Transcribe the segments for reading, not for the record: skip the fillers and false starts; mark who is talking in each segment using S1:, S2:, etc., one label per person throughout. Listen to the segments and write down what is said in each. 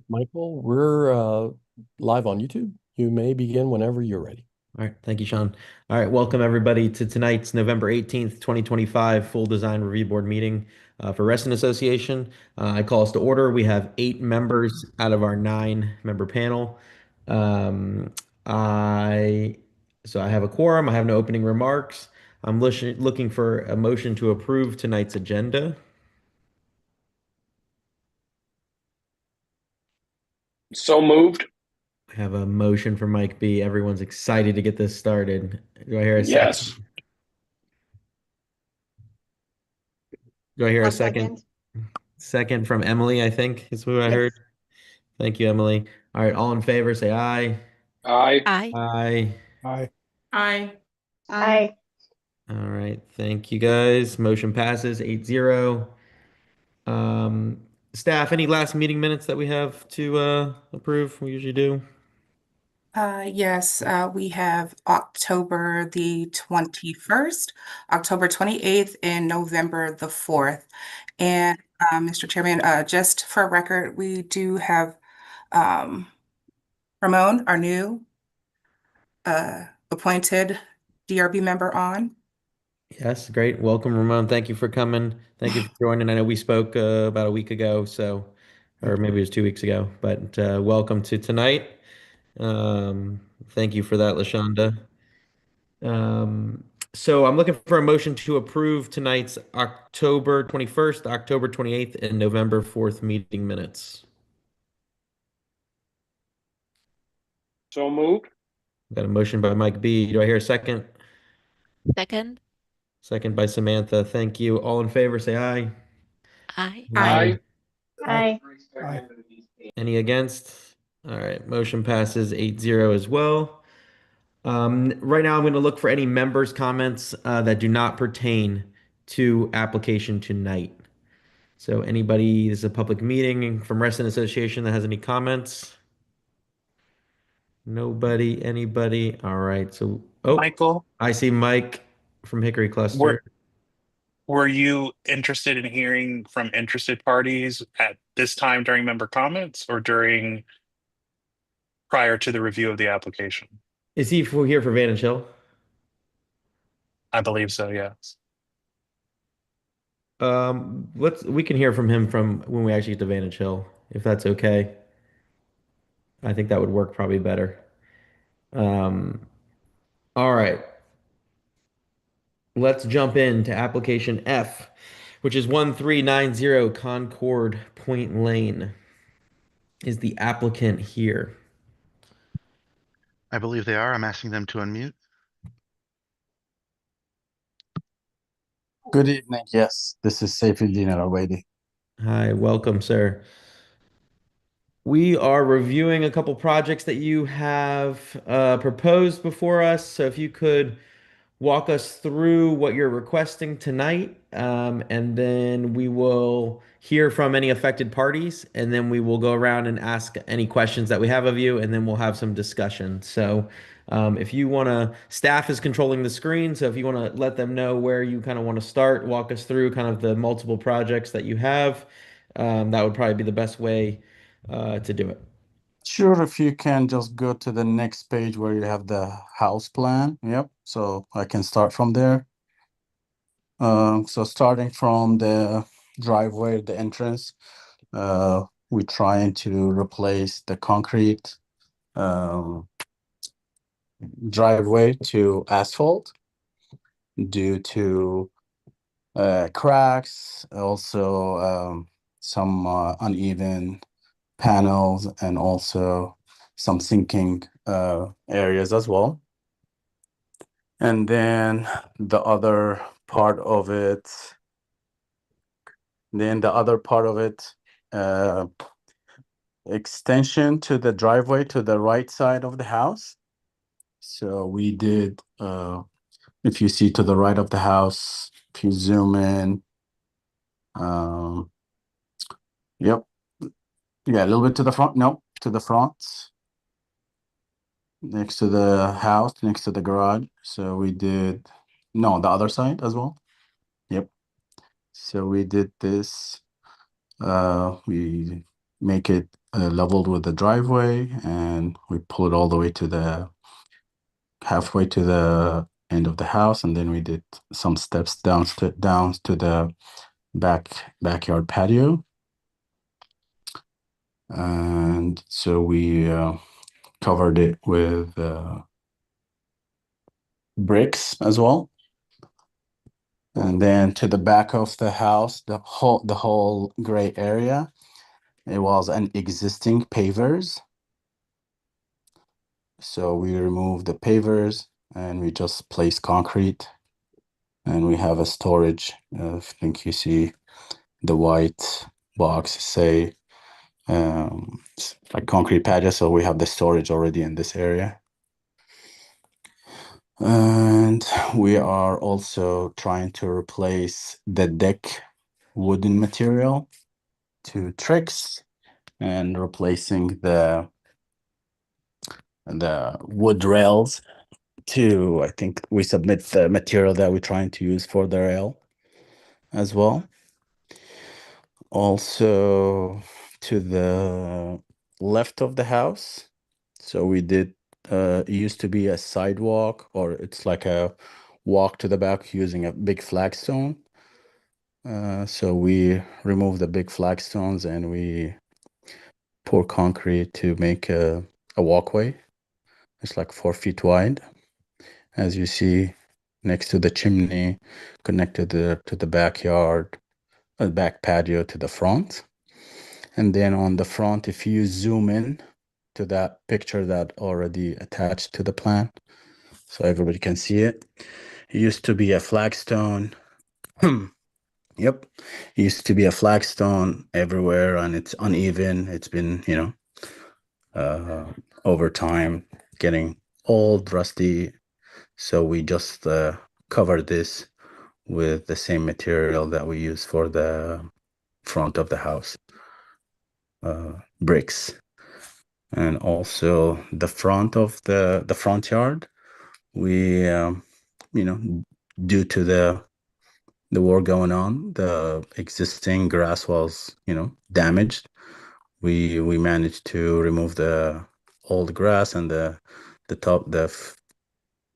S1: Michael, we're live on YouTube. You may begin whenever you're ready.
S2: All right, thank you, Sean. All right, welcome everybody to tonight's November 18th, 2025 full design review board meeting for Reston Association. I call us to order. We have 8 members out of our 9-member panel. Um, I I have a quorum. I have no opening remarks. I'm looking for a motion to approve tonight's agenda.
S3: So moved.
S2: I have a motion from Mike B. Everyone's excited to get this started. Do I hear a second?
S3: Yes.
S2: Do I hear a
S4: I'll
S2: second?
S4: second.
S2: Second from Emily, I think is who I
S4: Yes.
S2: heard. Thank you, Emily. All right, all in favor, say aye.
S3: Aye.
S5: Aye.
S2: Aye.
S1: Hi.
S5: Aye.
S4: Aye.
S2: All right, thank you guys. Motion passes 8-0. Um, Staff, any last meeting minutes that we have to approve? We usually do.
S5: Yes, we have October the 21st, October 28th, and November the 4th. And Mr. Chairman, just for record, we do have um, Ramon, our new appointed DRB member on.
S2: Yes, great. Welcome, Ramon. Thank you for coming. Thank you for joining. I know we spoke about a week ago, or maybe it was 2 weeks ago, but welcome to tonight. Thank you for that, LaShonda. Um, so I'm looking for a motion to approve tonight's October 21st, October 28th, and November 4th meeting minutes.
S3: So moved.
S2: Got a motion by Mike B. Do I hear a second?
S5: Second.
S2: Second by Samantha. Thank you. All in favor, say aye.
S5: Aye.
S3: Aye.
S4: Aye.
S1: Aye.
S2: Any against? All right, motion passes 8-0 as well. Right now, I'm going to look for any members' comments that do not pertain to application tonight. So anybody, this is a public meeting from Reston Association that has any comments? Nobody, anybody? All right. So, oh,
S6: Michael,
S2: I see Mike from Hickory
S6: were
S2: Cluster.
S6: were you interested in hearing from interested parties at this time during member comments or during prior to the review of the application?
S2: Is he here for Vantage Hill?
S6: I believe so, yes.
S2: We can hear from him from when we actually get to Vantage Hill, if that's okay. I think that would work probably better. Um, all right. Let's jump into application F, which is 1390 Concord Point Lane. Is the applicant here?
S7: I believe they are. I'm asking them to unmute.
S8: Good evening. Yes, this is Saifuddin Al-Awaidi.
S2: Hi, welcome, sir. We are reviewing a couple projects that you have proposed before us. So if you could walk us through what you're requesting tonight, and then we will hear from any affected parties, and then we will go around and ask any questions that we have of you, and then we'll have some discussion. So, if you want to, staff is controlling the screen, so if you want to let them know where you kind of want to start, walk us through kind of the multiple projects that you have, that would probably be the best way to do it.
S8: Sure, if you can just go to the next page where you have the house plan. Yep, so I can start from there. So starting from the driveway, the entrance, we're trying to replace the concrete driveway to asphalt due to cracks, also some uneven panels, and also some sinking areas as well. And then the other part of it, extension to the driveway to the right side of the house. So we did, if you see to the right of the house, if you zoom in, yep, yeah, a little bit to the front, no, to the front, next to the house, next to the garage. So we did, no, the other side as well. Yep. So we did this, we make it leveled with the driveway, and we pull it all the way to the halfway to the end of the house, and then we did some steps down to the backyard patio. And so we covered it with bricks as well. And then to the back of the house, the whole gray area, it was an existing pavers. So we removed the pavers and we just placed concrete. And we have a storage. I think you see the white box say it's like concrete patio. So we have the storage already in this area. And we are also trying to replace the deck wooden material to tricks and replacing the wood rails to, I think we submit the material that we're trying to use for the rail as well. Also to the left of the house. So we did, it used to be a sidewalk, or it's like a walk to the back using a big flagstone. So we removed the big flagstones and we pour concrete to make a walkway. It's like 4 feet wide, as you see, next to the chimney, connected to the backyard, back patio to the front. And then on the front, if you zoom in to that picture that already attached to the plan, so everybody can see it. It used to be a flagstone. Yep. It used to be a flagstone everywhere, and it's uneven. It's been, over time getting old, rusty. So we just covered this with the same material that we use for the front of the house, bricks. And also the front of the front yard, we, due to the war going on, the existing grass was, damaged. We managed to remove the old grass and the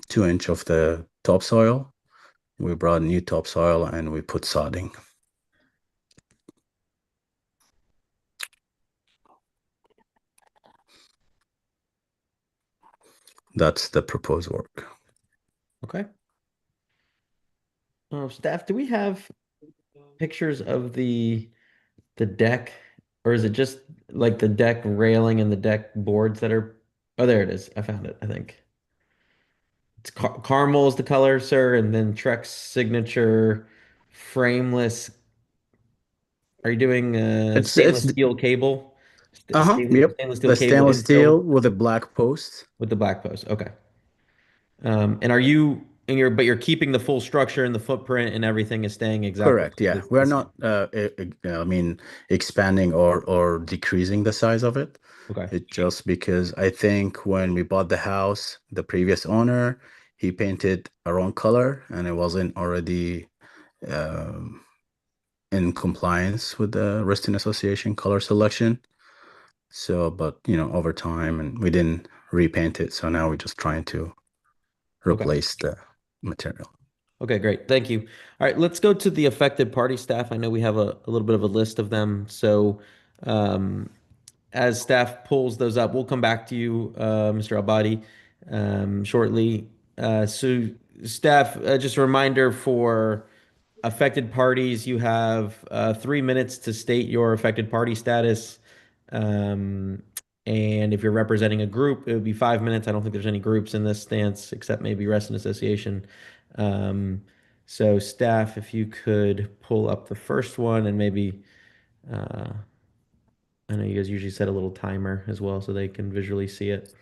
S8: 2 inch of the topsoil. We brought new topsoil and we put sodding. That's the proposed work.
S2: Okay. Staff, do we have pictures of the deck, or is it just like the deck railing and the deck boards that are? Oh, there it is. I found it, I think. It's caramel is the color, sir, and then Trek's signature frameless. Are you doing
S8: It's
S2: stainless steel cable?
S8: Yep.
S2: Stainless steel
S8: The
S2: cable
S8: stainless steel
S2: infill
S8: with a black post.
S2: with the black post. Okay. And are you and you're but you're keeping the full structure and the footprint and everything is staying exactly
S8: Correct. Yeah. We're not expanding or decreasing the size of it.
S2: Okay.
S8: It's just because I think when we bought the house, the previous owner, he painted a wrong color and it wasn't already in compliance with the Reston Association color selection. So, but over time, and we didn't repaint it, so now we're just trying to replace the material.
S2: Okay, great. Thank you. All right, let's go to the affected party staff. I know we have a little bit of a list of them. So as staff pulls those up, we'll come back to you, Mr. Albadi, shortly. So staff, just a reminder for affected parties, you have 3 minutes to state your affected party status. And if you're representing a group, it would be 5 minutes. I don't think there's any groups in this stance except maybe Reston Association. So staff, if you could pull up the first one and maybe, I know you guys usually set a little timer as well so they can visually see it.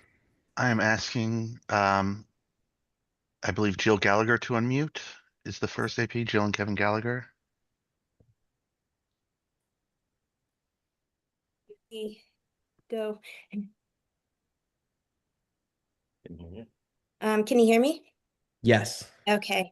S7: I am asking, I believe Jill Gallagher to unmute is the first AP, Jill and Kevin Gallagher.
S4: Go. Can you hear me?
S2: Yes.
S4: Okay.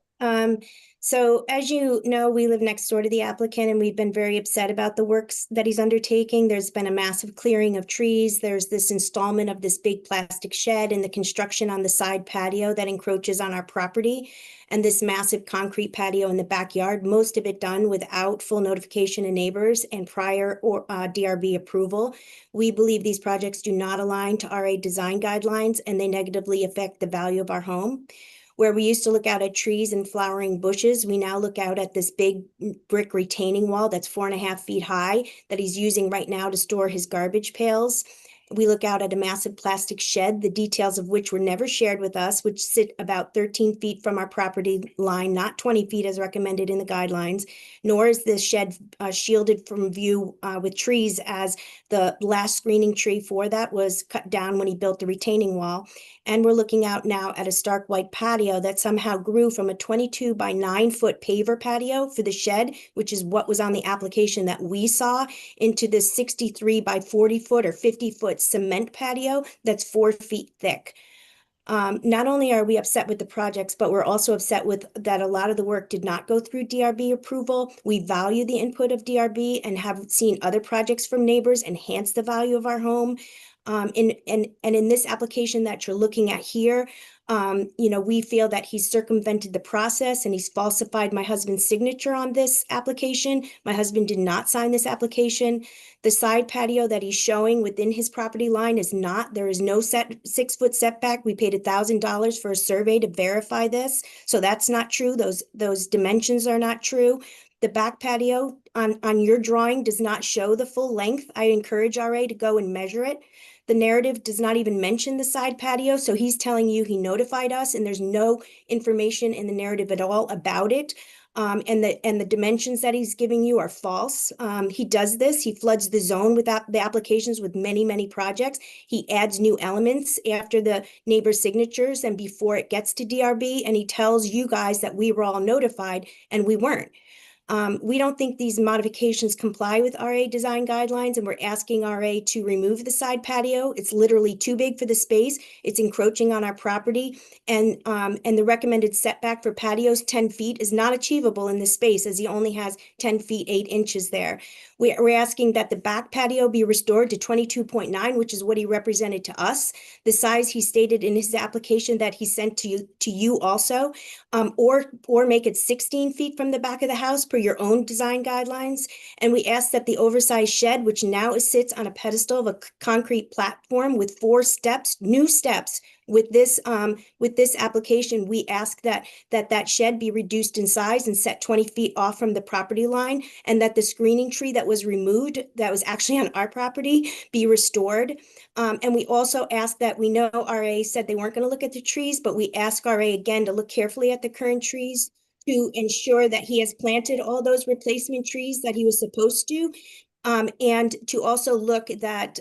S4: So as you know, we live next door to the applicant and we've been very upset about the works that he's undertaking. There's been a massive clearing of trees. There's this installment of this big plastic shed and the construction on the side patio that encroaches on our property, and this massive concrete patio in the backyard, most of it done without full notification of neighbors and prior or DRB approval. We believe these projects do not align to RA design guidelines and they negatively affect the value of our home. Where we used to look out at trees and flowering bushes, we now look out at this big brick retaining wall that's 4.5 feet high that he's using right now to store his garbage pails. We look out at a massive plastic shed, the details of which were never shared with us, which sit about 13 feet from our property line, not 20 feet as recommended in the guidelines, nor is this shed shielded from view with trees, as the last screening tree for that was cut down when he built the retaining wall. And we're looking out now at a stark white patio that somehow grew from a 22 by 9-foot paver patio for the shed, which is what was on the application that we saw, into this 63 by 40-foot or 50-foot cement patio that's 4 feet thick. Not only are we upset with the projects, but we're also upset with that a lot of the work did not go through DRB approval. We value the input of DRB and have seen other projects from neighbors enhance the value of our home. And in this application that you're looking at here, we feel that he's circumvented the process and he's falsified my husband's signature on this application. My husband did not sign this application. The side patio that he's showing within his property line there is no 6-foot setback. We paid $1,000 for a survey to verify this. So that's not true. Those dimensions are not true. The back patio on your drawing does not show the full length. I encourage RA to go and measure it. The narrative does not even mention the side patio, so he's telling you he notified us, and there's no information in the narrative at all about it. And the dimensions that he's giving you are false. He does this. He floods the zone with the applications with many, many projects. He adds new elements after the neighbor signatures and before it gets to DRB, and he tells you guys that we were all notified and we weren't. We don't think these modifications comply with RA design guidelines, and we're asking RA to remove the side patio. It's literally too big for the space. It's encroaching on our property, and the recommended setback for patios, 10 feet, is not achievable in this space, as he only has 10 feet 8 inches there. We're asking that the back patio be restored to 22.9, which is what he represented to us, the size he stated in his application that he sent to you also, or make it 16 feet from the back of the house per your own design guidelines. And we ask that the oversized shed, which now sits on a pedestal of a concrete platform with 4 steps, new steps, with this application, we ask that shed be reduced in size and set 20 feet off from the property line, and that the screening tree that was removed, that was actually on our property, be restored. And we also ask that, we know RA said they weren't going to look at the trees, but we ask RA again to look carefully at the current trees to ensure that he has planted all those replacement trees that he was supposed to. And to also look that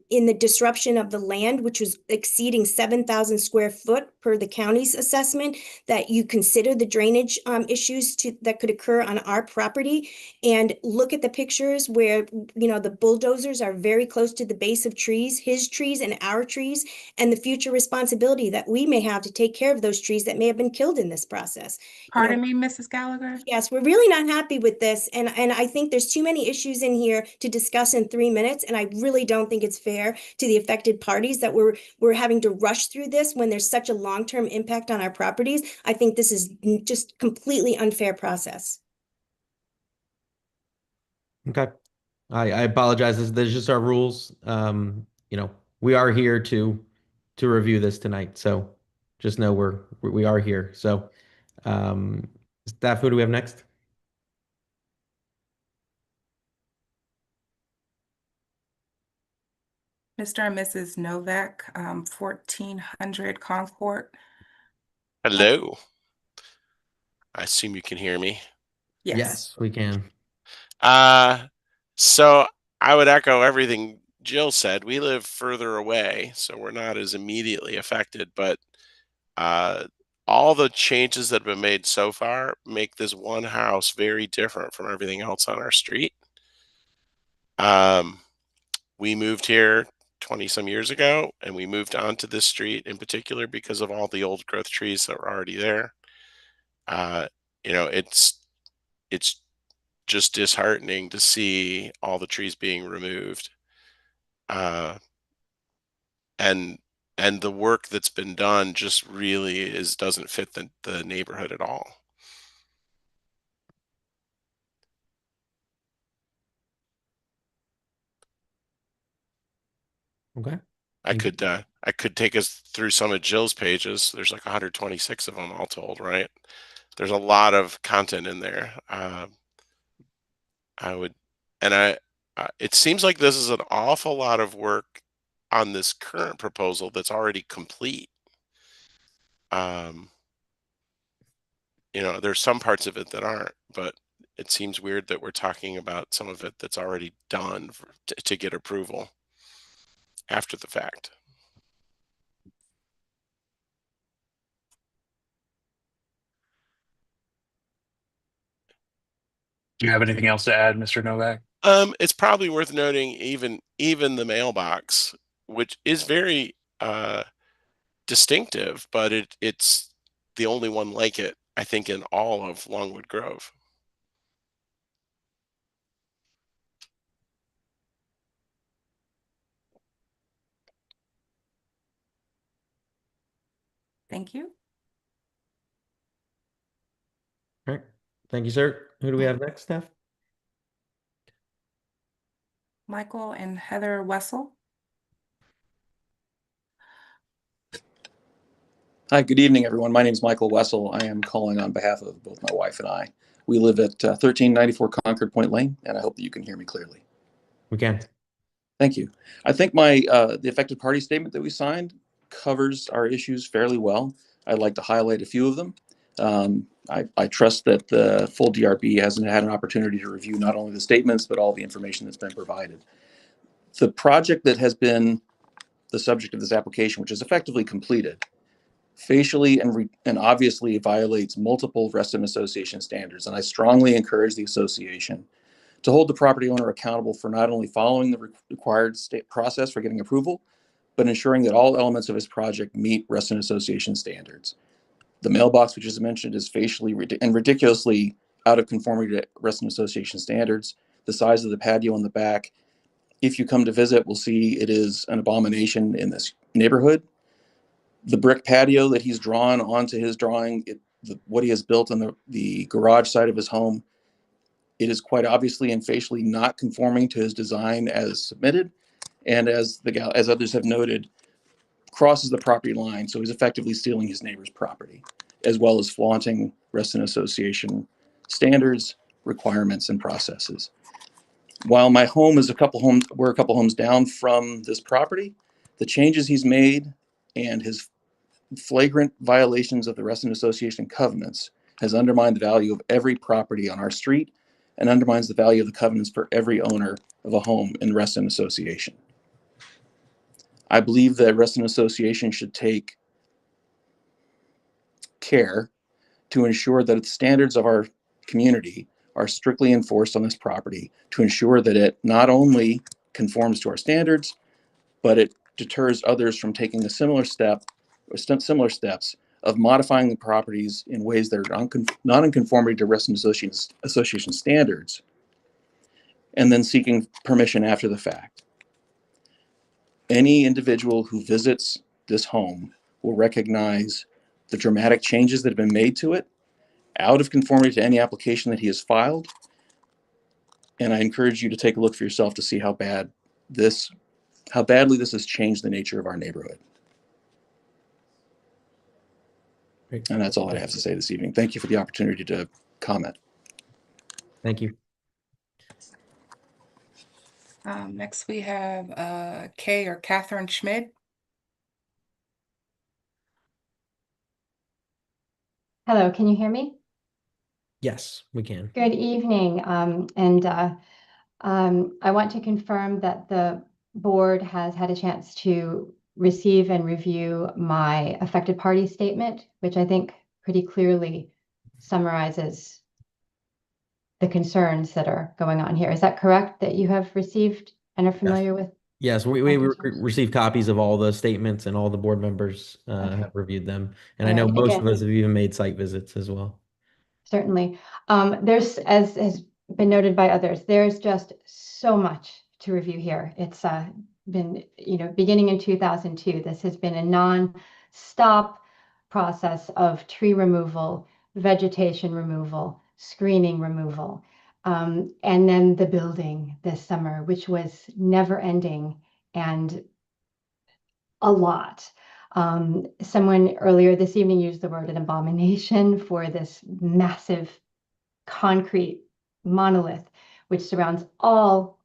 S4: in the disruption of the land, which was exceeding 7,000 square foot per the county's assessment, that you consider the drainage issues that could occur on our property, and look at the pictures where the bulldozers are very close to the base of trees, his trees and our trees, and the future responsibility that we may have to take care of those trees that may have been killed in this process.
S5: Pardon me, Mrs. Gallagher?
S4: Yes, we're really not happy with this, and I think there's too many issues in here to discuss in 3 minutes, and I really don't think it's fair to the affected parties that we're having to rush through this when there's such a long-term impact on our properties. I think this is just completely unfair process.
S2: Okay. I apologize. There's just our rules. We are here to review this tonight. So just know we are here. So staff, who do we have next?
S5: Mr. and Mrs. Novak, 1400 Concord.
S9: Hello. I assume you can hear me.
S2: Yes, we can.
S9: So I would echo everything Jill said. We live further away, so we're not as immediately affected, but all the changes that have been made so far make this one house very different from everything else on our street. We moved here 20 some years ago, and we moved onto this street in particular because of all the old growth trees that were already there. You know, it's just disheartening to see all the trees being removed. And the work that's been done just really doesn't fit the neighborhood at all.
S2: Okay.
S9: I
S2: Thank
S9: could take us through some of Jill's pages. There's like 126 of them all told, right? There's a lot of content in there. It seems like this is an awful lot of work on this current proposal that's already complete. You know, there's some parts of it that aren't, but it seems weird that we're talking about some of it that's already done to get approval after the fact.
S6: Do you have anything else to add, Mr. Novak?
S9: It's probably worth noting even the mailbox, which is very distinctive, but it's the only one like it, I think, in all of Longwood Grove.
S5: Thank you.
S2: All right. Thank you, sir. Who do we have next, Steph?
S5: Michael and Heather Wessel.
S10: Hi, good evening, everyone. My name is Michael Wessel. I am calling on behalf of both my wife and I. We live at 1394 Concord Point Lane, and I hope that you can hear me clearly.
S2: We can.
S10: Thank you. I think the affected party statement that we signed covers our issues fairly well. I'd like to highlight a few of them. I trust that the full DRB hasn't had an opportunity to review not only the statements, but all the information that's been provided. The project that has been the subject of this application, which is effectively completed, facially and obviously violates multiple resident association standards. And I strongly encourage the association to hold the property owner accountable for not only following the required state process for getting approval, but ensuring that all elements of his project meet resident association standards. The mailbox, which is mentioned, is facially and ridiculously out of conformity to resident association standards. The size of the patio in the back, if you come to visit, will see it is an abomination in this neighborhood. The brick patio that he's drawn onto his drawing, what he has built on the garage side of his home, it is quite obviously and facially not conforming to his design as submitted, and as others have noted, crosses the property line. So he's effectively stealing his neighbor's property, as well as flaunting resident association standards, requirements, and processes. While my home is we're a couple homes down from this property, the changes he's made and his flagrant violations of the resident association covenants has undermined the value of every property on our street and undermines the value of the covenants for every owner of a home in the resident association. I believe that resident association should take care to ensure that the standards of our community are strictly enforced on this property, to ensure that it not only conforms to our standards, but it deters others from taking a similar step or similar steps of modifying the properties in ways that are not in conformity to resident association standards, and then seeking permission after the fact. Any individual who visits this home will recognize the dramatic changes that have been made to it, out of conformity to any application that he has filed. And I encourage you to take a look for yourself to see how badly this has changed the nature of our neighborhood.
S2: Great.
S10: And that's all I have to say this evening. Thank you for the opportunity to comment.
S2: Thank you.
S5: Next we have Kay or Catherine Schmid.
S11: Hello, can you hear me?
S2: Yes, we can.
S11: Good evening. I want to confirm that the board has had a chance to receive and review my affected party statement, which I think pretty clearly summarizes the concerns that are going on here. Is that correct, that you have received and are familiar with?
S2: Yes, we received copies of all the statements, and all the board members have reviewed them. And I know most of us have even made site visits as well.
S11: Certainly. There's, as has been noted by others, there's just so much to review here. It's been, beginning in 2002, this has been a non-stop process of tree removal, vegetation removal, screening removal, and then the building this summer, which was never ending and a lot. Someone earlier this evening used the word an abomination for this massive concrete monolith, which surrounds all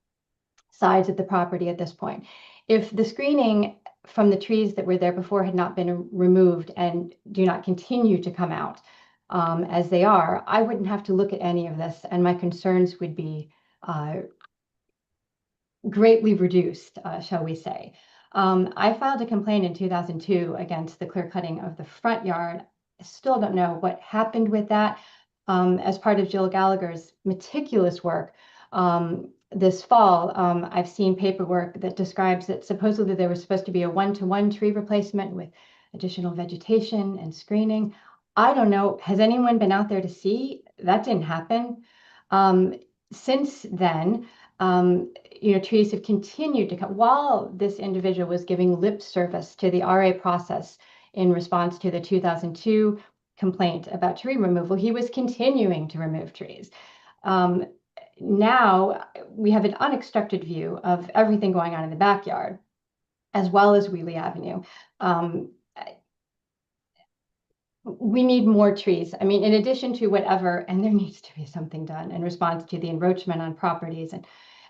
S11: sides of the property at this point. If the screening from the trees that were there before had not been removed and do not continue to come out as they are, I wouldn't have to look at any of this, and my concerns would be greatly reduced, shall we say. I filed a complaint in 2002 against the clear cutting of the front yard. I still don't know what happened with that. As part of Jill Gallagher's meticulous work this fall, I've seen paperwork that describes that supposedly there was supposed to be a one-to-one tree replacement with additional vegetation and screening. I don't know. Has anyone been out there to see? That didn't happen. Since then, trees have continued to cut while this individual was giving lip service to the RA process in response to the 2002 complaint about tree removal. He was continuing to remove trees. Now we have an unobstructed view of everything going on in the backyard, as well as Wheelie Avenue. We need more trees. I mean, in addition to whatever, and there needs to be something done in response to the encroachment on properties and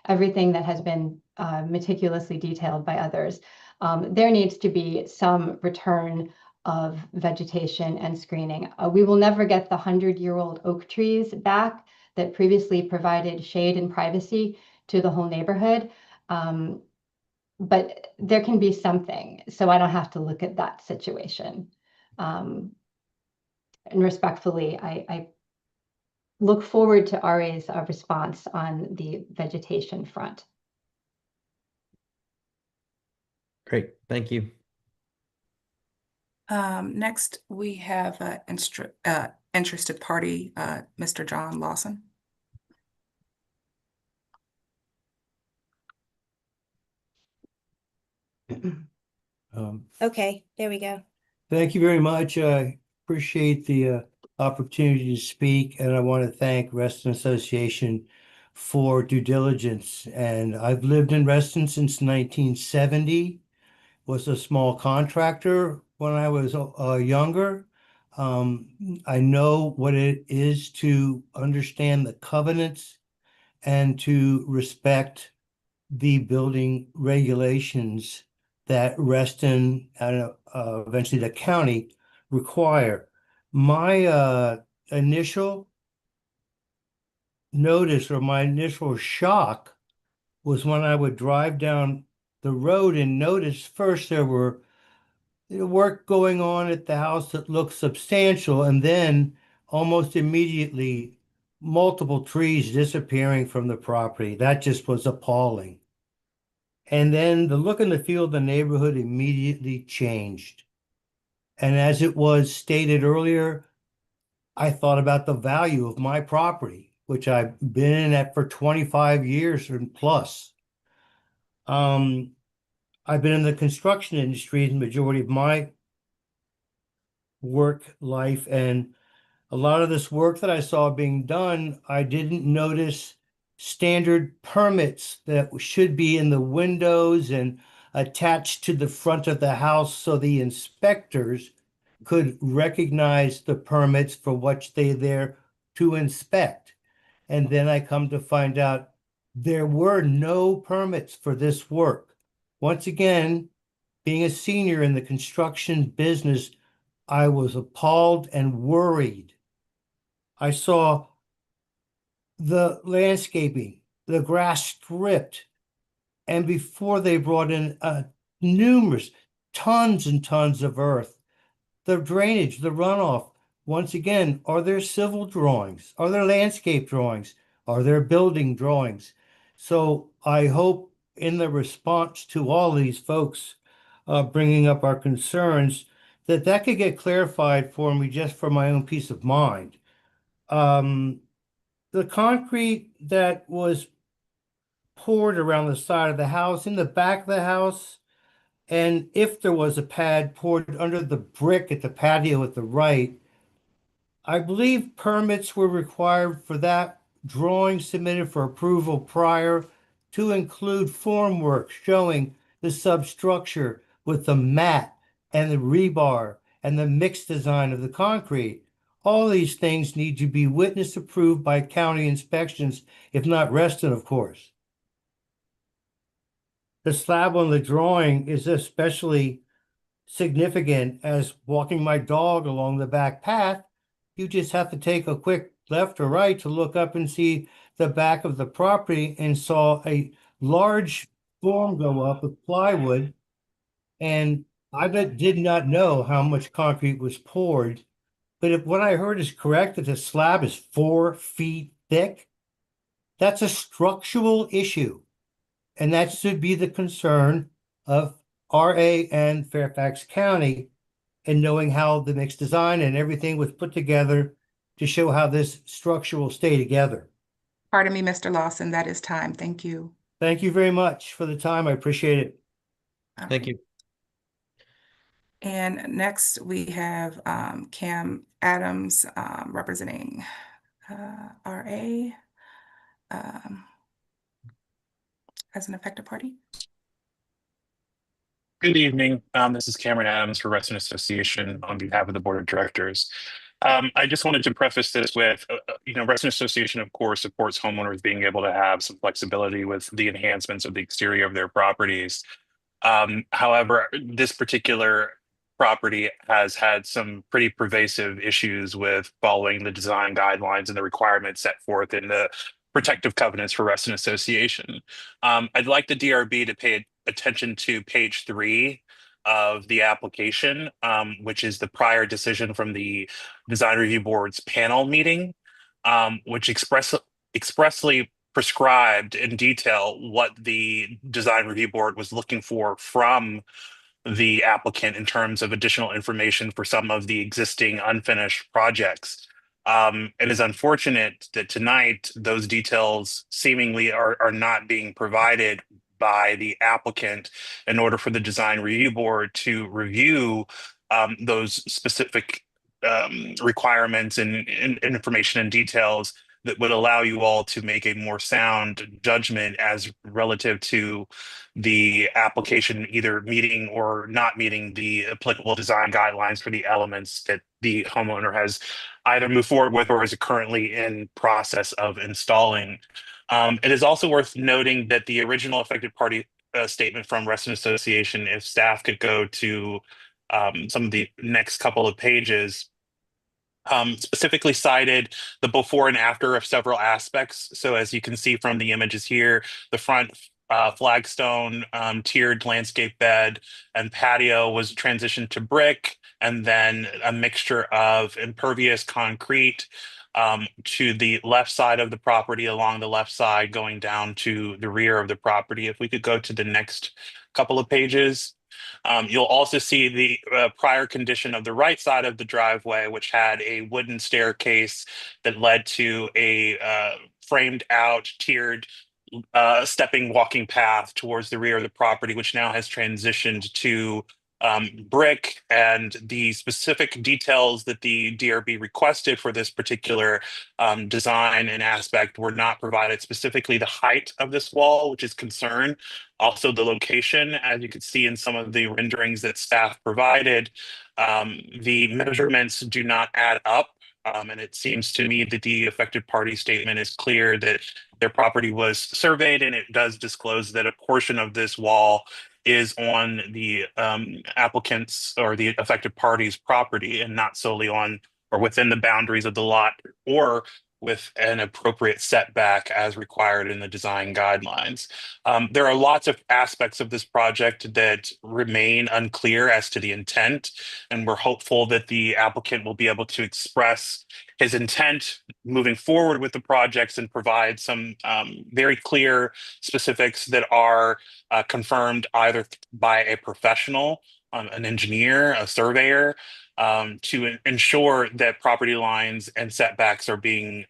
S11: everything that has been meticulously detailed by others. There needs to be some return of vegetation and screening. We will never get the 100-year-old oak trees back that previously provided shade and privacy to the whole neighborhood. But there can be something, so I don't have to look at that situation. And respectfully, I look forward to RA's response on the vegetation front.
S2: Great, thank you.
S5: Next, we have interested party, Mr. John Lawson.
S4: Okay, there we go.
S12: Thank you very much. I appreciate the opportunity to speak, and I want to thank Reston Association for due diligence. And I've lived in Reston since 1970, was a small contractor when I was younger. I know what it is to understand the covenants and to respect the building regulations that Reston and eventually the county require. My initial notice or my initial shock was when I would drive down the road and notice first there were work going on at the house that looked substantial, and then almost immediately multiple trees disappearing from the property. That just was appalling. And then the look and the feel of the neighborhood immediately changed. And as it was stated earlier, I thought about the value of my property, which I've been in it for 25 years and plus. I've been in the construction industry the majority of my work life, and a lot of this work that I saw being done, I didn't notice standard permits that should be in the windows and attached to the front of the house so the inspectors could recognize the permits for what they're there to inspect. And then I come to find out there were no permits for this work. Once again, being a senior in the construction business, I was appalled and worried. I saw the landscaping, the grass stripped, and before they brought in numerous tons and tons of earth, the drainage, the runoff. Once again, are there civil drawings? Are there landscape drawings? Are there building drawings? So I hope in the response to all these folks bringing up our concerns, that could get clarified for me just for my own peace of mind. The concrete that was poured around the side of the house, in the back of the house, and if there was a pad poured under the brick at the patio at the right, I believe permits were required for that drawing submitted for approval prior to include formwork showing the substructure with the mat and the rebar and the mixed design of the concrete. All these things need to be witness approved by county inspections, if not Reston, of course. The slab on the drawing is especially significant as walking my dog along the back path. You just have to take a quick left or right to look up and see the back of the property and saw a large form go up with plywood. And I did not know how much concrete was poured. But if what I heard is correct, that the slab is 4 feet thick, that's a structural issue. And that should be the concern of RA and Fairfax County in knowing how the mixed design and everything was put together to show how this structure will stay together.
S5: Pardon me, Mr. Lawson, that is time. Thank you.
S12: Thank you very much for the time. I appreciate it.
S2: Thank you.
S5: And next we have Cam Adams representing RA as an affected party.
S6: Good evening. This is Cameron Adams for Reston Association on behalf of the Board of Directors. I just wanted to preface this with, Reston Association, of course, supports homeowners being able to have some flexibility with the enhancements of the exterior of their properties. However, this particular property has had some pretty pervasive issues with following the design guidelines and the requirements set forth in the protective covenants for Reston Association. I'd like the DRB to pay attention to page 3 of the application, which is the prior decision from the Design Review Board's panel meeting, which expressly prescribed in detail what the Design Review Board was looking for from the applicant in terms of additional information for some of the existing unfinished projects. It is unfortunate that tonight those details seemingly are not being provided by the applicant in order for the Design Review Board to review those specific requirements and information and details that would allow you all to make a more sound judgment as relative to the application either meeting or not meeting the applicable design guidelines for the elements that the homeowner has either moved forward with or is currently in process of installing. It is also worth noting that the original affected party statement from Reston Association, if staff could go to some of the next couple of pages, specifically cited the before and after of several aspects. So as you can see from the images here, the front flagstone, tiered landscape bed and patio was transitioned to brick, and then a mixture of impervious concrete to the left side of the property, along the left side going down to the rear of the property. If we could go to the next couple of pages. You'll also see the prior condition of the right side of the driveway, which had a wooden staircase that led to a framed out, tiered stepping walking path towards the rear of the property, which now has transitioned to brick, and the specific details that the DRB requested for this particular design and aspect were not provided. Specifically, the height of this wall, which is concern. Also, the location, as you can see in some of the renderings that staff provided, the measurements do not add up. And it seems to me that the affected party statement is clear that their property was surveyed, and it does disclose that a portion of this wall is on the applicant's or the affected party's property and not solely on or within the boundaries of the lot or with an appropriate setback as required in the design guidelines. There are lots of aspects of this project that remain unclear as to the intent, and we're hopeful that the applicant will be able to express his intent moving forward with the projects and provide some very clear specifics that are confirmed either by a professional, an engineer, a surveyor, to ensure that property lines and setbacks are being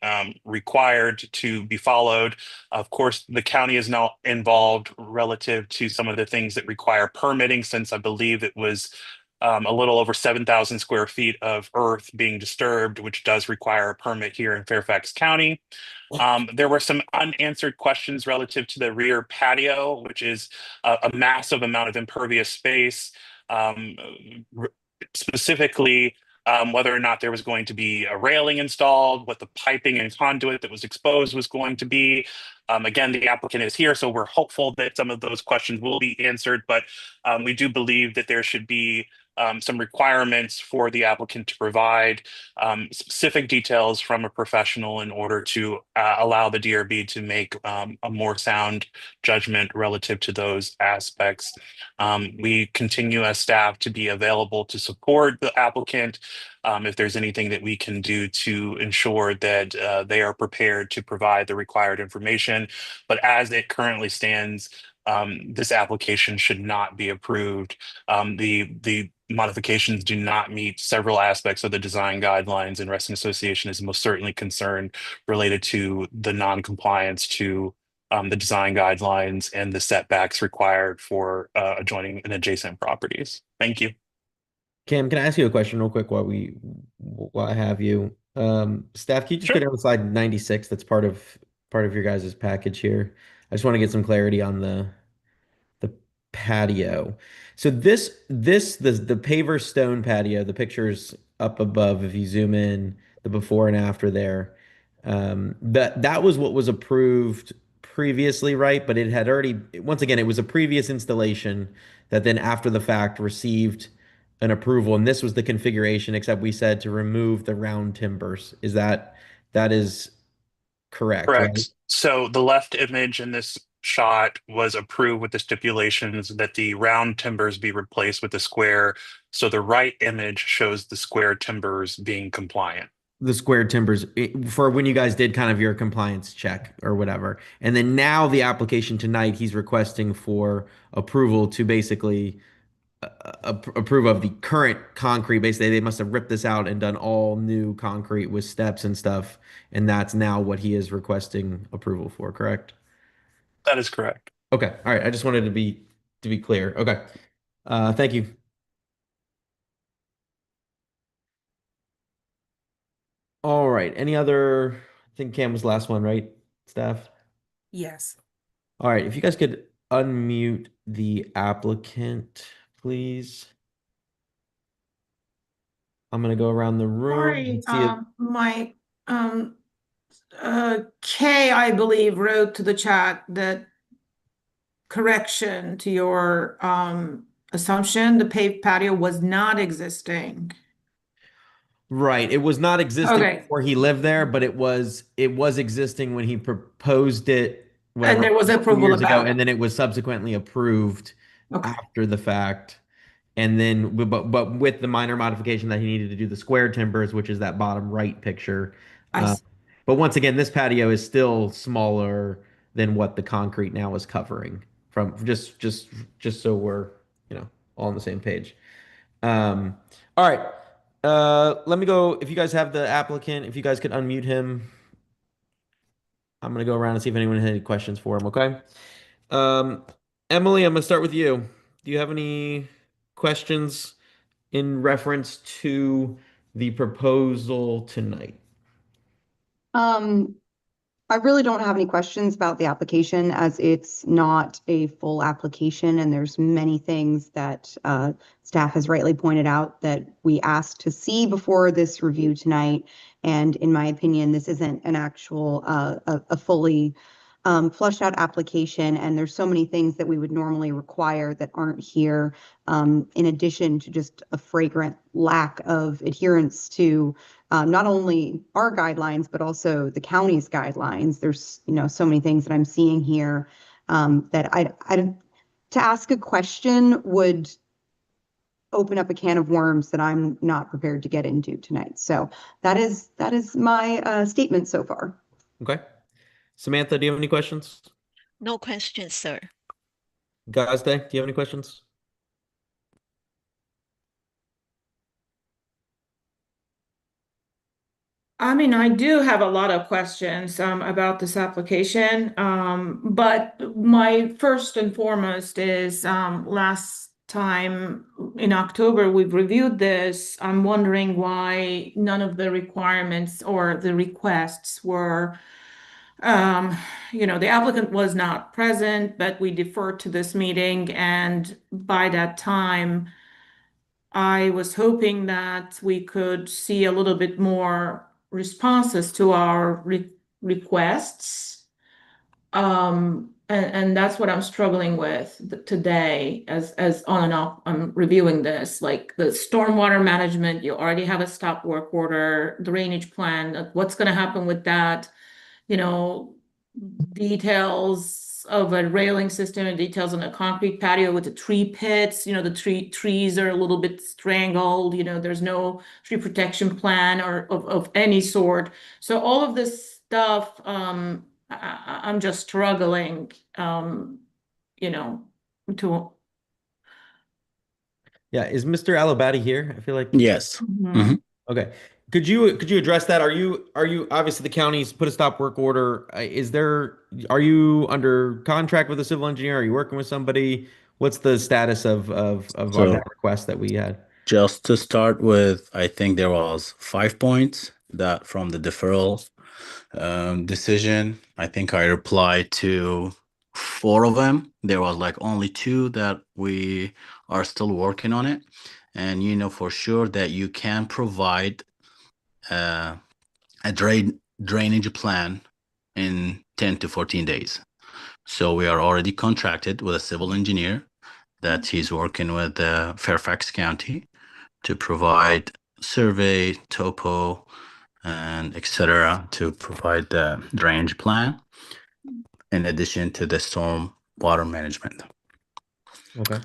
S6: required to be followed. Of course, the county is now involved relative to some of the things that require permitting, since I believe it was a little over 7,000 square feet of earth being disturbed, which does require a permit here in Fairfax County. There were some unanswered questions relative to the rear patio, which is a massive amount of impervious space. Specifically, whether or not there was going to be a railing installed, what the piping and conduit that was exposed was going to be. Again, the applicant is here, so we're hopeful that some of those questions will be answered, but we do believe that there should be some requirements for the applicant to provide specific details from a professional in order to allow the DRB to make a more sound judgment relative to those aspects. We continue as staff to be available to support the applicant if there's anything that we can do to ensure that they are prepared to provide the required information. But as it currently stands, this application should not be approved. The modifications do not meet several aspects of the design guidelines, and Reston Association is most certainly concerned related to the non-compliance to the design guidelines and the setbacks required for adjoining and adjacent properties. Thank you.
S2: Cam, can I ask you a question real quick while I have you? Staff, can you just
S6: Sure.
S2: go down to slide 96? That's part of your guys' package here. I just want to get some clarity on the patio. So the paver stone patio, the pictures up above, if you zoom in, the before and after there, that was what was approved previously, right? But it had already, once again, it was a previous installation that then after the fact received an approval, and this was the configuration, except we said to remove the round timbers. That is correct, right?
S6: Correct. So the left image in this shot was approved with the stipulations that the round timbers be replaced with the square. So the right image shows the square timbers being compliant.
S2: The square timbers for when you guys did kind of your compliance check or whatever. And then now the application tonight, he's requesting for approval to basically approve of the current concrete. Basically, they must have ripped this out and done all new concrete with steps and stuff. And that's now what he is requesting approval for, correct?
S6: That is correct.
S2: Okay. All right. I just wanted to be clear. Okay. Thank you. All right. Any other? I think Cam was the last one, right? Staff?
S5: Yes.
S2: All right. If you guys could unmute the applicant, please. I'm gonna go around the room.
S13: Sorry, Kay, I believe, wrote to the chat that correction to your assumption, the paved patio was not existing.
S2: Right. It was not existing
S13: Okay.
S2: before he lived there, but it was existing when he proposed it.
S13: And there was
S2: a few
S13: approval
S2: years ago,
S13: about it.
S2: and then it was subsequently approved after the fact. And then, but with the minor modification that he needed to do the square timbers, which is that bottom right picture. But once again, this patio is still smaller than what the concrete now is covering. From just so we're all on the same page. All right. Let me go. If you guys have the applicant, if you guys could unmute him, I'm gonna go around and see if anyone had any questions for him. Okay. Emily, I'm gonna start with you. Do you have any questions in reference to the proposal tonight?
S14: I really don't have any questions about the application, as it's not a full application and there's many things that staff has rightly pointed out that we asked to see before this review tonight. And in my opinion, this isn't an actual, a fully flushed out application, and there's so many things that we would normally require that aren't here, in addition to just a flagrant lack of adherence to not only our guidelines, but also the county's guidelines. There's, so many things that I'm seeing here that to ask a question would open up a can of worms that I'm not prepared to get into tonight. So that is my statement so far.
S2: Okay. Samantha, do you have any questions?
S15: No questions, sir.
S2: Gazde, do you have any questions?
S13: I mean, I do have a lot of questions about this application, but my first and foremost is last time in October we've reviewed this. I'm wondering why none of the requirements or the requests were, the applicant was not present, but we deferred to this meeting, and by that time, I was hoping that we could see a little bit more responses to our requests. And that's what I'm struggling with today as on and off. I'm reviewing this, like the stormwater management, you already have a stop work order, drainage plan, what's going to happen with that? Details of a railing system and details on a concrete patio with the tree pits. The trees are a little bit strangled. There's no tree protection plan or of any sort. So all of this stuff, I'm just struggling, to.
S2: Yeah, is Mr. Alabati here? I feel like
S8: Yes.
S13: Mhm.
S2: Okay. Could you address that? Are you obviously the county's put a stop work order? Are you under contract with a civil engineer? Are you working with somebody? What's the status of that request that we had?
S8: Just to start with, I think there was 5 points that from the deferral decision. I think I replied to 4 of them. There was like only 2 that we are still working on it. And for sure that you can provide a drainage plan in 10 to 14 days. So we are already contracted with a civil engineer that he's working with Fairfax County to provide survey, topo, and etc. to provide the drainage plan in addition to the storm water management.
S2: Okay.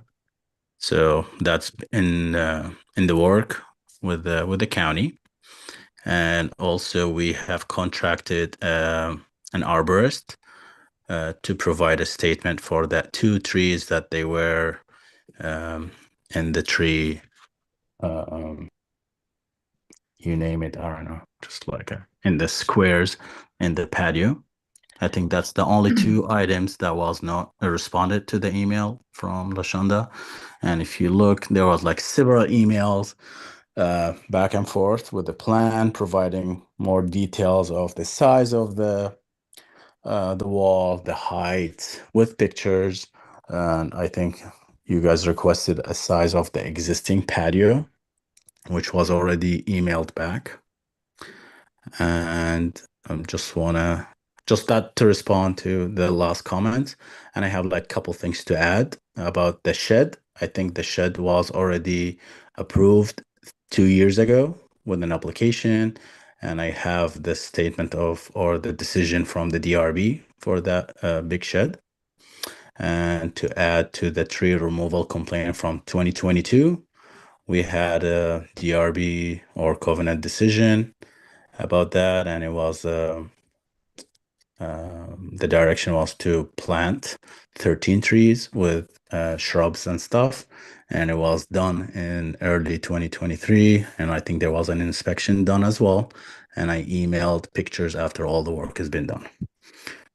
S8: So that's in the work with the county. And also we have contracted an arborist to provide a statement for that 2 trees that they were in the tree, you name it, I don't know, just like in the squares in the patio. I think that's the only 2 items that was not responded to the email from Lashonda. And if you look, there was like several emails back and forth with the plan, providing more details of the size of the wall, the height, with pictures. And I think you guys requested a size of the existing patio, which was already emailed back. And just that to respond to the last comment. And I have like a couple things to add about the shed. I think the shed was already approved 2 years ago with an application. And I have the statement or the decision from the DRB for that big shed. And to add to the tree removal complaint from 2022, we had a DRB or covenant decision about that, and it was the direction was to plant 13 trees with shrubs and stuff, and it was done in early 2023, and I think there was an inspection done as well, and I emailed pictures after all the work has been done.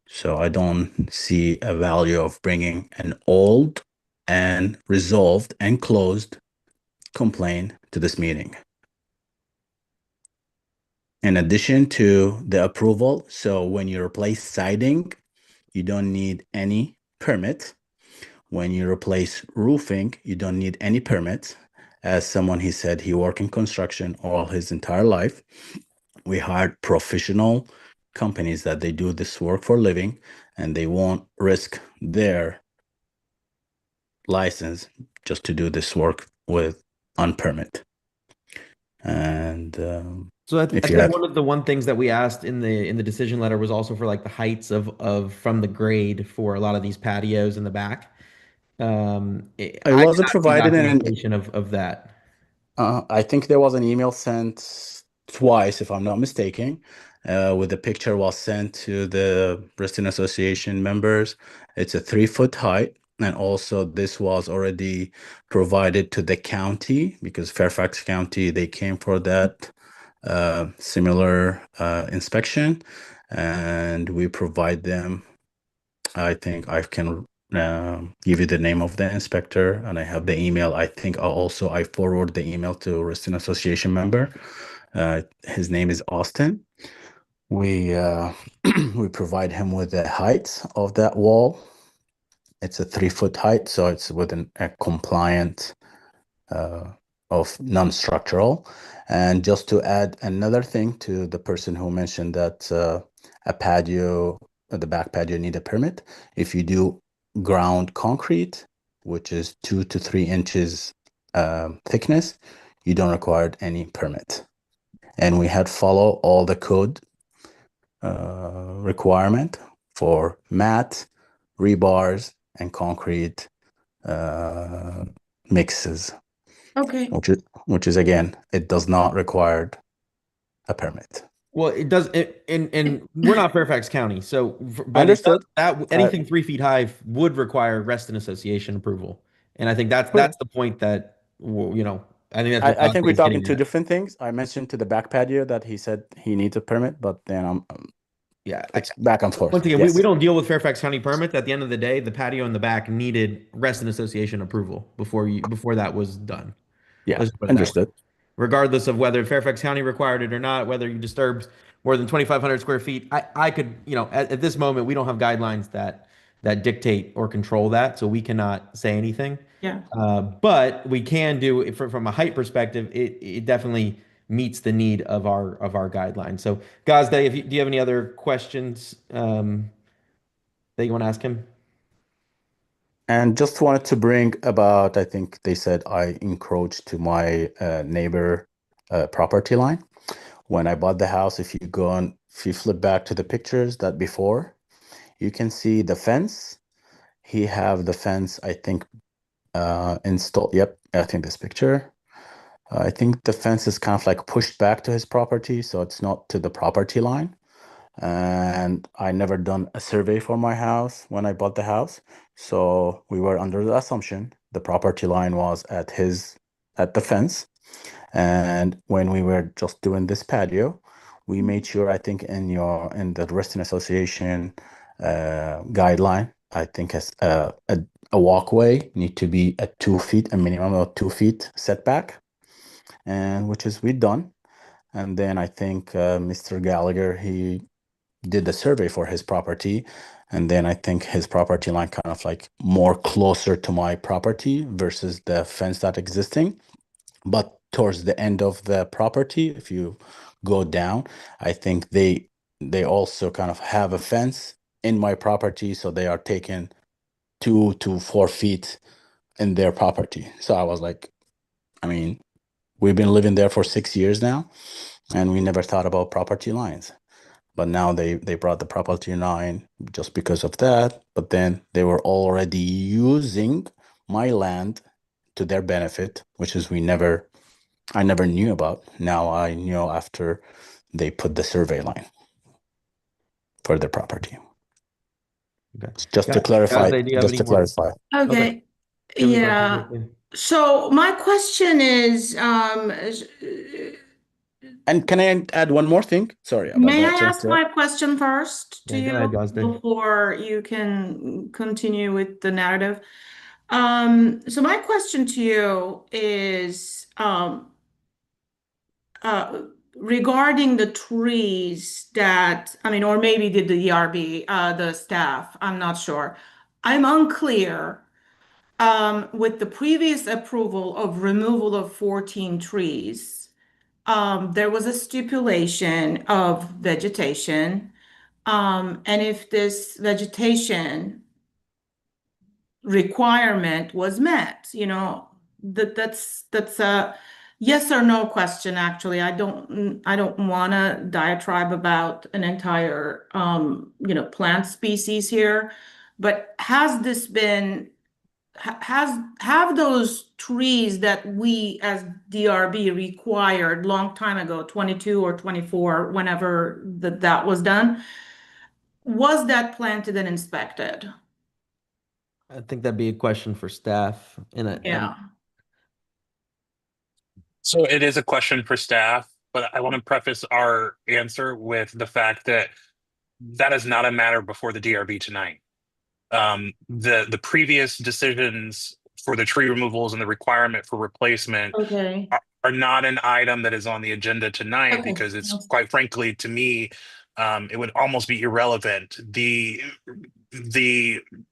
S8: So I don't see a value of bringing an old and resolved and closed complaint to this meeting. In addition to the approval, so when you replace siding, you don't need any permit. When you replace roofing, you don't need any permit. As someone, he said he worked in construction all his entire life. We hired professional companies that they do this work for a living, and they won't risk their license just to do this work with unpermit. And
S2: so I think one of the things that we asked in the decision letter was also for like the heights of from the grade for a lot of these patios in the back.
S8: I wasn't provided an
S2: indication of that.
S8: I think there was an email sent twice, if I'm not mistaken, with the picture was sent to the Resident Association members. It's a 3-foot height. And also this was already provided to the county because Fairfax County, they came for that similar inspection, and we provide them. I think I can give you the name of the inspector, and I have the email. I think I forward the email to Resident Association member. His name is Austin. We we provide him with the height of that wall. It's a 3-foot height, so it's within a compliant of non-structural. And just to add another thing to the person who mentioned that a patio, the back patio need a permit. If you do ground concrete, which is 2 to 3 inches thickness, you don't require any permit. And we had follow all the code requirement for mat, rebars, and concrete mixes.
S13: Okay.
S8: Which is again, it does not require a permit.
S2: Well, it does, and we're not Fairfax County, so but
S8: Understood.
S2: Anything 3 feet high would require Reston Association approval, and I think that's the point that I think that's.
S8: I think we're talking
S2: two
S8: two different things. I mentioned to the back patio that he said he needs a permit, but then it's back and forth.
S2: Once again,
S8: Yes.
S2: we don't deal with Fairfax County permits. At the end of the day, the patio in the back needed Reston Association approval before that was done.
S8: Yeah,
S2: Let's put it that way.
S8: understood.
S2: Regardless of whether Fairfax County required it or not, whether you disturbed more than 2,500 square feet, I could, at this moment, we don't have guidelines that dictate or control that, so we cannot say anything.
S13: Yeah.
S2: But we can do from a height perspective, it definitely meets the need of our guidelines. So, Gazde, do you have any other questions that you want to ask him?
S8: And just wanted to bring about, I think they said I encroached to my neighbor property line. When I bought the house, if you flip back to the pictures that before, you can see the fence. He have the fence, I think, installed. Yep, I think this picture. I think the fence is kind of like pushed back to his property, so it's not to the property line. And I never done a survey for my house when I bought the house. So we were under the assumption the property line was at the fence. And when we were just doing this patio, we made sure, I think in the Reston Association guideline, I think as a walkway need to be at 2 feet, a minimum of 2 feet setback, and which is we done. And then I think Mr. Gallagher, he did the survey for his property, and then I think his property line kind of like more closer to my property versus the fence that existing. But towards the end of the property, if you go down, I think they also kind of have a fence in my property, so they are taking 2 to 4 feet in their property. So I was like, I mean, we've been living there for 6 years now, and we never thought about property lines. But now they brought the property line just because of that. But then they were already using my land to their benefit, which is I never knew about. Now I know after they put the survey line for their property.
S2: Okay.
S8: Just to clarify.
S13: Okay. Yeah. So my question is,
S8: and can I add one more thing? Sorry about
S13: may
S8: that.
S13: I ask my question first to
S2: Yeah, go ahead,
S13: you before you can continue with the narrative? So my question to you is regarding the trees that, or maybe did the ERB, the staff, I'm not sure. I'm unclear with the previous approval of removal of 14 trees. There was a stipulation of vegetation, and if this vegetation requirement was met, that's a yes or no question. Actually, I don't want to diatribe about an entire plant species here, but have those trees that we as DRB required long time ago, 22 or 24, whenever that was done, was that planted and inspected?
S2: I think that'd be a question for staff.
S13: Yeah.
S6: So it is a question for staff. but I want to preface our answer with the fact that that is not a matter before the DRB tonight. The previous decisions for the tree removals and the requirement for replacement
S13: Okay.
S6: are not an item that is on the agenda tonight
S13: Okay.
S6: because it's, quite frankly, to me, it would almost be irrelevant. The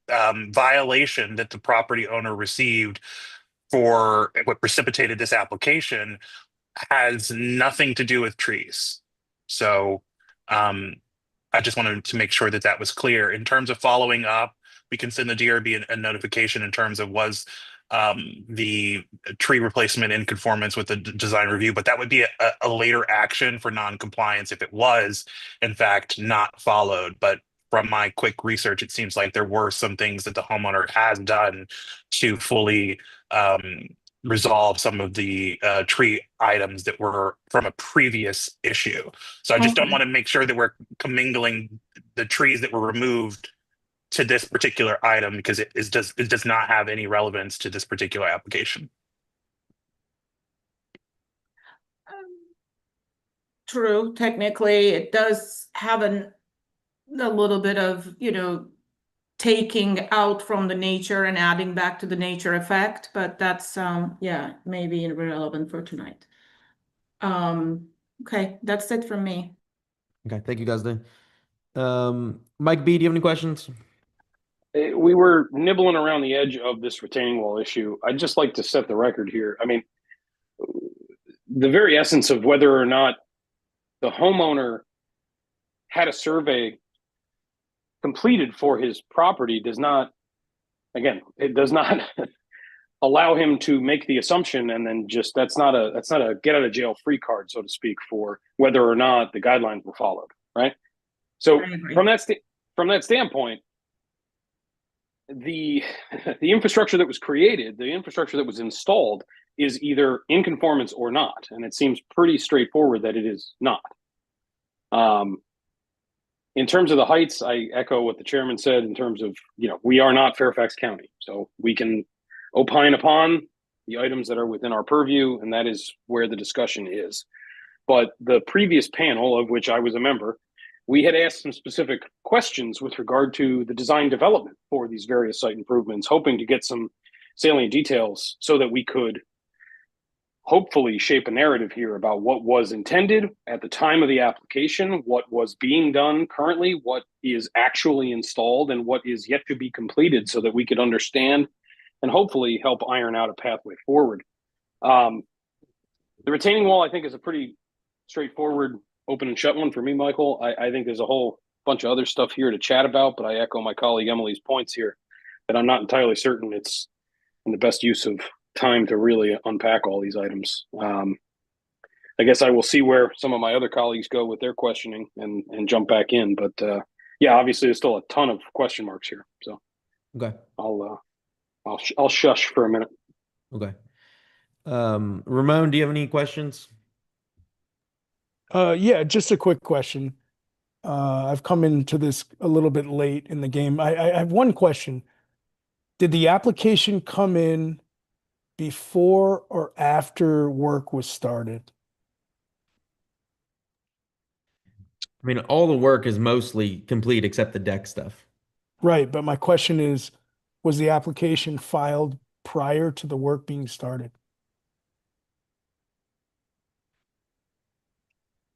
S6: violation that the property owner received for what precipitated this application has nothing to do with trees. So I just wanted to make sure that that was clear. In terms of following up, we can send the DRB a notification in terms of was the tree replacement in conformance with the design review, but that would be a later action for non-compliance if it was, in fact, not followed. But from my quick research, it seems like there were some things that the homeowner has done to fully resolve some of the tree items that were from a previous issue. So I just don't want to make sure that we're commingling the trees that were removed to this particular item because it does not have any relevance to this particular application.
S13: True, technically, it does have a little bit of, taking out from the nature and adding back to the nature effect, but that's yeah, maybe irrelevant for tonight. Okay, that's it from me.
S2: Okay, thank you, Gusdin. Mike B, do you have any questions?
S3: We were nibbling around the edge of this retaining wall issue. I'd just like to set the record here. I mean, the very essence of whether or not the homeowner had a survey completed for his property does not, again, it does not allow him to make the assumption and then just that's not a get out of jail free card, so to speak, for whether or not the guidelines were followed, right? So from that standpoint, the infrastructure that was created, the infrastructure that was installed is either in conformance or not. And it seems pretty straightforward that it is not. In terms of the heights, I echo what the chairman said in terms of, we are not Fairfax County. So we can opine upon the items that are within our purview, and that is where the discussion is. But the previous panel, of which I was a member, we had asked some specific questions with regard to the design development for these various site improvements, hoping to get some salient details so that we could hopefully shape a narrative here about what was intended at the time of the application, what was being done currently, what is actually installed, and what is yet to be completed so that we could understand and hopefully help iron out a pathway forward. The retaining wall, I think, is a pretty straightforward open and shut one for me, Michael. I think there's a whole bunch of other stuff here to chat about, but I echo my colleague Emily's points here that I'm not entirely certain it's in the best use of time to really unpack all these items. I guess I will see where some of my other colleagues go with their questioning and jump back in. But yeah, obviously there's still a ton of question marks here. So
S2: okay,
S3: I'll shush for a minute.
S2: Okay. Ramon, do you have any questions?
S16: Yeah, just a quick question. I've come into this a little bit late in the game. I have one question. Did the application come in before or after work was started?
S2: I mean, all the work is mostly complete except the deck stuff.
S16: Right, but my question is, was the application filed prior to the work being started?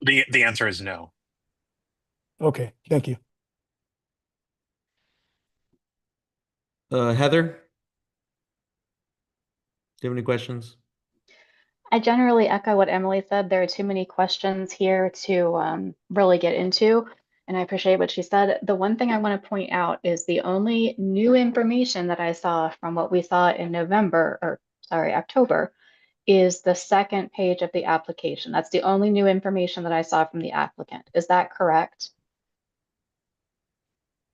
S6: The answer is no.
S16: Okay, thank you.
S2: Heather, do you have any questions?
S17: I generally echo what Emily said. There are too many questions here to really get into, and I appreciate what she said. The one thing I want to point out is the only new information that I saw from what we saw in October, is the second page of the application. That's the only new information that I saw from the applicant. Is that correct?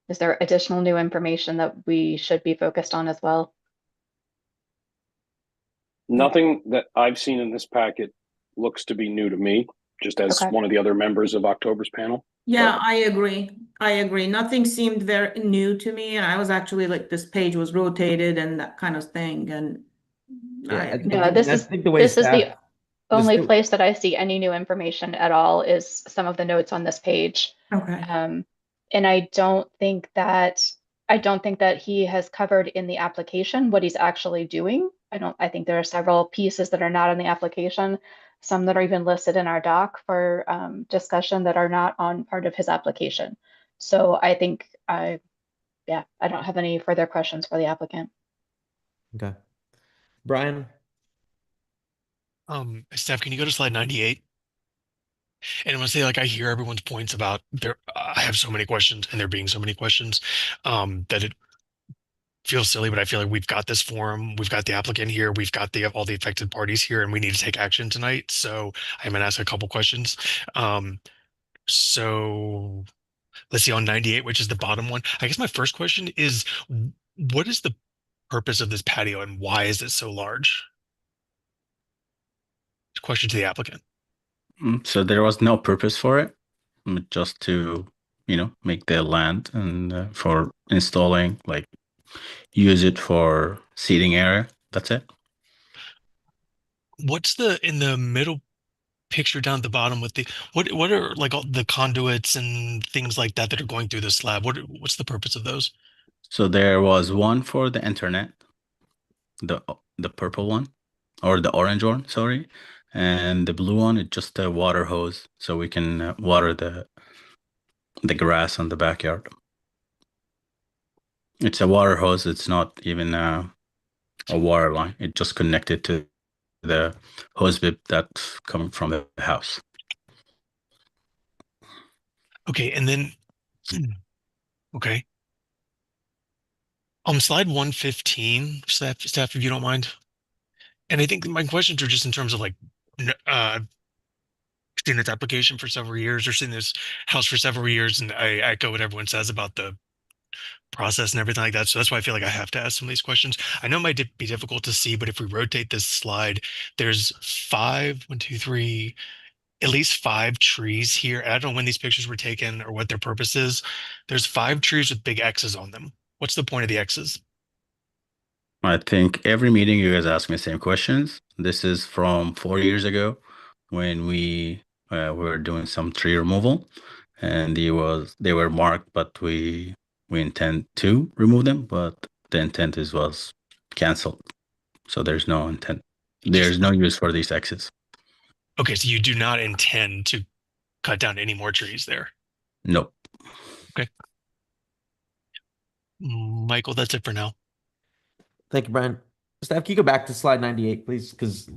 S17: Is there additional new information that we should be focused on as well?
S3: Nothing that I've seen in this packet looks to be new to me, just as one of the other members of October's panel.
S13: Yeah, I agree. Nothing seemed very new to me, and I was actually like, this page was rotated and that kind of thing. And
S2: Yeah,
S17: I think the way staff only
S2: This-
S17: place that I see any new information at all is some of the notes on this page.
S13: Okay.
S17: And I don't think that he has covered in the application what he's actually doing. I think there are several pieces that are not in the application, some that are even listed in our doc for discussion that are not on part of his application. So I think I don't have any further questions for the applicant.
S2: Okay. Brian?
S18: Steph, can you go to slide 98? And I'm gonna say, like, I hear everyone's points about I have so many questions and there being so many questions, that it feels silly, but I feel like we've got this forum, we've got the applicant here, we've got all the affected parties here, and we need to take action tonight. So I'm gonna ask a couple questions. So let's see, on 98, which is the bottom one. I guess my first question is, what is the purpose of this patio and why is it so large? Question to the applicant.
S8: So there was no purpose for it, just to, make the land and for installing, like, use it for seating area. That's it.
S18: What's in the middle picture down at the bottom with what are like all the conduits and things like that are going through the slab? What's the purpose of those?
S8: So there was one for the internet, the purple one, or the orange one, sorry, and the blue one is just a water hose, so we can water the grass on the backyard. It's a water hose. It's not even a water line. It just connected to the hose bib that's coming from the house.
S18: Okay, and then okay. On slide 115, staff, if you don't mind. And I think my questions are just in terms of like seen this application for several years or seen this house for several years, and I echo what everyone says about the process and everything like that. So that's why I feel like I have to ask some of these questions. I know it might be difficult to see, but if we rotate this slide, there's at least 5 trees here. I don't know when these pictures were taken or what their purpose is. There's 5 trees with big X's on them. What's the point of the X's?
S8: I think every meeting you guys ask me the same questions. This is from 4 years ago when we were doing some tree removal, and they were marked, but we intend to remove them, but the intent was canceled. So there's no intent. There's no use for these X's.
S18: Okay, so you do not intend to cut down any more trees there?
S8: Nope.
S18: Okay. Michael, that's it for now.
S2: Thank you, Brian. Staff, can you go back to slide 98, please? Because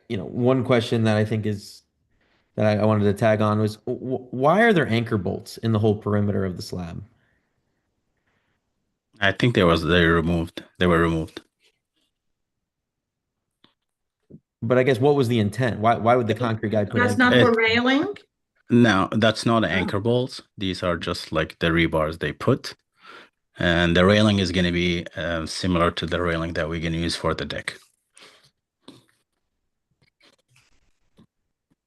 S2: one question that I think is that I wanted to tag on was why are there anchor bolts in the whole perimeter of the slab?
S8: I think they were removed.
S2: But I guess what was the intent? Why would the concrete guy put
S13: That's
S2: anchor
S13: not
S2: bolts?
S13: for railing?
S8: No, that's not anchor bolts. These are just like the rebars they put. And the railing is going to be similar to the railing that we're going to use for the deck.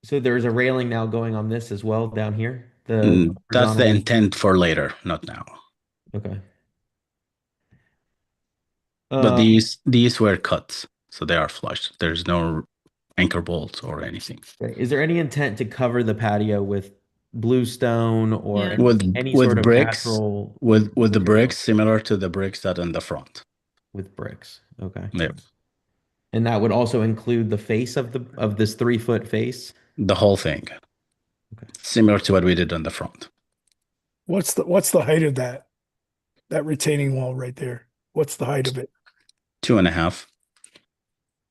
S2: So there's a railing now going on this as well down here?
S8: That's the intent for later, not now.
S2: Okay.
S8: But these were cuts, so they are flush. There's no anchor bolts or anything.
S2: Is there any intent to cover the patio with bluestone or any
S8: with
S2: sort of
S8: bricks,
S2: natural
S8: with the bricks similar to the bricks that in the front?
S2: With bricks. Okay.
S8: Yep.
S2: And that would also include the face of this 3-foot face?
S8: The whole thing. Okay. Similar to what we did on the front.
S16: What's the height of that retaining wall right there? What's the height of it?
S8: 2.5.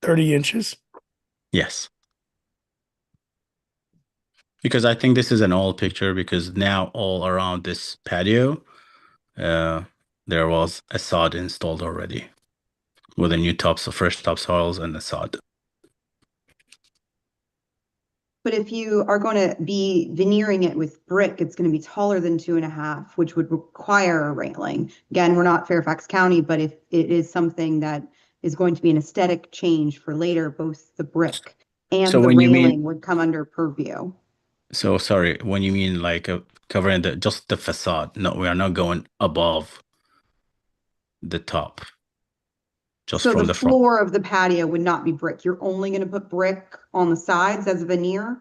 S16: 30 inches?
S8: Yes. Because I think this is an old picture, because now all around this patio, there was a sod installed already with a new fresh topsoils and the sod.
S14: But if you are going to be veneering it with brick, it's going to be taller than 2.5, which would require a railing. Again, we're not Fairfax County, but if it is something that is going to be an aesthetic change for later, both the brick and the railing would come under purview.
S8: So sorry, when you mean like covering just the facade? No, we are not going above the top.
S7: just
S14: So
S7: from
S14: the
S7: the front.
S14: floor of the patio would not be brick. You're only going to put brick on the sides as veneer?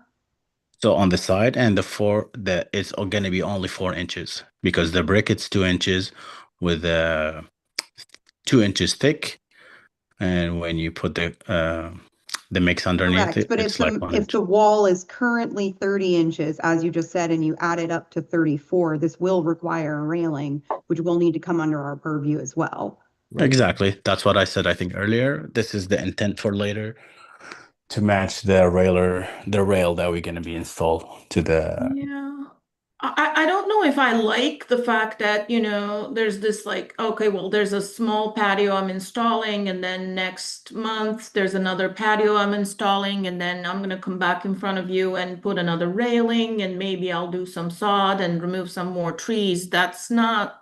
S7: So on the side and it's going to be only 4 inches because the brick it's 2 inches with 2 inches thick, and when you put the mix underneath
S14: Correct,
S7: it,
S14: but
S7: it's like 1
S14: if
S7: inch.
S14: the wall is currently 30 inches, as you just said, and you add it up to 34, this will require a railing, which will need to come under our purview as well.
S7: Exactly. That's what I said, I think earlier. This is the intent for later to match the rail that we're going to be installed to the.
S13: Yeah. I don't know if I like the fact that, you know, there's this like, okay, well, there's a small patio I'm installing, and then next month there's another patio I'm installing, and then I'm gonna come back in front of you and put another railing, and maybe I'll do some sod and remove some more trees. That's not,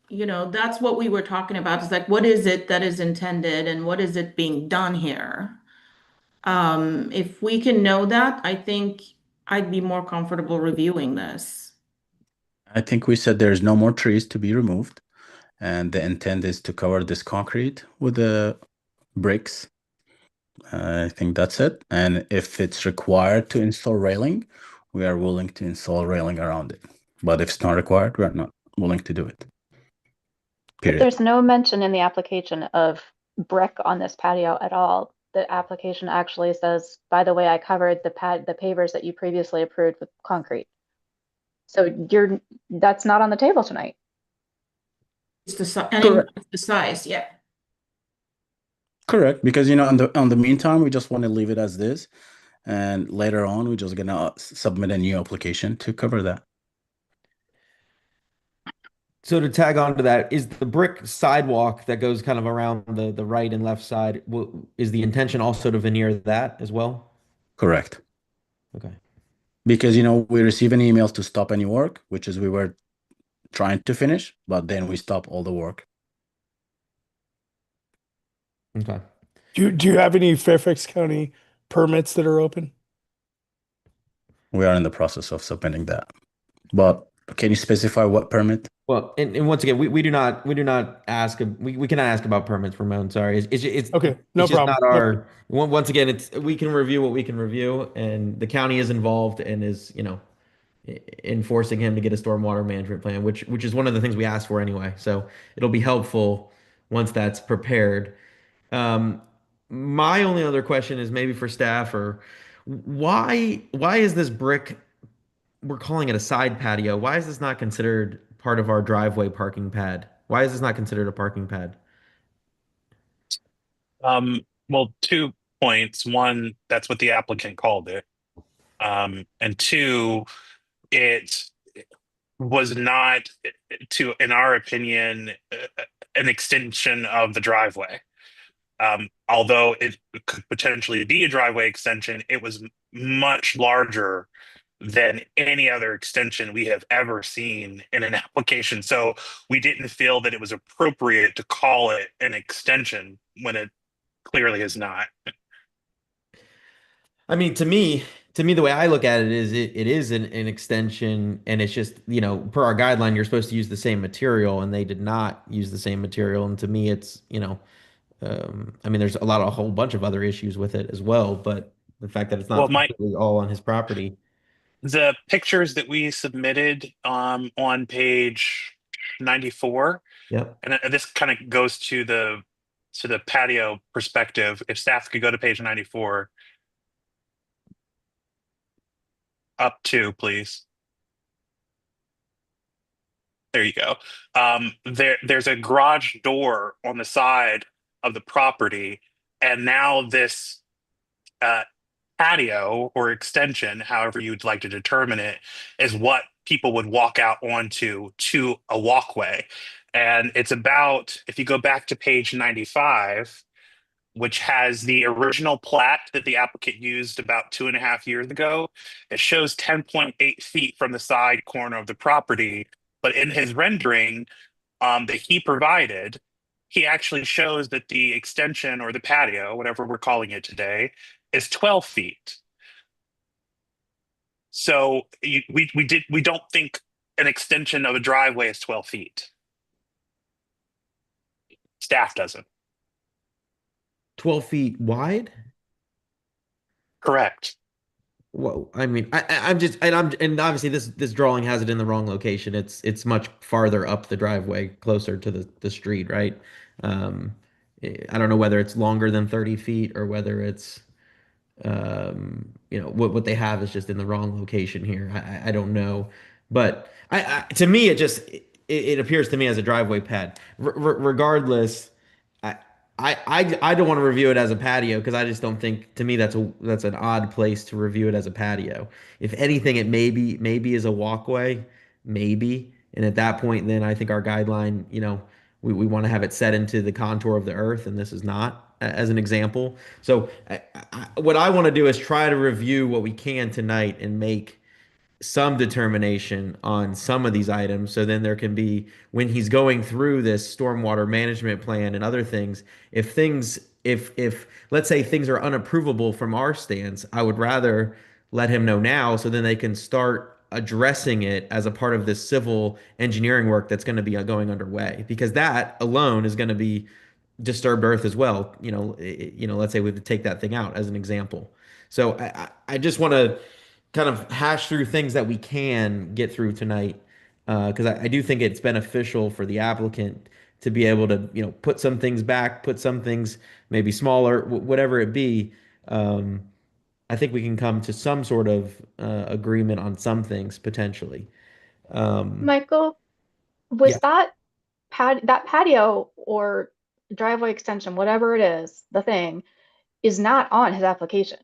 S13: you know, that's what we were talking about. It's like, what is it that is intended and what is it being done here? If we can know that, I think I'd be more comfortable reviewing this.
S7: I think we said there's no more trees to be removed, and the intent is to cover this concrete with the bricks. I think that's it. And if it's required to install railing, we are willing to install railing around it. But if it's not required, we're not willing to do it.
S17: But
S7: Period.
S17: there's no mention in the application of brick on this patio at all. The application actually says, by the way, I covered the pavers that you previously approved with concrete. So that's not on the table tonight.
S13: It's the size, yeah.
S7: Correct, because on the meantime, we just want to leave it as this, and later on, we're just gonna submit a new application to cover that.
S2: So to tag on to that, is the brick sidewalk that goes kind of around the right and left side, is the intention also to veneer that as well?
S7: Correct.
S2: Okay.
S7: Because we receive an email to stop any work, which is we were trying to finish, but then we stop all the work.
S2: Okay.
S16: Do you have any Fairfax County permits that are open?
S7: We are in the process of submitting that. But can you specify what permit?
S2: Well, and once again, we do not ask, we cannot ask about permits, Ramon. Sorry. It's
S16: okay. No
S2: it's just
S16: problem.
S2: not our, once again, we can review what we can review, and the county is involved and is, enforcing him to get a stormwater management plan, which is one of the things we asked for anyway. So it'll be helpful once that's prepared. My only other question is maybe for staff, or why is this brick, we're calling it a side patio. Why is this not considered part of our driveway parking pad? Why is this not considered a parking pad?
S6: Well, 2 points. One, that's what the applicant called it. And 2, it was not, in our opinion, an extension of the driveway. Although it could potentially be a driveway extension, it was much larger than any other extension we have ever seen in an application. So we didn't feel that it was appropriate to call it an extension when it clearly is not.
S2: I mean, to me, the way I look at it is it is an extension, and it's just, per our guideline, you're supposed to use the same material, and they did not use the same material. And to me, it's, I mean, there's a whole bunch of other issues with it as well, but the fact that it's not completely all on his property.
S6: The pictures that we submitted on page 94.
S2: Yep.
S6: And this kind of goes to the patio perspective. If staff could go to page 94. Up to, please. There you go. There's a garage door on the side of the property, and now this patio or extension, however you'd like to determine it, is what people would walk out onto to a walkway. And it's about, if you go back to page 95, which has the original plat that the applicant used about 2.5 years ago, it shows 10.8 feet from the side corner of the property. But in his rendering that he provided, he actually shows that the extension or the patio, whatever we're calling it today, is 12 feet. So we don't think an extension of a driveway is 12 feet. Staff doesn't.
S2: 12 feet wide?
S6: Correct.
S2: Well, I mean, I'm just, and obviously this drawing has it in the wrong location. It's much farther up the driveway, closer to the street, right? Um, I don't know whether it's longer than 30 feet or whether it's, what they have is just in the wrong location here. I don't know, but to me, it appears to me as a driveway pad. Regardless, I, I don't want to review it as a patio because I just don't think, to me, that's an odd place to review it as a patio. If anything, it maybe is a walkway, maybe. And at that point, then I think our guideline, we want to have it set into the contour of the earth, and this is not, as an example. So what I want to do is try to review what we can tonight and make some determination on some of these items. So then there can be, when he's going through this stormwater management plan and other things, if let's say things are unapprovable from our stance, I would rather let him know now so then they can start addressing it as a part of this civil engineering work that's going to be going underway, because that alone is going to be disturbed earth as well. Let's say we would take that thing out as an example. So I just want to kind of hash through things that we can get through tonight, because I do think it's beneficial for the applicant to be able to, put some things back, put some things maybe smaller, whatever it be. I think we can come to some sort of agreement on some things potentially.
S17: Michael, was that patio or driveway extension, whatever it is, the thing is not on his application.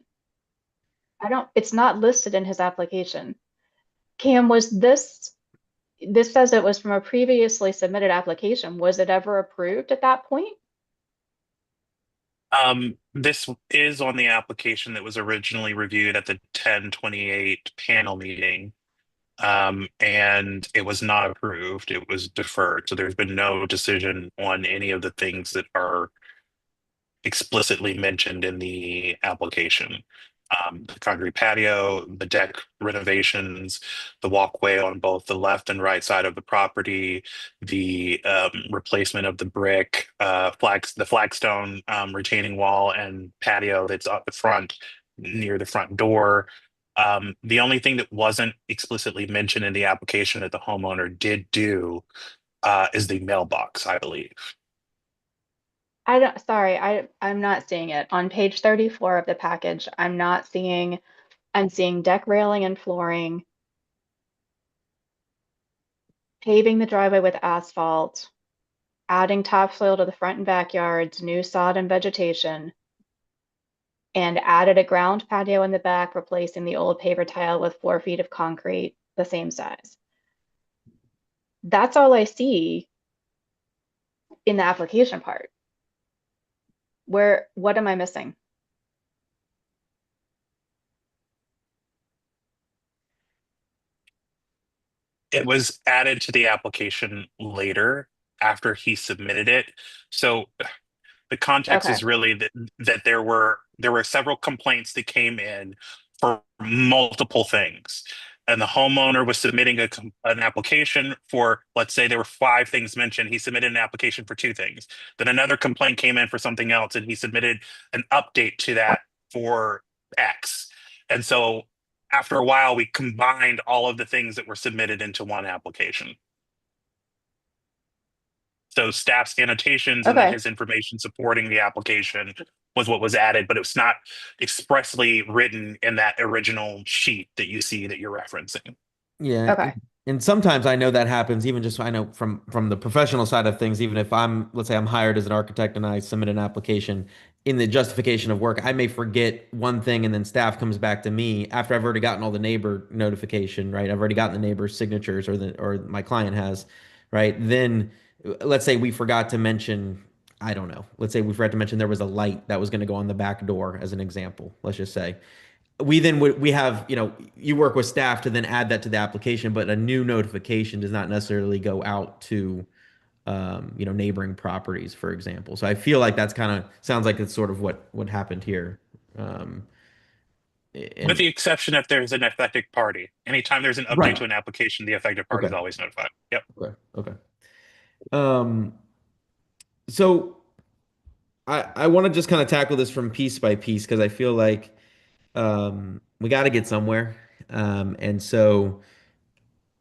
S17: It's not listed in his application. Cam, this says it was from a previously submitted application. Was it ever approved at that point?
S6: This is on the application that was originally reviewed at the 10/28 panel meeting. And it was not approved. It was deferred. So there's been no decision on any of the things that are explicitly mentioned in the application. The concrete patio, the deck renovations, the walkway on both the left and right side of the property, the replacement of the brick, the flagstone retaining wall and patio that's up the front near the front door. The only thing that wasn't explicitly mentioned in the application that the homeowner did do is the mailbox, I believe.
S17: I'm not seeing it. On page 34 of the package, I'm seeing deck railing and flooring, paving the driveway with asphalt, adding topsoil to the front and backyards, new sod and vegetation, and added a ground patio in the back, replacing the old paver tile with 4 feet of concrete, the same size. That's all I see in the application part. What am I missing?
S6: It was added to the application later after he submitted it. So the context is really that there were several complaints that came in for multiple things. And the homeowner was submitting an application for, let's say there were 5 things mentioned. He submitted an application for 2 things. Then another complaint came in for something else, and he submitted an update to that for X. And so after a while, we combined all of the things that were submitted into one application. So staff's annotations and then his information supporting the application was what was added, but it was not expressly written in that original sheet that you see that you're referencing.
S2: Yeah.
S17: Okay.
S2: And sometimes I know that happens, even just I know from the professional side of things, even if let's say I'm hired as an architect and I submit an application, in the justification of work, I may forget one thing and then staff comes back to me after I've already gotten all the neighbor notification, right? I've already gotten the neighbor's signatures or my client has, right? Then let's say we forgot to mention, I don't know. Let's say we forgot to mention there was a light that was going to go on the back door as an example. Let's just say. We have, you work with staff to then add that to the application, but a new notification does not necessarily go out to, neighboring properties, for example. So I feel like that's sounds like it's sort of what happened here.
S6: With the exception if there's an affected party. Anytime there's an update to an application, the affected party is always notified. Yep.
S2: Okay. So I want to just kind of tackle this from piece by piece because I feel like we got to get somewhere. And so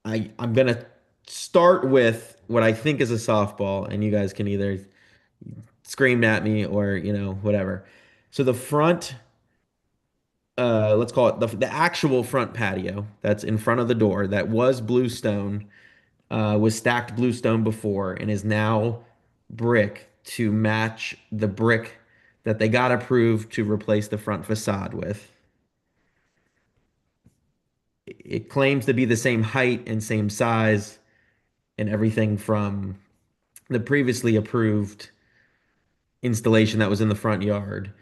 S2: I'm gonna start with what I think is a softball, and you guys can either scream at me or whatever. So the front, let's call it the actual front patio that's in front of the door that was bluestone, was stacked bluestone before and is now brick to match the brick that they got approved to replace the front facade with. It claims to be the same height and same size and everything from the previously approved installation that was in the front yard.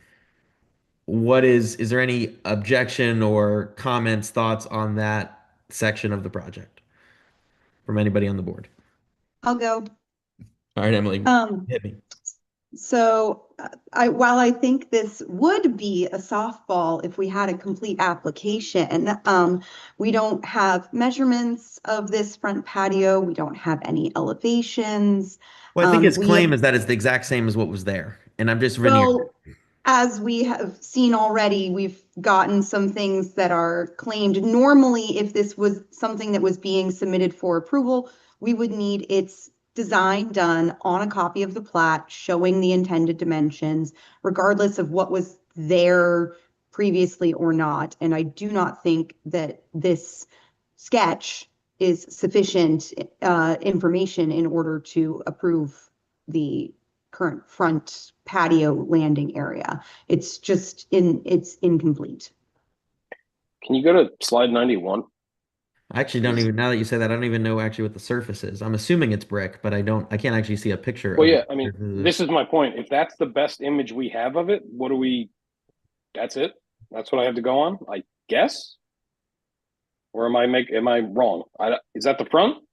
S2: Is there any objection or comments, thoughts on that section of the project from anybody on the board?
S14: I'll go.
S2: All right, Emily, hit me.
S14: So while I think this would be a softball if we had a complete application, we don't have measurements of this front patio. We don't have any elevations.
S2: Well, I think his claim is that it's the exact same as what was there. And I'm just
S14: Well, as we have seen already, we've gotten some things that are claimed. Normally, if this was something that was being submitted for approval, we would need its design done on a copy of the plat showing the intended dimensions, regardless of what was there previously or not. And I do not think that this sketch is sufficient information in order to approve the current front patio landing area. It's incomplete.
S3: Can you go to slide 91?
S2: I actually don't even, now that you say that, I don't even know actually what the surface is. I'm assuming it's brick, but I can't actually see a picture
S3: Well,
S2: of
S3: yeah,
S2: it.
S3: I mean, this is my point. If that's the best image we have of it, that's it? That's what I have to go on, I guess? Or am I wrong? Is that the front?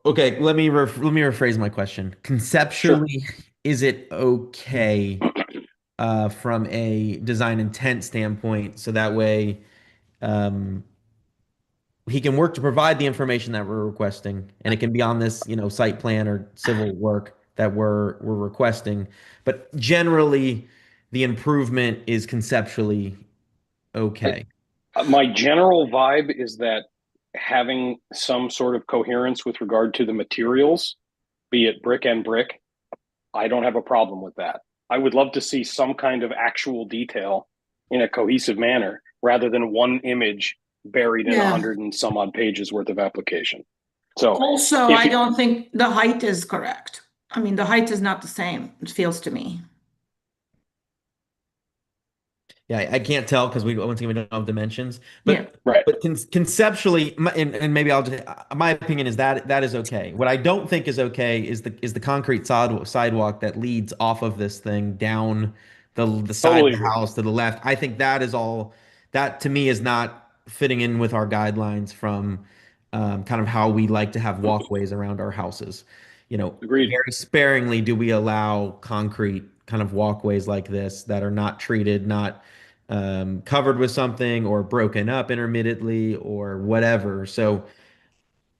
S2: Okay, let me rephrase my question. Conceptually, is it okay from a design intent standpoint, so that way he can work to provide the information that we're requesting, and it can be on this, site plan or civil work that we're requesting. But generally, the improvement is conceptually okay.
S3: My general vibe is that having some sort of coherence with regard to the materials, be it brick and brick, I don't have a problem with that. I would love to see some kind of actual detail in a cohesive manner rather than one image buried in 100 and some odd pages worth of application. So
S13: also, I don't think the height is correct. I mean, the height is not the same, it feels to me.
S2: Yeah, I can't tell because once again we don't have dimensions. But
S13: Yeah.
S3: Right.
S2: But conceptually, and maybe I'll just my opinion is that is okay. What I don't think is okay is the concrete sidewalk that leads off of this thing down the side of the house to the left. I think that to me is not fitting in with our guidelines from kind of how we like to have walkways around our houses.
S3: Agreed.
S2: Very sparingly do we allow concrete kind of walkways like this that are not treated, not covered with something or broken up intermittently or whatever. So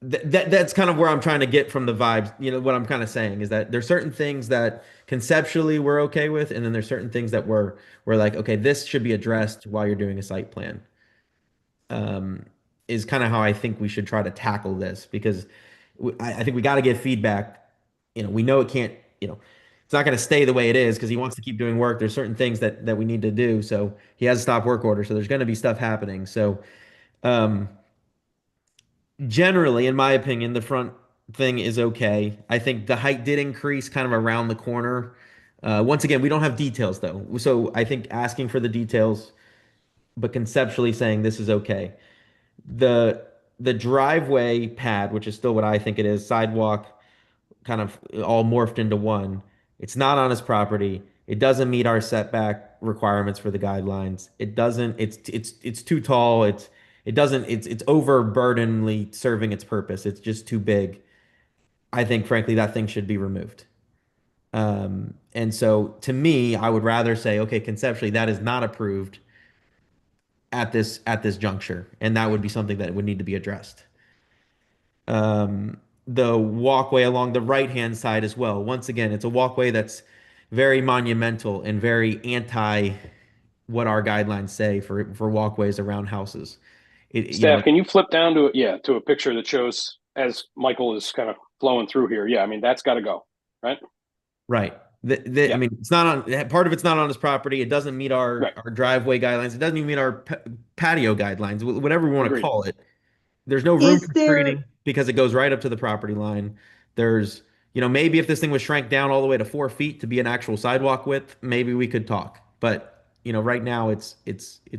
S2: that's kind of where I'm trying to get from the vibes. What I'm kind of saying is that there's certain things that conceptually we're okay with, and then there's certain things that we're like, okay, this should be addressed while you're doing a site plan. Is kind of how I think we should try to tackle this, because I think we got to get feedback. We know it can't, it's not going to stay the way it is because he wants to keep doing work. There's certain things that we need to do. So he has a stop work order. So there's going to be stuff happening. So generally, in my opinion, the front thing is okay. I think the height did increase kind of around the corner. Once again, we don't have details though. So I think asking for the details, but conceptually saying this is okay. The driveway pad, which is still what I think it is, sidewalk, kind of all morphed into one. It's not on his property. It doesn't meet our setback requirements for the guidelines. It doesn't. It's too tall. It's overburdenly serving its purpose. It's just too big. I think, frankly, that thing should be removed. And so, to me, I would rather say, okay, conceptually, that is not approved at this juncture, and that would be something that would need to be addressed. The walkway along the right-hand side as well. Once again, it's a walkway that's very monumental and very anti what our guidelines say for walkways around houses.
S3: Staff, can you flip down to to a picture that shows as Michael is kind of flowing through here? Yeah, I mean that's got to go, right?
S2: Right. I mean, it's not on part of it's not on his property. It doesn't meet our driveway guidelines. It doesn't even meet our patio guidelines, whatever we want to
S3: Agreed.
S2: call it. There's no room
S14: Is
S2: for
S14: there-
S2: screening because it goes right up to the property line. There's, maybe if this thing was shrank down all the way to 4 feet to be an actual sidewalk width, maybe we could talk. But, right now it's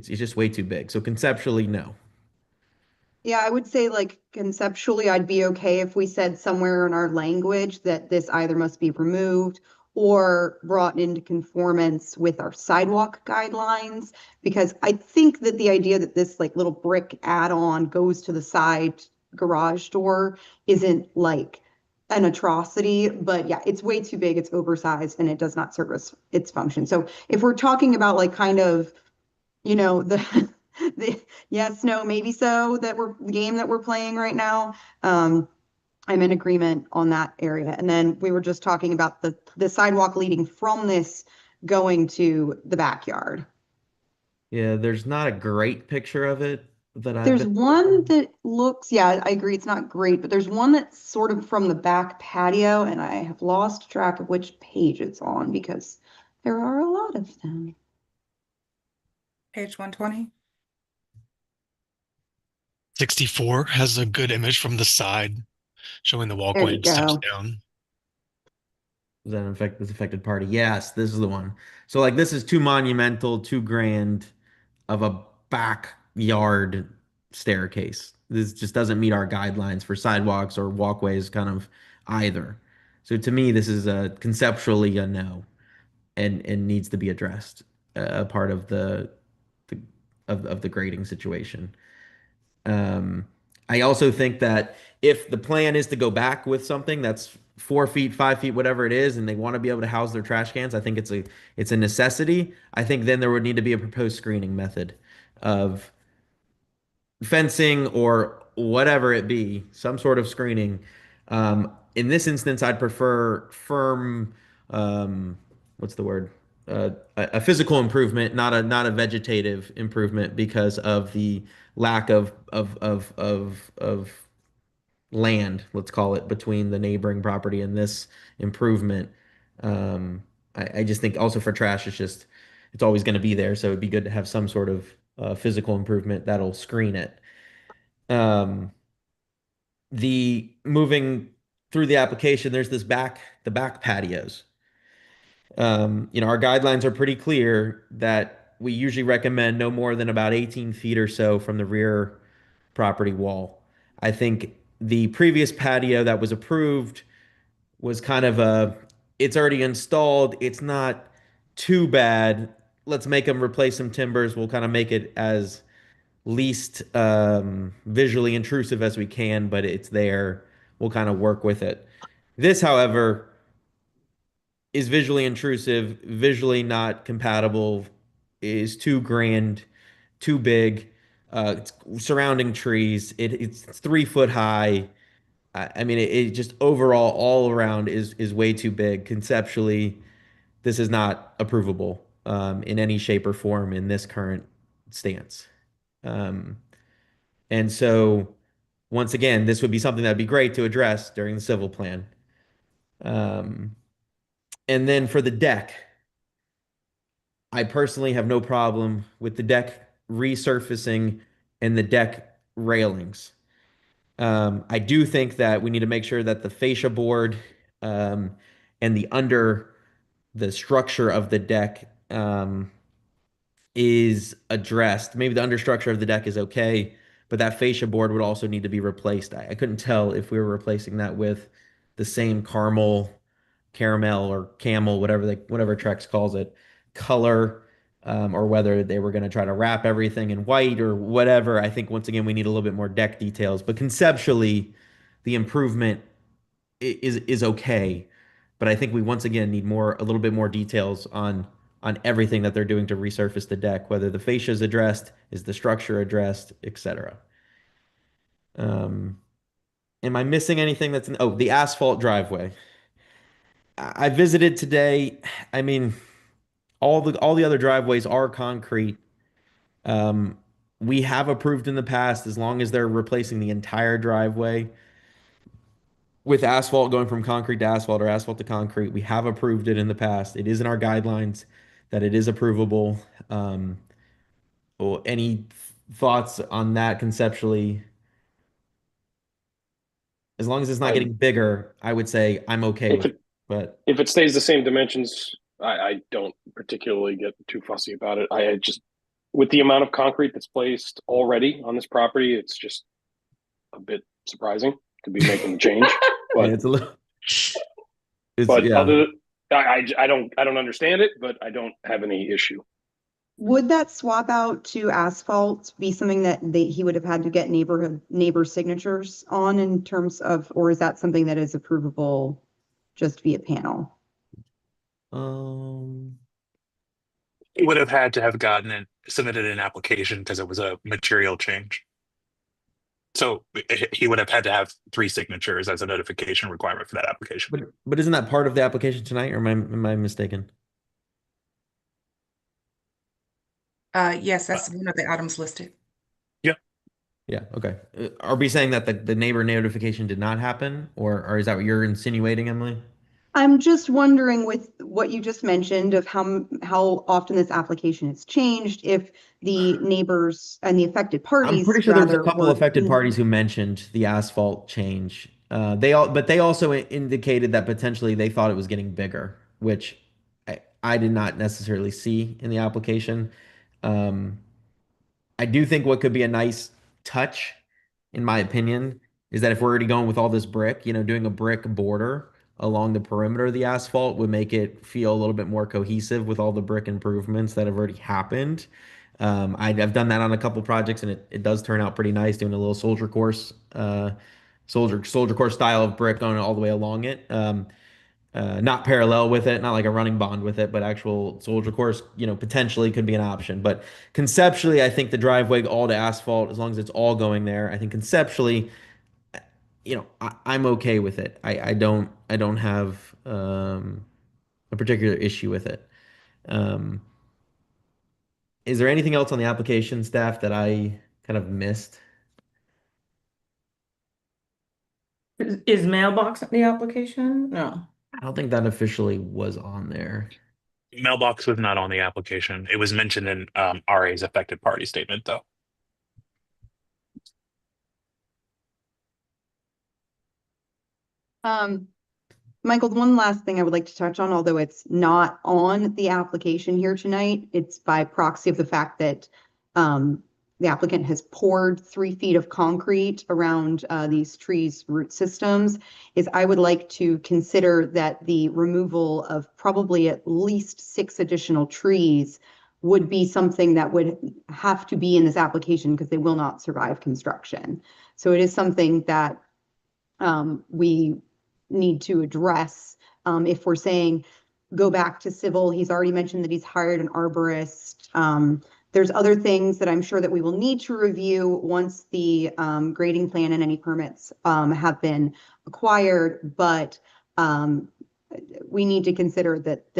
S2: just way too big. So conceptually, no.
S14: Yeah, I would say like conceptually, I'd be okay if we said somewhere in our language that this either must be removed or brought into conformance with our sidewalk guidelines. Because I think that the idea that this like little brick add-on goes to the side garage door isn't like an atrocity, but yeah, it's way too big, it's oversized, and it does not service its function. So if we're talking about like kind of, the the yes, no, maybe so the game that we're playing right now. I'm in agreement on that area. And then we were just talking about the sidewalk leading from this going to the backyard.
S2: Yeah, there's not a great picture of it that
S14: There's one that looks, yeah, I agree, it's not great, but there's one that's sort of from the back patio, and I have lost track of which page it's on because there are a lot of them.
S5: Page 120.
S18: 64 has a good image from the side showing the walkway and steps down.
S2: Is that this affected party? Yes, this is the one. So like this is too monumental, too grand of a backyard staircase. This just doesn't meet our guidelines for sidewalks or walkways kind of either. So to me, this is conceptually a no and needs to be addressed, a part of the of the grading situation. I also think that if the plan is to go back with something that's 4 feet, 5 feet, whatever it is, and they want to be able to house their trash cans, I think it's a necessity. I think then there would need to be a proposed screening method of fencing or whatever it be, some sort of screening. In this instance, I'd prefer firm, what's the word? A physical improvement, not a vegetative improvement, because of the lack of land, let's call it, between the neighboring property and this improvement. I just think also for trash, it's always going to be there, so it'd be good to have some sort of physical improvement that'll screen it. The moving through the application, there's the back patios. Our guidelines are pretty clear that we usually recommend no more than about 18 feet or so from the rear property wall. I think the previous patio that was approved was kind of it's already installed. It's not too bad. Let's make them replace some timbers. We'll kind of make it as least visually intrusive as we can, but it's there. We'll kind of work with it. This, however, is visually intrusive, visually not compatible, is too grand, too big. It's surrounding trees. It's 3 foot high. I mean, it just overall, all around is way too big. Conceptually, this is not approvable in any shape or form in this current stance. And so, once again, this would be something that'd be great to address during the civil plan. And then for the deck, I personally have no problem with the deck resurfacing and the deck railings. I do think that we need to make sure that the fascia board and the structure of the deck is addressed. Maybe the understructure of the deck is okay, but that fascia board would also need to be replaced. I couldn't tell if we were replacing that with the same caramel or camel, whatever Trex calls it, color, or whether they were going to try to wrap everything in white or whatever. I think once again we need a little bit more deck details, but conceptually, the improvement is okay. But I think we once again need a little bit more details on everything that they're doing to resurface the deck, whether the fascia is addressed, is the structure addressed, etc. Am I missing anything the asphalt driveway? I visited today. I mean, all the other driveways are concrete. Um, we have approved in the past as long as they're replacing the entire driveway with asphalt going from concrete to asphalt or asphalt to concrete. We have approved it in the past. It is in our guidelines that it is approvable. Any thoughts on that conceptually? As long as it's not
S3: I
S2: getting bigger, I would say I'm okay
S3: if
S2: with
S3: it
S2: it. But
S3: if it stays the same dimensions, I don't particularly get too fussy about it. I just with the amount of concrete that's placed already on this property, it's just a bit surprising to be making the change.
S2: yeah,
S3: But
S2: it's a little. It's
S3: but
S2: yeah.
S3: other I don't understand it, but I don't have any issue.
S14: Would that swap out to asphalt be something that he would have had to get neighbor signatures on in terms of, or is that something that is approvable just via panel?
S6: He would have had to have gotten it submitted an application because it was a material change. So he would have had to have 3 signatures as a notification requirement for that application.
S2: But isn't that part of the application tonight, or am I mistaken?
S5: Yes, that's one of the items listed.
S2: Yeah, okay. Are we saying that the neighbor notification did not happen, or is that what you're insinuating, Emily?
S14: I'm just wondering with what you just mentioned of how often this application has changed, if the neighbors and the affected parties
S2: I'm pretty sure there was a
S14: rather
S2: couple
S14: were
S2: affected parties who mentioned the asphalt change. But they also indicated that potentially they thought it was getting bigger, which I did not necessarily see in the application. I do think what could be a nice touch, in my opinion, is that if we're already going with all this brick, doing a brick border along the perimeter of the asphalt would make it feel a little bit more cohesive with all the brick improvements that have already happened. I've done that on a couple projects, and it does turn out pretty nice doing a little soldier course, soldier course style of brick going all the way along it. Not parallel with it, not like a running bond with it, but actual soldier course, potentially could be an option. But conceptually, I think the driveway all to asphalt, as long as it's all going there, I think conceptually, I'm okay with it. I don't have a particular issue with it. Is there anything else on the application staff that I kind of missed?
S13: Is mailbox on the application? No.
S2: I don't think that officially was on there.
S6: Mailbox was not on the application. It was mentioned in RA's affected party statement, though.
S14: Michael, the one last thing I would like to touch on, although it's not on the application here tonight, it's by proxy of the fact that the applicant has poured 3 feet of concrete around these trees' root systems, is I would like to consider that the removal of probably at least 6 additional trees would be something that would have to be in this application because they will not survive construction. So it is something that we need to address. If we're saying go back to civil, he's already mentioned that he's hired an arborist. There's other things that I'm sure that we will need to review once the grading plan and any permits have been acquired, but we need to consider that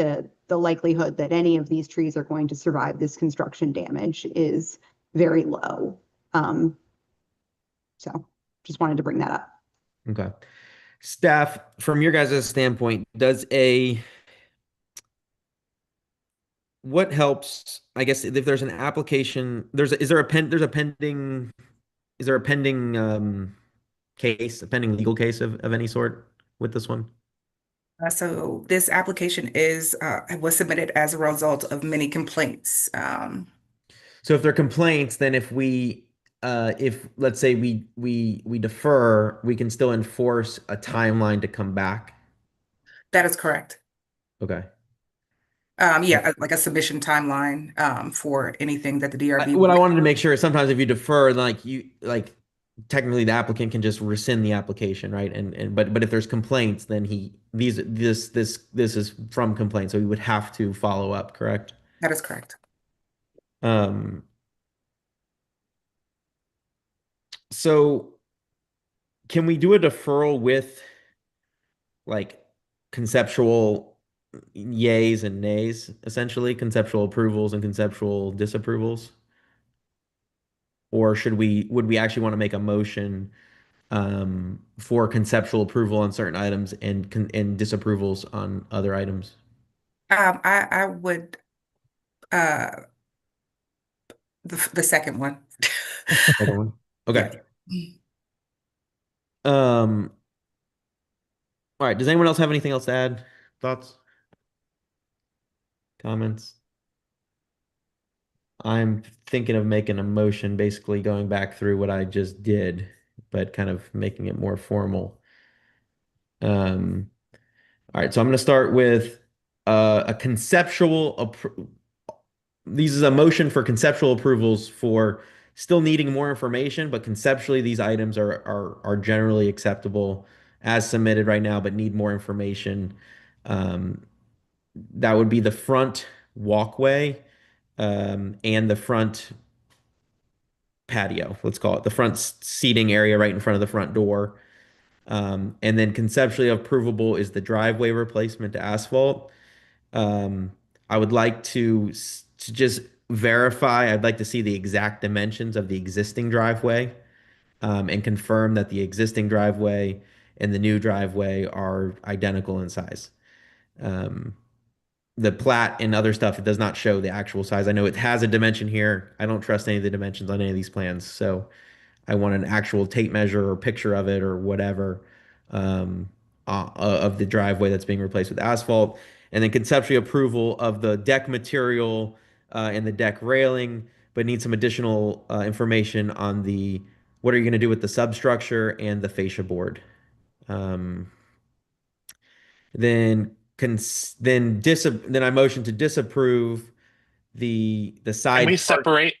S14: the likelihood that any of these trees are going to survive this construction damage is very low. So just wanted to bring that up.
S2: Okay. Staff, from your guys' standpoint, what helps, I guess, if there's an application, is there a pending case, a pending legal case of any sort with this one?
S5: So this application was submitted as a result of many complaints.
S2: So if there are complaints, then if let's say we defer, we can still enforce a timeline to come back.
S5: That is correct.
S2: Okay.
S5: Yeah, like a submission timeline for anything that the DRB.
S2: What I wanted to make sure is sometimes if you defer, technically the applicant can just rescind the application, right? But if there's complaints, then this is from complaints, so we would have to follow up, correct?
S5: That is correct.
S2: So can we do a deferral with conceptual yays and nays, essentially conceptual approvals and conceptual disapprovals? Or would we actually want to make a motion for conceptual approval on certain items and disapprovals on other items?
S5: I would, the second one.
S2: Second one. Okay.
S5: Yeah.
S2: All right. Does anyone else have anything else to add? Thoughts? Comments? I'm thinking of making a motion, basically going back through what I just did, but kind of making it more formal. All right. So I'm going to start with a conceptual. This is a motion for conceptual approvals for still needing more information, but conceptually these items are generally acceptable as submitted right now, but need more information. That would be the front walkway and the front patio, let's call it the front seating area right in front of the front door. And then conceptually approvable is the driveway replacement to asphalt. I would like to just verify, I'd like to see the exact dimensions of the existing driveway and confirm that the existing driveway and the new driveway are identical in size. The plat and other stuff, it does not show the actual size. I know it has a dimension here. I don't trust any of the dimensions on any of these plans. So I want an actual tape measure or picture of it or whatever of the driveway that's being replaced with asphalt. And then conceptually approval of the deck material and the deck railing, but need some additional information on what are you going to do with the substructure and the fascia board. Then I motion to disapprove the side.
S6: Can we separate,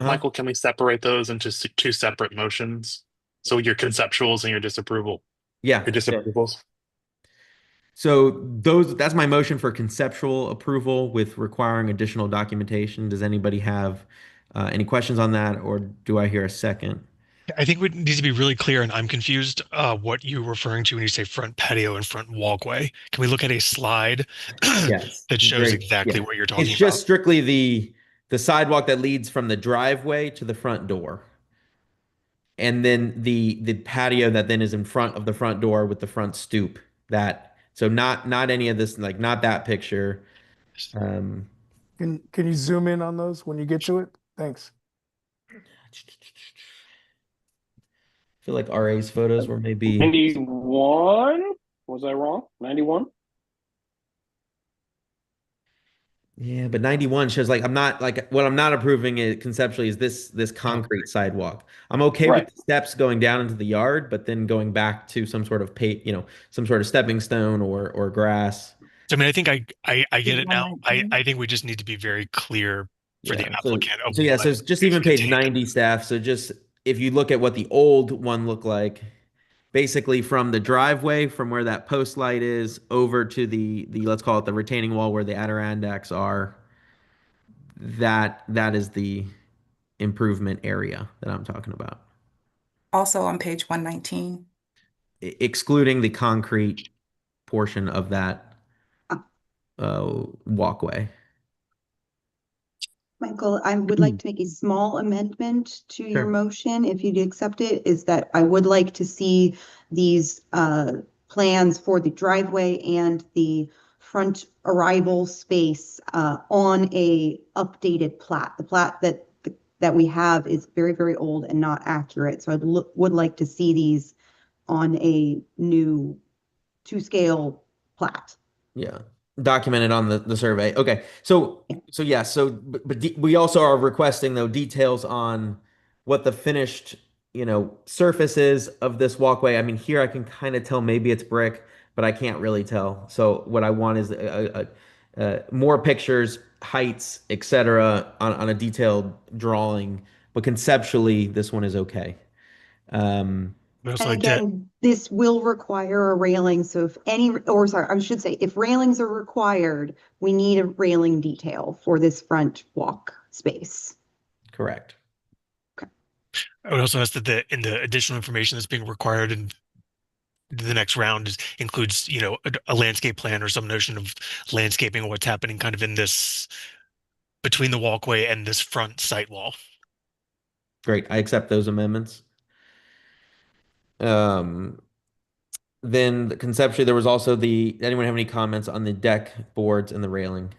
S2: Huh?
S6: Michael, can we separate those into two separate motions? So your conceptuals and your disapproval.
S2: Yeah.
S6: Your disapprovals.
S2: So that's my motion for conceptual approval with requiring additional documentation. Does anybody have any questions on that, or do I hear a second?
S18: I think we need to be really clear, and I'm confused what you're referring to when you say front patio and front walkway. Can we look at a slide
S2: Yes.
S18: that shows exactly what you're talking about?
S2: It's just strictly the sidewalk that leads from the driveway to the front door. And then the patio that then is in front of the front door with the front stoop. So not any of this, like not that picture.
S16: Can you zoom in on those when you get to it? Thanks.
S2: I feel like RA's photos were maybe
S3: 91. Was I wrong? 91.
S2: Yeah, but 91 shows like what I'm not approving it conceptually is this concrete sidewalk. I'm okay with the steps going down into the yard, but then going back to some sort of some sort of stepping stone or grass.
S18: So, I mean, I think I get it now. I think we just need to be very clear for the applicant.
S2: So it's just even page 90 staff. So just if you look at what the old one looked like, basically from the driveway, from where that post light is over to the let's call it the retaining wall where the Adirondacks are, that is the improvement area that I'm talking about.
S5: Also on page 119.
S2: Excluding the concrete portion of that walkway.
S14: Michael, I would like to make a small amendment to your motion, if you'd accept it, is that I would like to see these plans for the driveway and the front arrival space on a updated plat. The plat that we have is very, very old and not accurate. So I would like to see these on a new to-scale plat.
S2: Yeah. Documented on the survey. Okay. But we also are requesting though details on what the finished, surface is of this walkway. I mean, here I can kind of tell maybe it's brick, but I can't really tell. So what I want is more pictures, heights, etc. on a detailed drawing, but conceptually this one is okay.
S14: And again, this will require a railing. So if railings are required, we need a railing detail for this front walk space.
S2: Correct.
S18: I would also ask that in the additional information that's being required and the next round includes, a landscape plan or some notion of landscaping or what's happening kind of in this between the walkway and this front site wall.
S2: Great. I accept those amendments. Um, then conceptually, there was also anyone have any comments on the deck boards and the railing?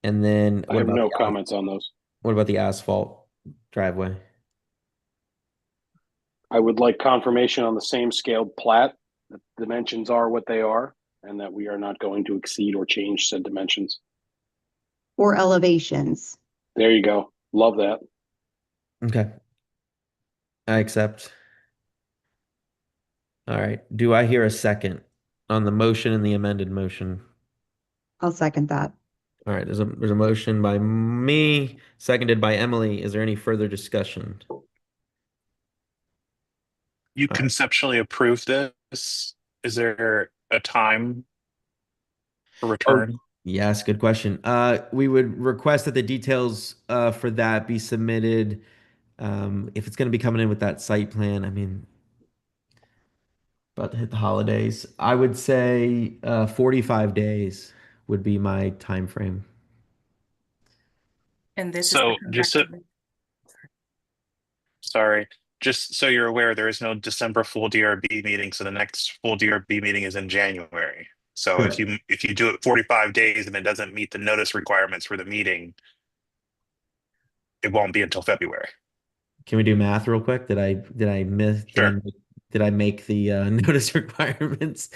S2: And then
S3: I have no comments on those.
S2: What about the asphalt driveway?
S3: I would like confirmation on the same scaled plat, that dimensions are what they are, and that we are not going to exceed or change said dimensions.
S14: Or elevations.
S3: There you go. Love that.
S2: Okay. I accept. All right. Do I hear a second on the motion and the amended motion?
S14: I'll second that.
S2: All right. There's a motion by me, seconded by Emily. Is there any further discussion?
S6: You conceptually approve this. Is there a time for return?
S2: Yes, good question. We would request that the details for that be submitted. If it's going to be coming in with that site plan, I mean, about to hit the holidays. I would say 45 days would be my time frame.
S5: And this
S6: So
S5: is
S6: sorry, just so you're aware, there is no December full DRB meeting, so the next full DRB meeting is in January. So
S2: Correct.
S6: if you do it 45 days and it doesn't meet the notice requirements for the meeting, it won't be until February.
S2: Can we do math real quick? Did I miss?
S6: Sure.
S2: Did I make the notice requirements?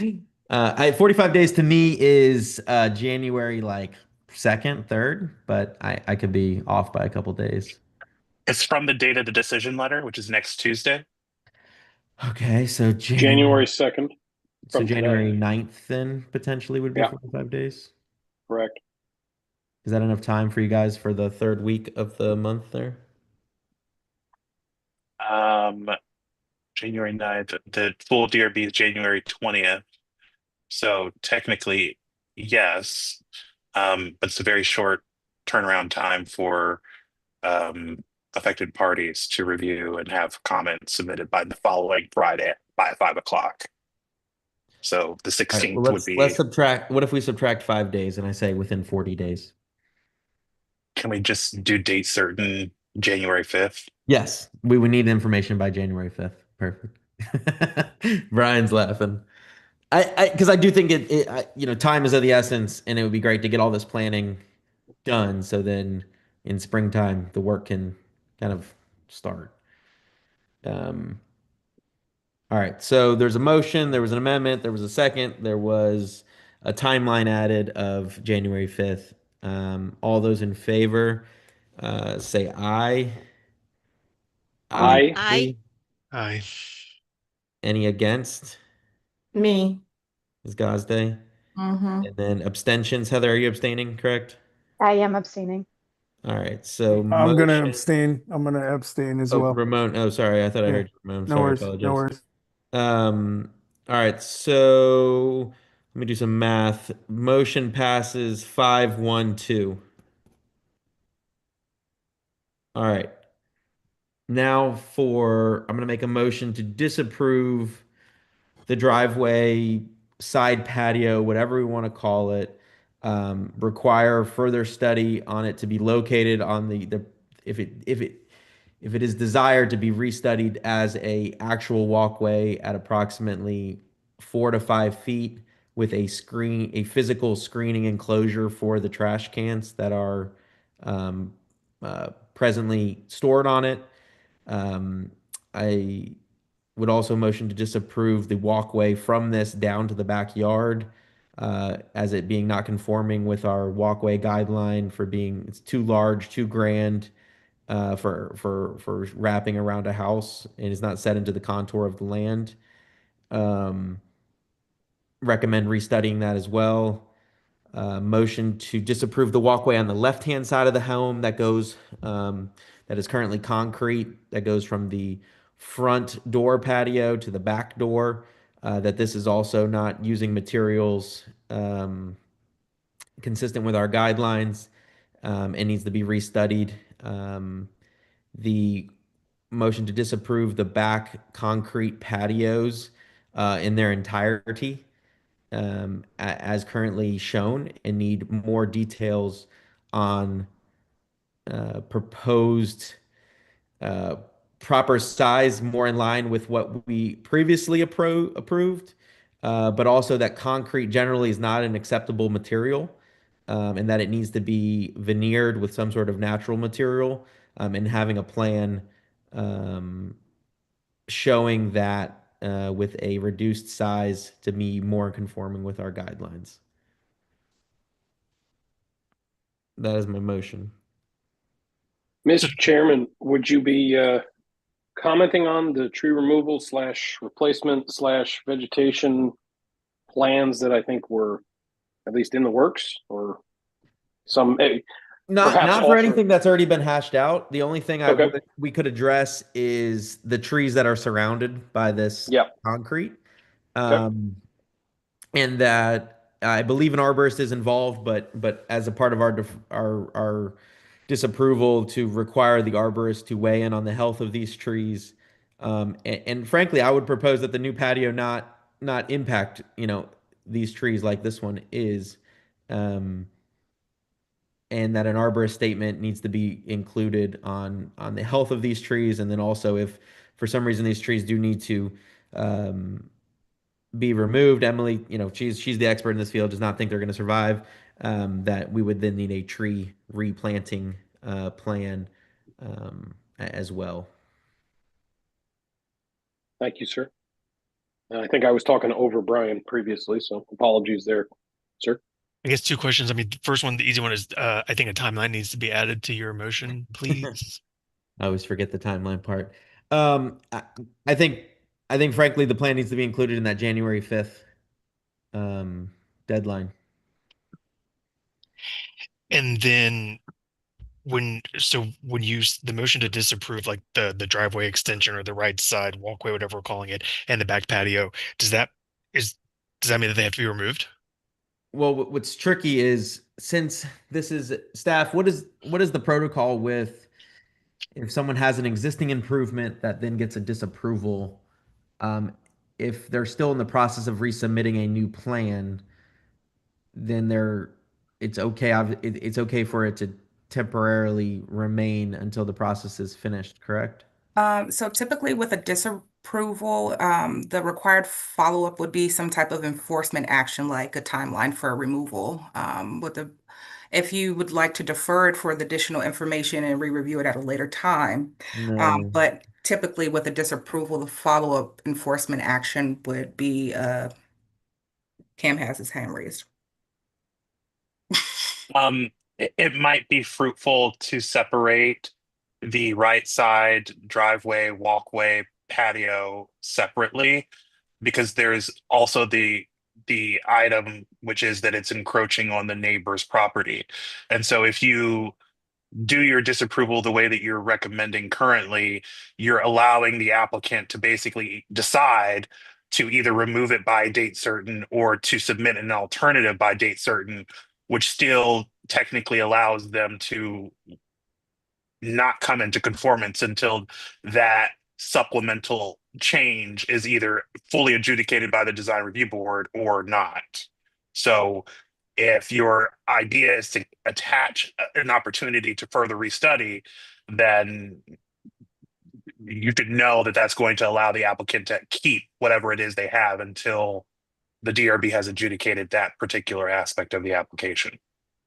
S2: 45 days to me is January like 2nd, 3rd, but I could be off by a couple days.
S6: It's from the date of the decision letter, which is next Tuesday.
S2: Okay, so
S3: January 2nd.
S2: So
S3: from
S2: January
S3: today.
S2: 9th then potentially would be
S3: Yeah.
S2: 45 days.
S3: Correct.
S2: Is that enough time for you guys for the third week of the month there?
S6: January 9th, the full DRB is January 20th. So technically, yes, but it's a very short turnaround time for affected parties to review and have comments submitted by the following Friday by 5 o'clock. So the 16th
S2: All right, well,
S6: would be.
S2: let's subtract. What if we subtract 5 days and I say within 40 days?
S6: Can we just do date certain January 5th?
S2: Yes, we would need information by January 5th. Perfect. Brian's laughing. Because I do think time is of the essence, and it would be great to get all this planning done. So then in springtime, the work can kind of start. All right. So there's a motion, there was an amendment, there was a second, there was a timeline added of January 5th. All those in favor, say aye.
S3: Aye.
S15: Aye.
S18: Aye.
S2: Any against?
S13: Me.
S2: Ms. Gosday?
S13: Mm-hmm.
S2: And then abstentions. Heather, are you abstaining, correct?
S17: I am abstaining.
S2: All right. So
S16: I'm gonna
S2: motion-
S16: abstain. I'm gonna abstain as
S2: Oh,
S16: well.
S2: Ramon. Oh, sorry. I thought I
S16: Yeah.
S2: heard Ramon.
S16: No
S2: Sorry,
S16: worries.
S2: apologies.
S16: No worries.
S2: All right. So let me do some math. Motion passes 5-1-2. All right. Now I'm going to make a motion to disapprove the driveway, side patio, whatever we want to call it. Require further study on it to be located on if it is desired to be restudied as a actual walkway at approximately 4 to 5 feet with a physical screening enclosure for the trash cans that are presently stored on it. I would also motion to disapprove the walkway from this down to the backyard, as it being not conforming with our walkway guideline for being, it's too large, too grand, for wrapping around a house and is not set into the contour of the land. Recommend restudying that as well. Motion to disapprove the walkway on the left-hand side of the home that goes, that is currently concrete, that goes from the front door patio to the back door, that this is also not using materials consistent with our guidelines, and needs to be restudied. The motion to disapprove the back concrete patios in their entirety as currently shown, and need more details on proposed proper size, more in line with what we previously approved, but also that concrete generally is not an acceptable material, and that it needs to be veneered with some sort of natural material, and having a plan showing that with a reduced size to be more conforming with our guidelines. That is my motion.
S3: Mr. Chairman, would you be commenting on the tree removal / replacement / vegetation plans that I think were at least in the works, or some
S2: not for anything that's already been hashed out. The only thing we could address is the trees that are surrounded by this concrete. And that I believe an arborist is involved, but as a part of our disapproval to require the arborist to weigh in on the health of these trees. And frankly, I would propose that the new patio not impact, these trees like this one is, and that an arborist statement needs to be included on the health of these trees. And then also, if for some reason these trees do need to be removed, Emily, she's the expert in this field, does not think they're going to survive, that we would then need a tree replanting plan as well.
S3: Thank you, sir. I think I was talking over Brian previously, so apologies there, sir.
S18: I guess 2 questions. I mean, the first one, the easy one is, I think a timeline needs to be added to your motion, please.
S2: I always forget the timeline part. I think frankly, the plan needs to be included in that January 5th deadline.
S18: And then when you the motion to disapprove, like the driveway extension or the right side walkway, whatever we're calling it, and the back patio, does that mean that they have to be removed?
S2: Well, what's tricky is, since this is staff, what is the protocol with if someone has an existing improvement that then gets a disapproval? If they're still in the process of resubmitting a new plan, then it's okay. It's okay for it to temporarily remain until the process is finished, correct?
S5: So typically with a disapproval, the required follow-up would be some type of enforcement action, like a timeline for a removal. If you would like to defer it for the additional information and re-review it at a later time.
S2: No.
S5: But typically with a disapproval, the follow-up enforcement action would be, Cam has his hand raised.
S6: It might be fruitful to separate the right side driveway, walkway, patio separately, because there's also the item, which is that it's encroaching on the neighbor's property. And so if you do your disapproval the way that you're recommending currently, you're allowing the applicant to basically decide to either remove it by date certain or to submit an alternative by date certain, which still technically allows them to not come into conformance until that supplemental change is either fully adjudicated by the design review board or not. So if your idea is to attach an opportunity to further restudy, then you should know that that's going to allow the applicant to keep whatever it is they have until the DRB has adjudicated that particular aspect of the application.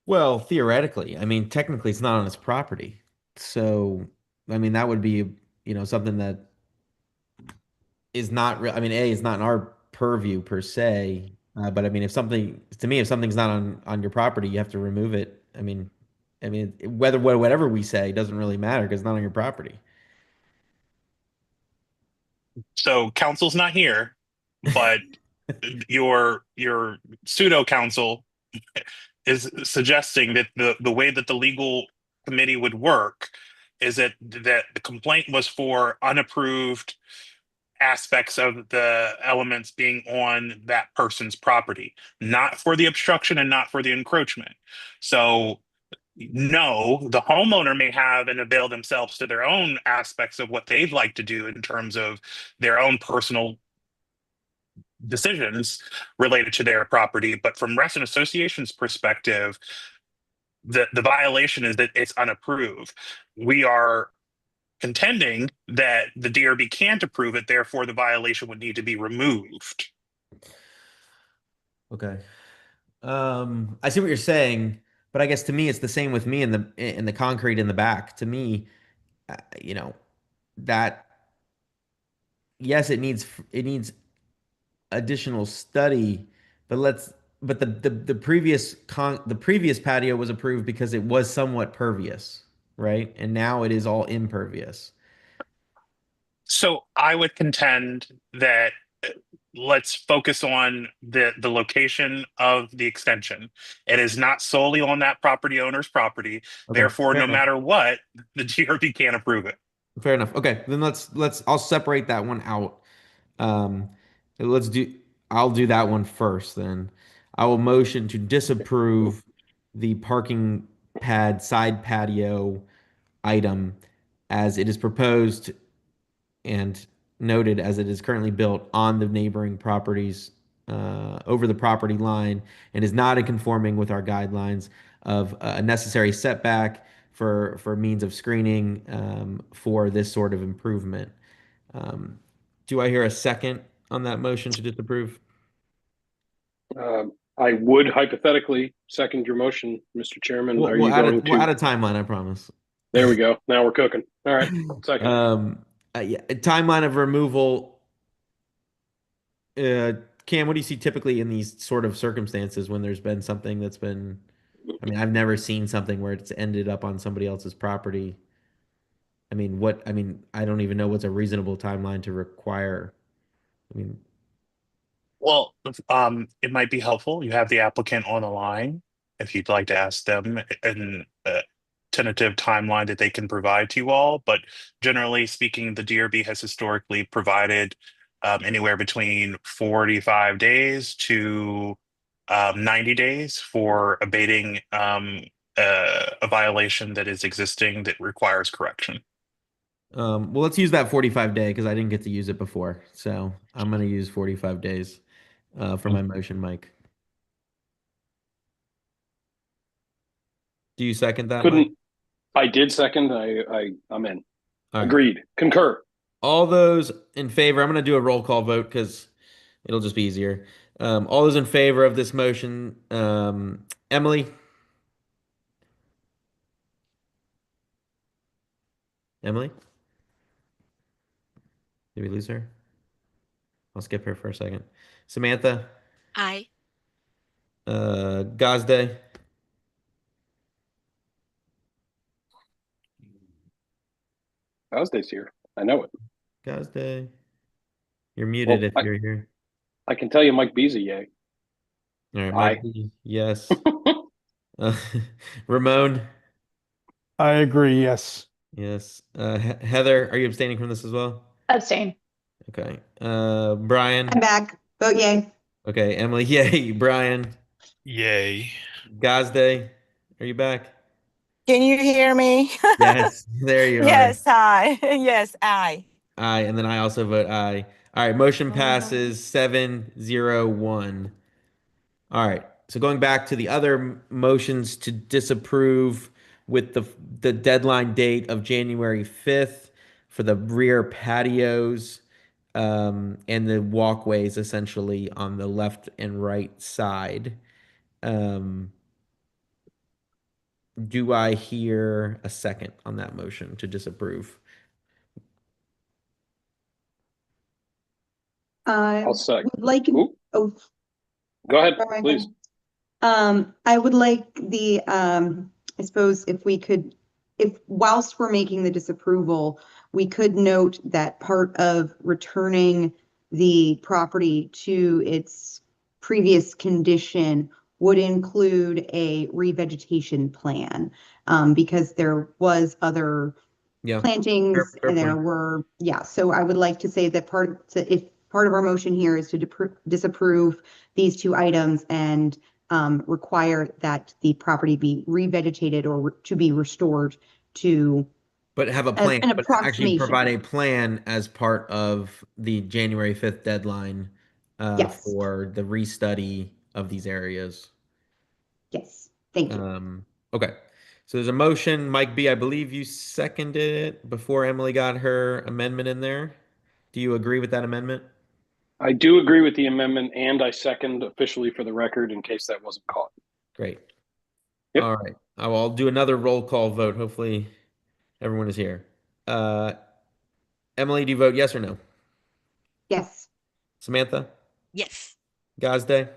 S2: Well, theoretically, I mean, technically it's not on his property. So, I mean, that would be, something that is not real. I mean, it's not in our purview per se. But I mean, if something's not on your property, you have to remove it. I mean, whatever we say doesn't really matter because it's not on your property.
S6: So council's not here, but your pseudo counsel is suggesting that the way that the legal committee would work is that the complaint was for unapproved aspects of the elements being on that person's property, not for the obstruction and not for the encroachment. So No, the homeowner may have and avail themselves to their own aspects of what they'd like to do in terms of their own personal decisions related to their property. But from resident association's perspective, the violation is that it's unapproved. We are contending that the DRB can't approve it, therefore the violation would need to be removed.
S2: Okay. I see what you're saying, but I guess to me it's the same with me in the concrete in the back. To me, you know, that yes, it needs additional study, but the previous patio was approved because it was somewhat pervious, right? And now it is all impervious.
S6: So I would contend that let's focus on the location of the extension. It is not solely on that property owner's property.
S2: Okay,
S6: Therefore,
S2: fair
S6: no
S2: enough.
S6: matter what, the DRB can't approve it.
S2: Fair enough. Okay, then I'll separate that one out. I'll do that one first then. I will motion to disapprove the parking pad side patio item as it is proposed and noted as it is currently built on the neighboring properties over the property line and is not in conforming with our guidelines of a necessary setback for means of screening for this sort of improvement. Do I hear a second on that motion to disapprove?
S3: I would hypothetically second your motion, Mr. Chairman. Are you
S2: We'll
S3: going
S2: add a timeline, I promise.
S3: There we go. Now we're cooking. All right. Second.
S2: Yeah, a timeline of removal. Cam, what do you see typically in these sort of circumstances when there's been something that's been, I mean, I've never seen something where it's ended up on somebody else's property. I mean, I don't even know what's a reasonable timeline to require. I mean,
S6: Well, it might be helpful. You have the applicant on the line. If you'd like to ask them an tentative timeline that they can provide to you all, but generally speaking, the DRB has historically provided anywhere between 45 days to 90 days for abating a violation that is existing that requires correction.
S2: well, let's use that 45 day because I didn't get to use it before. So I'm going to use 45 days for my motion, Mike. Do you second that, Mike?
S3: I did second. I'm in.
S2: All right.
S3: Agreed. Concur.
S2: All those in favor, I'm going to do a roll call vote because it'll just be easier. All those in favor of this motion, Emily? Emily? Did we lose her? I'll skip her for a second. Samantha?
S15: Aye.
S2: Gazde?
S3: Gazde's here. I know it.
S2: Gazde? You're muted if you're here.
S3: I can tell you Mike Beasley, yay.
S2: All right, Mike B, yes. Ramon?
S16: I agree, yes.
S2: Yes. Heather, are you abstaining from this as well?
S17: Abstain.
S2: Okay. Brian?
S14: I'm back. Vote yay.
S2: Okay, Emily, yay. Brian?
S18: Yay.
S2: Gazde, are you back?
S19: Can you hear me?
S2: Yes, there you are.
S19: Yes, aye. Yes, aye.
S2: Aye, and then I also vote aye. All right, motion passes 7-0-1. All right, so going back to the other motions to disapprove with the deadline date of January 5th for the rear patios and the walkways essentially on the left and right side. Do I hear a second on that motion to disapprove?
S3: I'll second.
S14: Would like, oh,
S3: Go ahead,
S14: Brian,
S3: please.
S14: I would like I suppose if whilst we're making the disapproval, we could note that part of returning the property to its previous condition would include a revegetation plan, because there was other plantings
S2: Fair
S14: and there
S2: point.
S14: were, so I would like to say that if part of our motion here is to disapprove these two items and require that the property be revegetated or to be restored to
S2: But have a
S14: an
S2: plan, but actually
S14: approximation.
S2: provide a plan as part of the January 5th deadline
S14: Yes.
S2: for the restudy of these areas.
S14: Yes, thank you.
S2: Okay. So there's a motion. Mike B, I believe you seconded it before Emily got her amendment in there. Do you agree with that amendment?
S3: I do agree with the amendment, and I second officially for the record in case that wasn't caught.
S2: Great.
S3: Yep.
S2: All right. I'll do another roll call vote. Hopefully everyone is here. Emily, do you vote yes or no?
S14: Yes.
S2: Samantha?
S15: Yes.
S2: Gazday?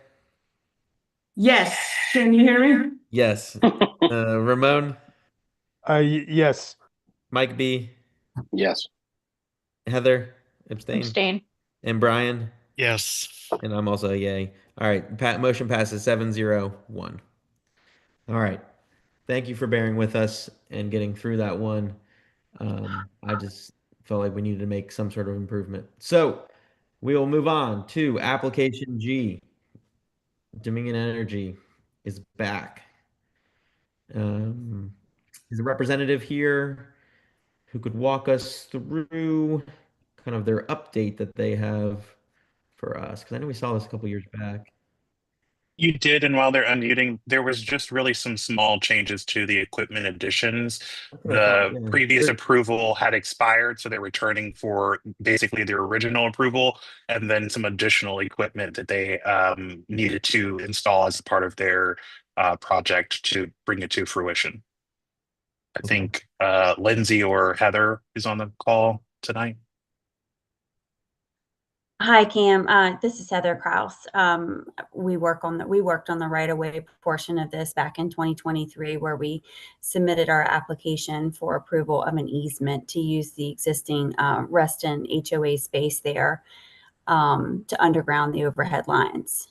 S13: Yes, can you hear me?
S2: Yes. Ramon?
S16: Yes.
S2: Mike B?
S3: Yes.
S2: Heather? Abstain?
S17: Abstain.
S2: And Brian?
S18: Yes.
S2: And I'm also a yay. All right. Motion passes 7-0-1. All right. Thank you for bearing with us and getting through that one. I just felt like we needed to make some sort of improvement. So we will move on to application G. Dominion Energy is back. Is a representative here who could walk us through kind of their update that they have for us? Because I know we saw this a couple years back.
S6: You did, and while they're unmuting, there was just really some small changes to the equipment additions.
S2: what I thought,
S6: The
S2: yeah.
S6: previous
S2: Sure.
S6: approval had expired, so they're returning for basically their original approval, and then some additional equipment that they needed to install as part of their project to bring it to fruition. I think Lindsay or Heather is on the call tonight.
S20: Hi, Cam. This is Heather Kraus. We worked on the right-of-way portion of this back in 2023, where we submitted our application for approval of an easement to use the existing Reston HOA space there to underground the overhead lines.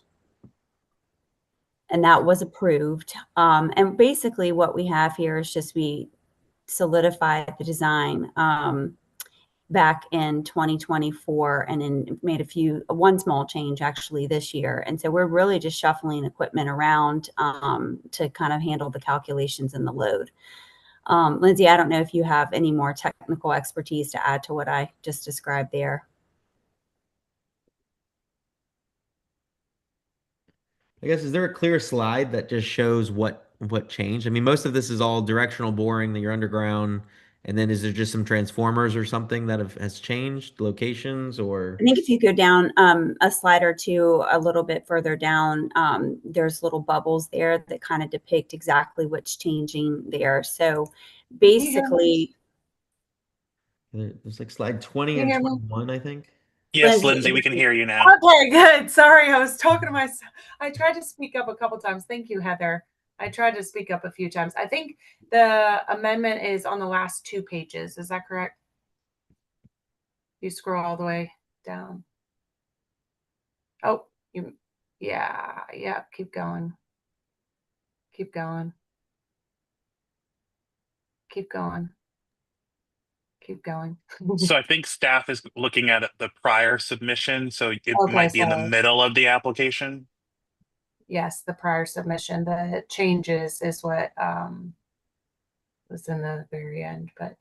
S20: And that was approved. And basically what we have here is just we solidified the design back in 2024 and then made one small change actually this year. And so we're really just shuffling equipment around to kind of handle the calculations and the load. Lindsay, I don't know if you have any more technical expertise to add to what I just described there.
S2: I guess, is there a clear slide that just shows what changed? I mean, most of this is all directional boring that you're underground. And then is there just some transformers or something that has changed locations, or?
S20: I think if you go down a slide or two a little bit further down, there's little bubbles there that kind of depict exactly what's changing there. So basically,
S2: There's like slide 20 and 21, I think.
S6: Yes, Lindsay, we can hear you now.
S21: Okay, good. Sorry, I was talking to myself. I tried to speak up a couple times. Thank you, Heather. I tried to speak up a few times. I think the amendment is on the last 2 pages. Is that correct? You scroll all the way down. Oh, yeah, keep going. Keep going. Keep going. Keep going.
S6: So I think staff is looking at the prior submission, so it
S21: Okay,
S6: might be in the
S21: sorry.
S6: middle of the application.
S21: Yes, the prior submission, the changes is what was in the very end, but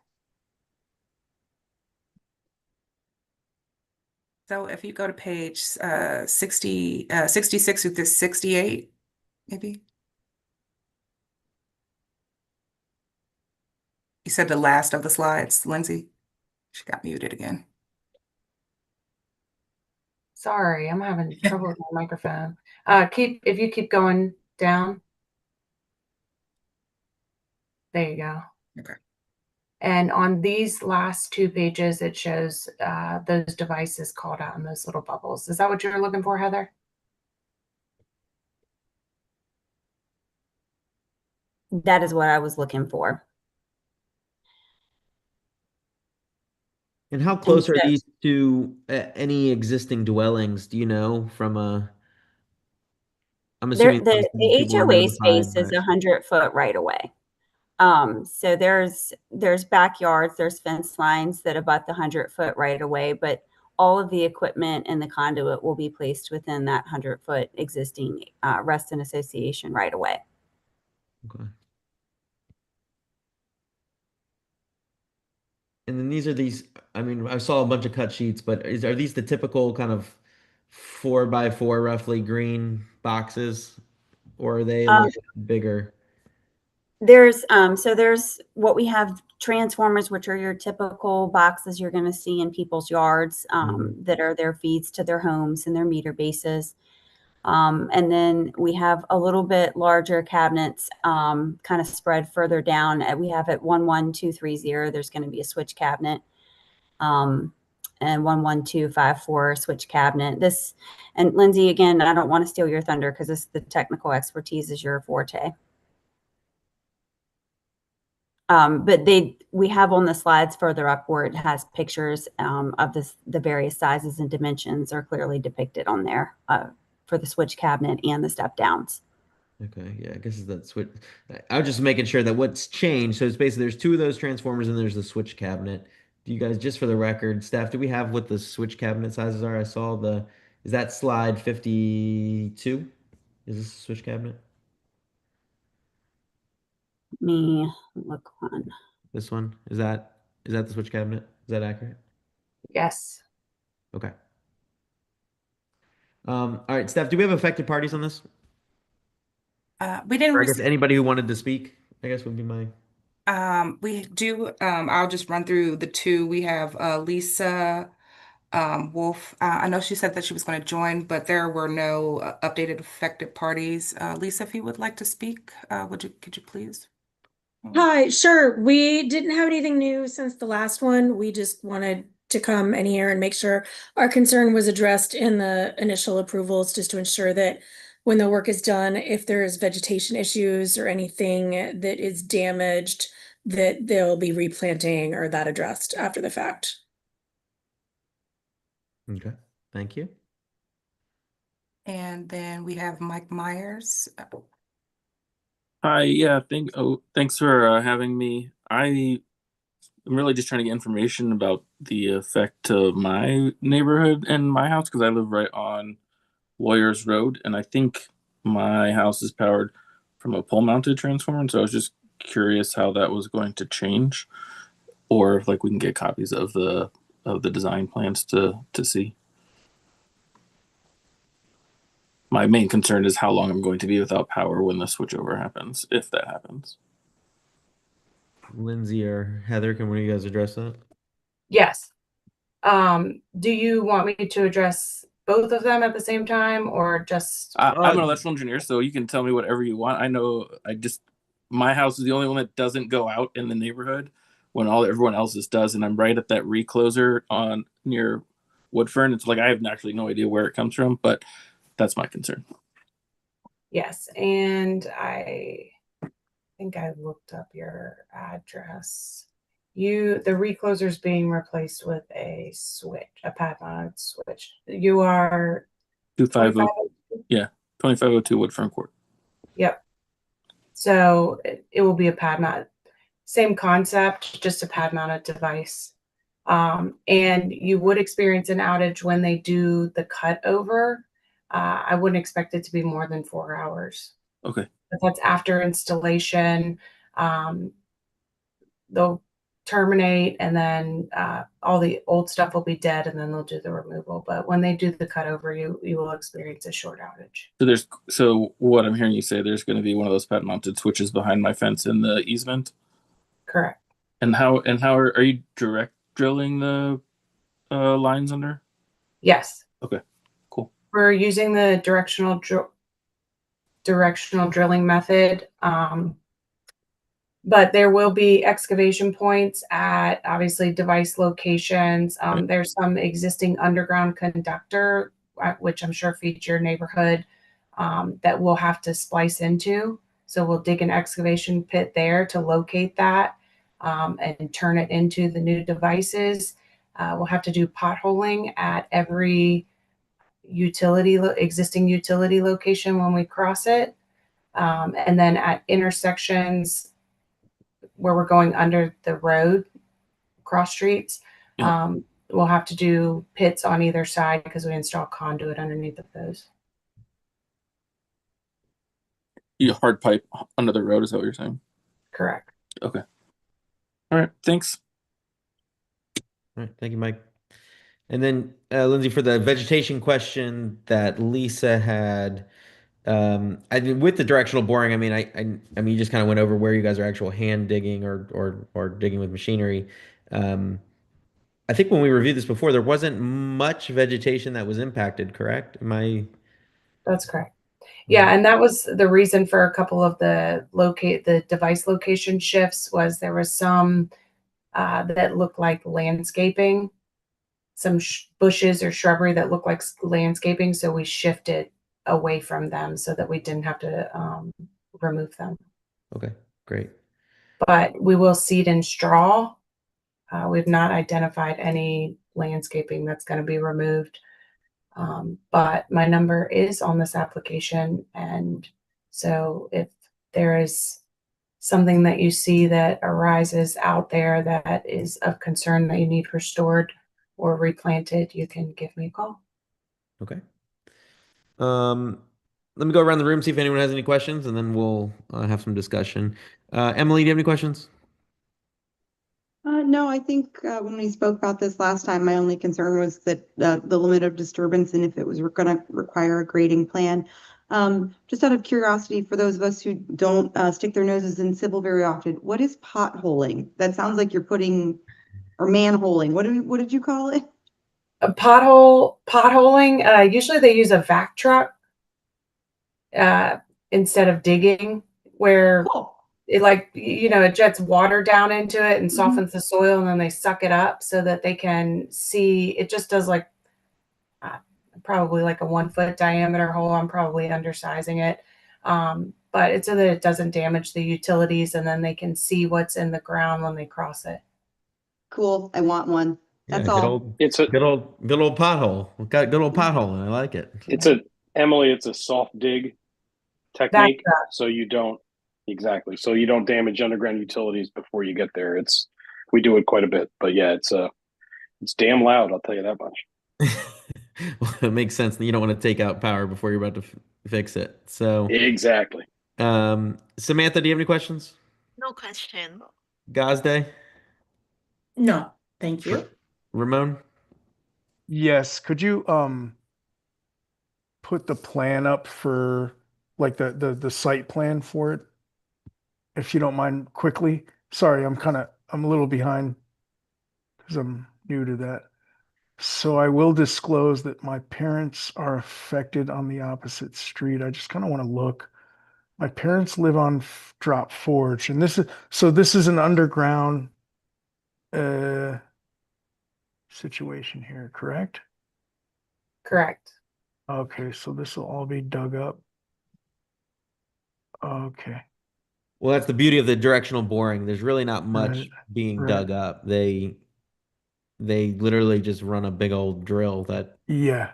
S5: So if you go to page 66 through 68, maybe. You said the last of the slides, Lindsay. She got muted again.
S21: sorry, I'm having trouble with my microphone. If you keep going down. There you go.
S5: Okay.
S21: And on these last 2 pages, it shows those devices called out in those little bubbles. Is that what you're looking for, Heather?
S20: that is what I was looking for.
S2: And how close are these to any existing dwellings? Do you know from a? I'm assuming
S20: The
S2: people were
S20: HOA
S2: notified,
S20: space is
S2: but-
S20: 100-foot right away. So there's backyards, there's fence lines that abut the 100-foot right away, but all of the equipment and the conduit will be placed within that 100-foot existing Reston Association right away.
S2: Okay. And then these, I mean, I saw a bunch of cut sheets, but are these the typical kind of 4x4 roughly green boxes, or are they a little bit bigger?
S20: There's what we have transformers, which are your typical boxes you're going to see in people's yards, that are their feeds to their homes and their meter bases. And then we have a little bit larger cabinets, kind of spread further down. We have at 11230, there's going to be a switch cabinet, and 11254 switch cabinet. This, and Lindsay, again, I don't want to steal your thunder because the technical expertise is your forte. But we have on the slides further up where it has pictures of the various sizes and dimensions are clearly depicted on there for the switch cabinet and the step downs.
S2: Okay, yeah, I guess that's what I was just making sure that what's changed. So it's basically there's 2 of those transformers and there's the switch cabinet. Do you guys, just for the record, staff, do we have what the switch cabinet sizes are? I saw is that slide 52? Is this a switch cabinet?
S20: Let me look on.
S2: This one? Is that the switch cabinet? Is that accurate?
S21: Yes.
S2: Okay. All right, Steph, do we have affected parties on this?
S5: We didn't
S2: Or I guess
S5: receive.
S2: anybody who wanted to speak, I guess would be my.
S5: We do. I'll just run through the 2. We have Lisa Wolf. I know she said that she was going to join, but there were no updated affected parties. Lisa, if you would like to speak, could you please?
S1: Hi, sure. We didn't have anything new since the last one. We just wanted to come in here and make sure our concern was addressed in the initial approvals, just to ensure that when the work is done, if there's vegetation issues or anything that is damaged, that they'll be replanting or that addressed after the fact.
S2: Okay, thank you.
S5: And then we have Mike Myers.
S22: Hi, yeah, thanks for having me. I'm really just trying to get information about the effect to my neighborhood and my house because I live right on Lawyers Road, and I think my house is powered from a pole-mounted transformer, and so I was just curious how that was going to change, or if we can get copies of the design plans to see. My main concern is how long I'm going to be without power when the switchover happens, if that happens.
S2: Lindsay or Heather, can one of you guys address that?
S21: Yes. Do you want me to address both of them at the same time or just?
S22: I'm an electrical engineer, so you can tell me whatever you want. I know my house is the only one that doesn't go out in the neighborhood when everyone else's does, and I'm right at that recloser near Woodfern. It's I have actually no idea where it comes from, but that's my concern.
S21: Yes, and I think I looked up your address. The recloser is being replaced with a switch, a pad-mounted switch. You are
S22: 2502. Yeah, 2502 Woodfern Court.
S21: Yep. So it will be a pad-mounted, same concept, just a pad-mounted device. And you would experience an outage when they do the cut over. I wouldn't expect it to be more than 4 hours.
S22: Okay.
S21: But that's after installation. They'll terminate, and then all the old stuff will be dead, and then they'll do the removal. But when they do the cut over, you will experience a short outage.
S22: So what I'm hearing you say, there's going to be one of those pad mounted switches behind my fence in the easement.
S21: Correct.
S22: And how are you direct drilling the lines under?
S21: Yes.
S22: Okay. Cool.
S21: We're using the directional drilling method. But there will be excavation points at obviously device locations. There's some existing underground conductor, which I'm sure feeds your neighborhood, that we'll have to splice into. So we'll dig an excavation pit there to locate that and turn it into the new devices. We'll have to do potholing at every existing utility location when we cross it. And then at intersections where we're going under the road, cross streets, we'll have to do pits on either side because we install conduit underneath of those.
S22: You hard pipe under the road, is that what you're saying?
S21: Correct.
S22: Okay. All right. Thanks.
S2: All right, thank you, Mike. And then Lindsay, for the vegetation question that Lisa had, I mean, with the directional boring, I mean, I mean, you just kind of went over where you guys are actual hand digging or digging with machinery. I think when we reviewed this before, there wasn't much vegetation that was impacted, correct? Am I?
S21: That's correct. Yeah, and that was the reason for a couple of the device location shifts was there was some that looked like landscaping, some bushes or shrubbery that looked like landscaping. So we shifted away from them so that we didn't have to remove them.
S2: Okay, great.
S21: But we will seed in straw. We've not identified any landscaping that's going to be removed. But my number is on this application. And so if there is something that you see that arises out there that is of concern that you need restored or replanted, you can give me a call.
S2: Okay. Let me go around the room, see if anyone has any questions, and then we'll have some discussion. Emily, do you have any questions?
S14: No, I think when we spoke about this last time, my only concern was that the limit of disturbance and if it was going to require a grading plan. Just out of curiosity, for those of us who don't stick their noses in civil very often, what is potholing? That sounds like you're putting, or manholing. What did you call it?
S21: A potholing. Usually they use a vac truck instead of digging, where it jets water down into it and softens the soil, and then they suck it up so that they can see. It just does probably like a 1 foot diameter hole. I'm probably undersizing it. But it's so that it doesn't damage the utilities, and then they can see what's in the ground when they cross it.
S14: Cool. I want one. That's
S2: Yeah,
S14: all.
S3: It's a
S2: good old pothole. We've got good old pothole, and I like it.
S3: it's a soft dig technique, so you don't damage underground utilities before you get there. We do it quite a bit, but yeah, it's damn loud, I'll tell you that much.
S2: Well, it makes sense that you don't want to take out power before you're about to fix it. So
S3: exactly.
S2: Samantha, do you have any questions?
S15: No question.
S2: Gazday?
S13: No, thank you.
S2: Ramon?
S16: Yes, could you put the plan up for like the site plan for it? If you don't mind quickly. Sorry, I'm a little behind because I'm new to that. So I will disclose that my parents are affected on the opposite street. I just kind of want to look. My parents live on Drop Forge, and this is an underground situation here, correct?
S21: Correct.
S16: Okay, so this will all be dug up. Okay.
S2: Well, that's the beauty of the directional boring. There's really not much being dug up. They literally just run a big old drill that.
S16: Yeah.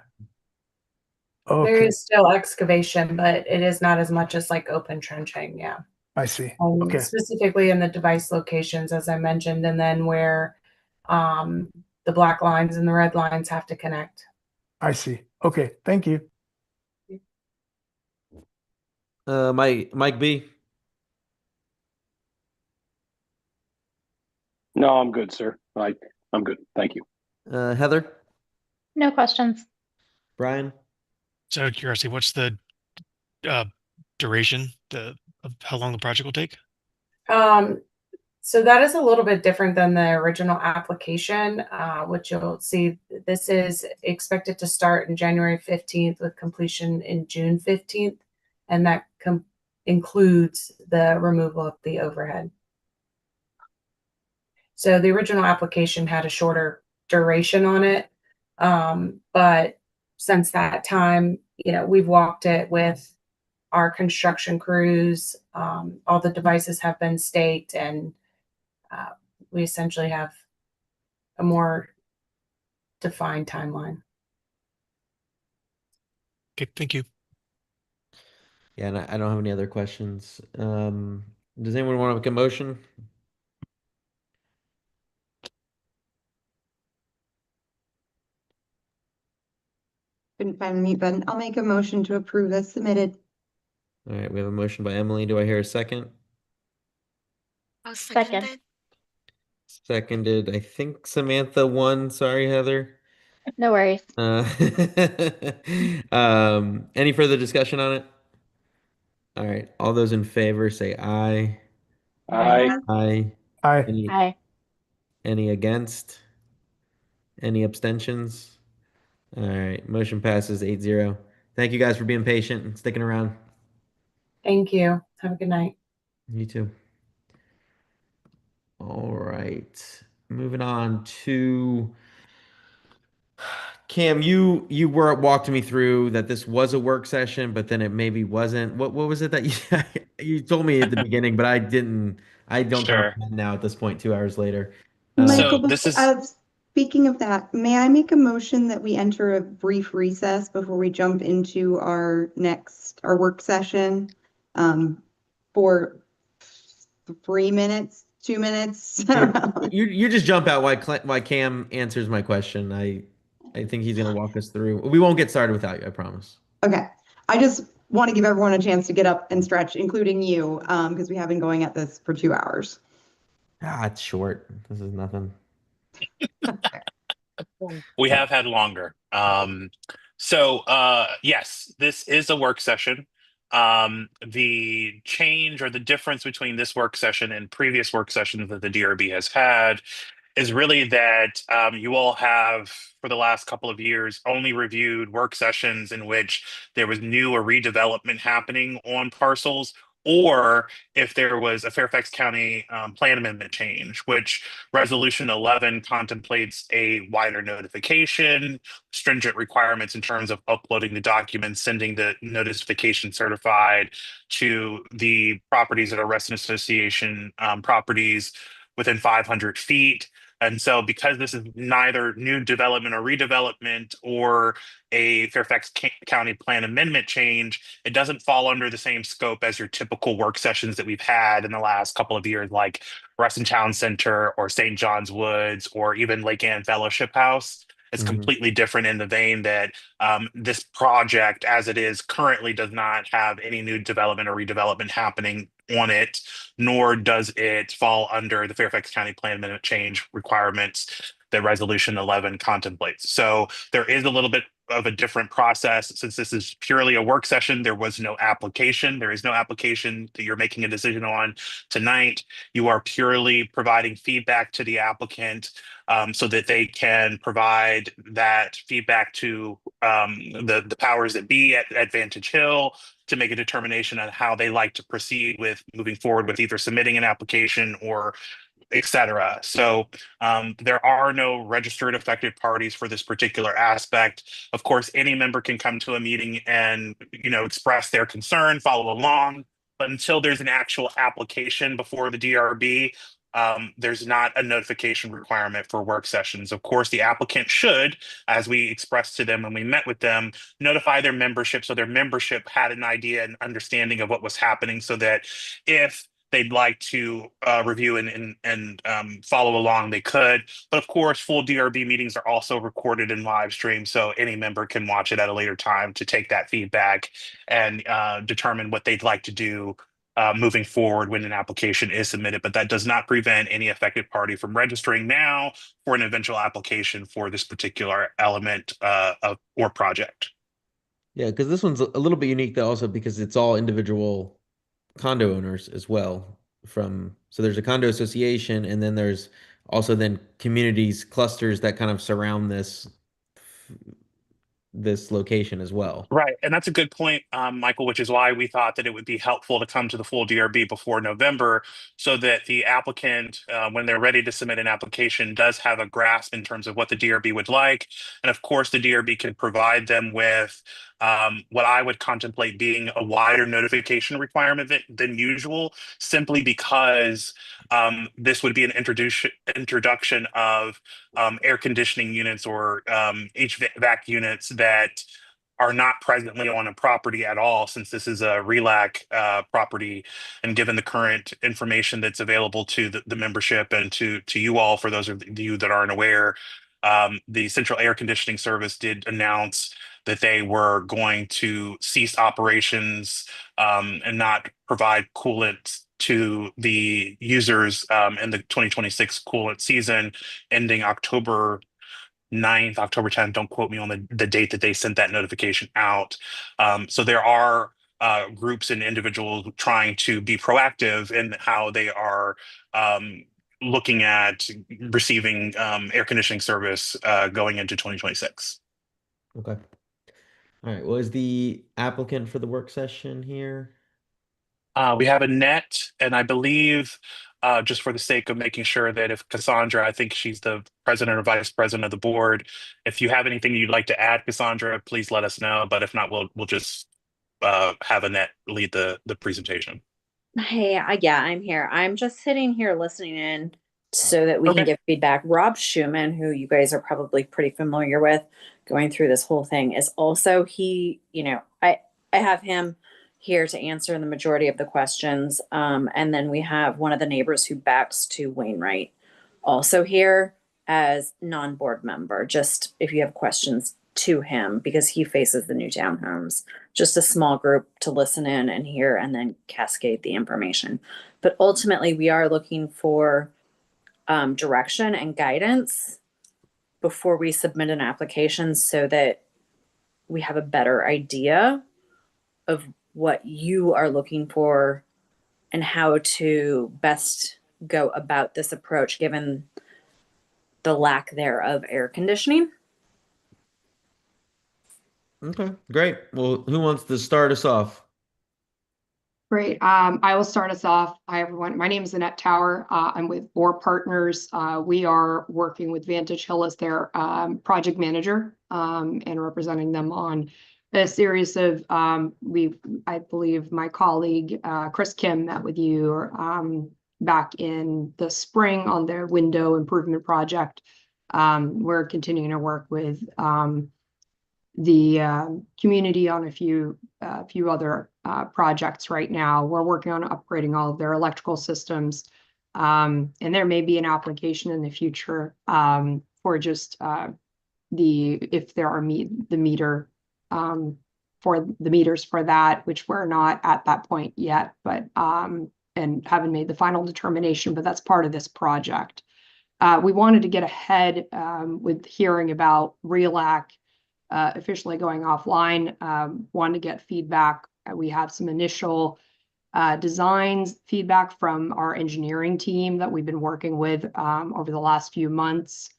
S21: There
S16: Okay.
S21: is still excavation, but it is not as much as like open trenching. Yeah.
S16: I see. Okay.
S21: Specifically in the device locations, as I mentioned, and then where the black lines and the red lines have to connect.
S16: I see. Okay. Thank you.
S2: Mike B.
S3: No, I'm good, sir. I'm good. Thank you.
S2: Heather?
S17: No questions.
S2: Brian?
S18: So out of curiosity, what's the duration of how long the project will take?
S21: So that is a little bit different than the original application, which you'll see. This is expected to start in January 15th with completion in June 15th, and that includes the removal of the overhead. So the original application had a shorter duration on it, but since that time, we've walked it with our construction crews. All the devices have been staked, and we essentially have a more defined timeline.
S18: Okay, thank you.
S2: Yeah, and I don't have any other questions. Does anyone want to make a motion?
S14: Couldn't find the mute button. I'll make a motion to approve as submitted.
S2: All right, we have a motion by Emily. Do I hear a second?
S15: I'll
S17: Second.
S15: second it.
S2: Seconded, I think Samantha won. Sorry, Heather.
S17: No worries.
S2: Any further discussion on it? All right, all those in favor say aye.
S3: Aye.
S2: Aye.
S16: Aye.
S17: Aye.
S2: Any against? Any abstentions? All right, motion passes 8-0. Thank you guys for being patient and sticking around.
S21: Thank you. Have a good night.
S2: You too. All right, moving on to Cam. You were walked me through that this was a work session, but then it maybe wasn't. What was it that you told me at the beginning, but I didn't. I don't
S6: Sure.
S2: comprehend now at this point, 2 hours later.
S14: Michael,
S6: So this
S14: speaking of that, may I make a motion that we enter a brief recess before we jump into our work session? For 3 minutes, 2 minutes?
S2: You just jump out while Cam answers my question. I think he's gonna walk us through. We won't get started without you, I promise.
S14: Okay. I just want to give everyone a chance to get up and stretch, including you, because we have been going at this for 2 hours.
S2: It's short. This is nothing.
S6: We have had longer. Yes, this is a work session. The change or the difference between this work session and previous work sessions that the DRB has had is really that you all have, for the last couple of years, only reviewed work sessions in which there was new or redevelopment happening on parcels, or if there was a Fairfax County plan amendment change, which Resolution 11 contemplates a wider notification, stringent requirements in terms of uploading the documents, sending the notification certified to the properties that are resident association properties within 500 feet. And so because this is neither new development or redevelopment or a Fairfax County plan amendment change, it doesn't fall under the same scope as your typical work sessions that we've had in the last couple of years, like Ruston Town Center or St. John's Woods or even Lake Ann Fellowship House. It's completely different in the vein that this project, as it is currently, does not have any new development or redevelopment happening on it, nor does it fall under the Fairfax County Plan Amendment change requirements that Resolution 11 contemplates. So there is a little bit of a different process. Since this is purely a work session, there was no application. There is no application that you're making a decision on tonight. You are purely providing feedback to the applicant so that they can provide that feedback to the powers that be at Vantage Hill to make a determination on how they like to proceed with moving forward with either submitting an application or etc. So there are no registered affected parties for this particular aspect. Of course, any member can come to a meeting and express their concern, follow along, but until there's an actual application before the DRB, there's not a notification requirement for work sessions. Of course, the applicant should, as we expressed to them when we met with them, notify their membership so their membership had an idea and understanding of what was happening, so that if they'd like to review and follow along, they could. But of course, full DRB meetings are also recorded and live streamed, so any member can watch it at a later time to take that feedback and determine what they'd like to do moving forward when an application is submitted. But that does not prevent any affected party from registering now for an eventual application for this particular element or project.
S2: Yeah, because this one's a little bit unique though, also because it's all individual condo owners as well. So there's a condo association, and then there's also then communities, clusters that kind of surround this location as well.
S6: Right. And that's a good point, Michael, which is why we thought that it would be helpful to come to the full DRB before November, so that the applicant, when they're ready to submit an application, does have a grasp in terms of what the DRB would like. And of course, the DRB can provide them with what I would contemplate being a wider notification requirement than usual, simply because this would be an introduction of air conditioning units or HVAC units that are not presently on a property at all, since this is a RELAC property. And given the current information that's available to the membership and to you all, for those of you that aren't aware, the Central Air Conditioning Service did announce that they were going to cease operations and not provide coolant to the users in the 2026 coolant season ending October 9th, October 10th. Don't quote me on the date that they sent that notification out. So there are groups and individuals trying to be proactive in how they are looking at receiving air conditioning service going into 2026.
S2: Okay. All right. Well, is the applicant for the work session here?
S6: We have Annette, and I believe, just for the sake of making sure that if Cassandra, I think she's the president or vice president of the board, if you have anything you'd like to add, Cassandra, please let us know. But if not, we'll just have Annette lead the presentation.
S9: Hey, yeah, I'm here. I'm just sitting here listening in so that we can give feedback. Rob Schumann, who you guys are probably pretty familiar with, going through this whole thing, is also I have him here to answer the majority of the questions. And then we have one of the neighbors who backs to Wainwright also here as non-board member, just if you have questions to him, because he faces the new townhomes. Just a small group to listen in and hear and then cascade the information. But ultimately, we are looking for direction and guidance before we submit an application so that we have a better idea of what you are looking for and how to best go about this approach given the lack there of air conditioning.
S2: Okay, great. Well, who wants to start us off?
S10: Great. I will start us off. Hi, everyone. My name is Annette Tower. I'm with Bohr Partners. We are working with Vantage Hill as their project manager and representing them on a series of, I believe my colleague, Chris Kim, met with you back in the spring on their window improvement project. We're continuing to work with the community on a few other projects right now. We're working on upgrading all of their electrical systems. And there may be an application in the future for just if there are the meter for the meters for that, which we're not at that point yet, but and haven't made the final determination, but that's part of this project. We wanted to get ahead with hearing about RELAC officially going offline. Wanted to get feedback. We have some initial designs feedback from our engineering team that we've been working with over the last few months.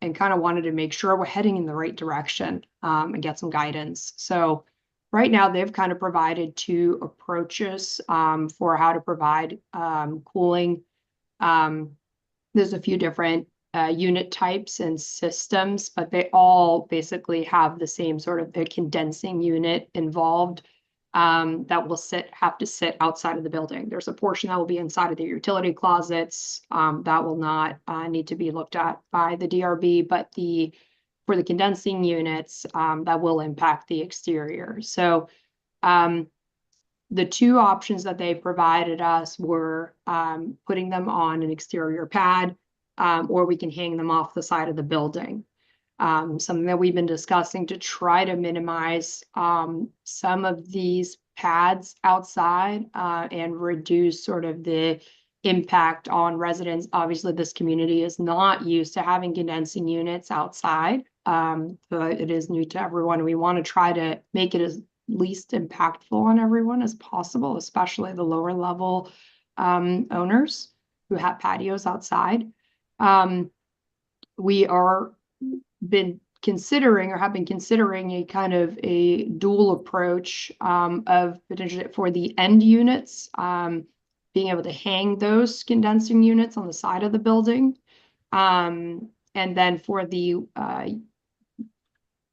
S10: And kind of wanted to make sure we're heading in the right direction and get some guidance. So right now they've kind of provided two approaches for how to provide cooling. There's a few different unit types and systems, but they all basically have the same sort of the condensing unit involved that will have to sit outside of the building. There's a portion that will be inside of the utility closets that will not need to be looked at by the DRB, but for the condensing units that will impact the exterior. So the two options that they provided us were putting them on an exterior pad, or we can hang them off the side of the building. Something that we've been discussing to try to minimize some of these pads outside and reduce sort of the impact on residents. Obviously, this community is not used to having condensing units outside, but it is new to everyone. We want to try to make it as least impactful on everyone as possible, especially the lower level owners who have patios outside. We have been considering a kind of a dual approach of potentially for the end units, being able to hang those condensing units on the side of the building. And then for the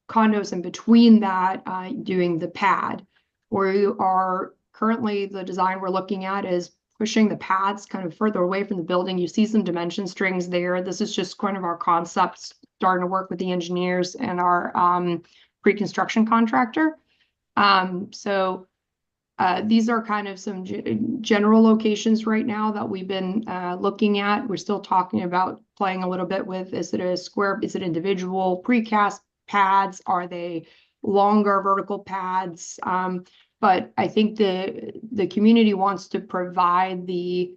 S10: condos in between that, doing the pad. We are currently, the design we're looking at is pushing the pads kind of further away from the building. You see some dimension strings there. This is just kind of our concepts, starting to work with the engineers and our pre-construction contractor. So these are kind of some general locations right now that we've been looking at. We're still talking about playing a little bit with, is it individual precast pads? Are they longer vertical pads? But I think the community wants to provide the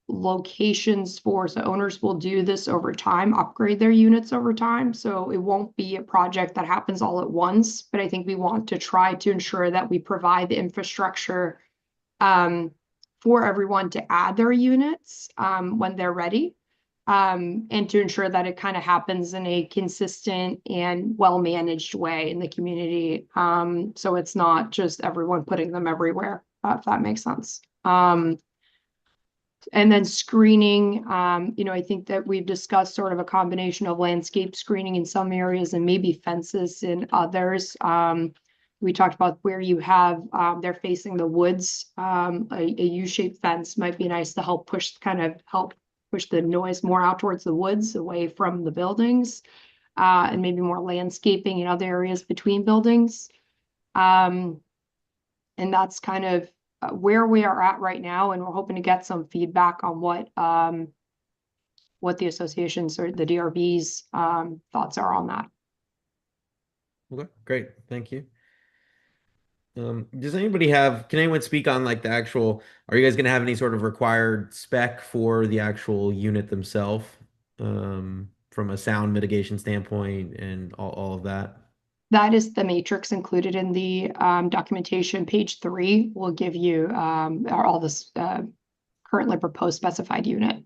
S10: locations for, so owners will do this over time, upgrade their units over time. So it won't be a project that happens all at once, but I think we want to try to ensure that we provide the infrastructure for everyone to add their units when they're ready. And to ensure that it kind of happens in a consistent and well-managed way in the community. So it's not just everyone putting them everywhere, if that makes sense. And then screening, I think that we've discussed sort of a combination of landscape screening in some areas and maybe fences in others. We talked about where you have, they're facing the woods, a U-shaped fence might be nice to help push the noise more out towards the woods, away from the buildings, and maybe more landscaping in other areas between buildings. And that's kind of where we are at right now, and we're hoping to get some feedback on what the associations or the DRB's thoughts are on that.
S2: Okay, great. Thank you. Does anybody can anyone speak on like the actual, are you guys going to have any sort of required spec for the actual unit themselves, from a sound mitigation standpoint and all of that?
S10: That is the matrix included in the documentation. Page 3 will give you all this currently proposed specified unit.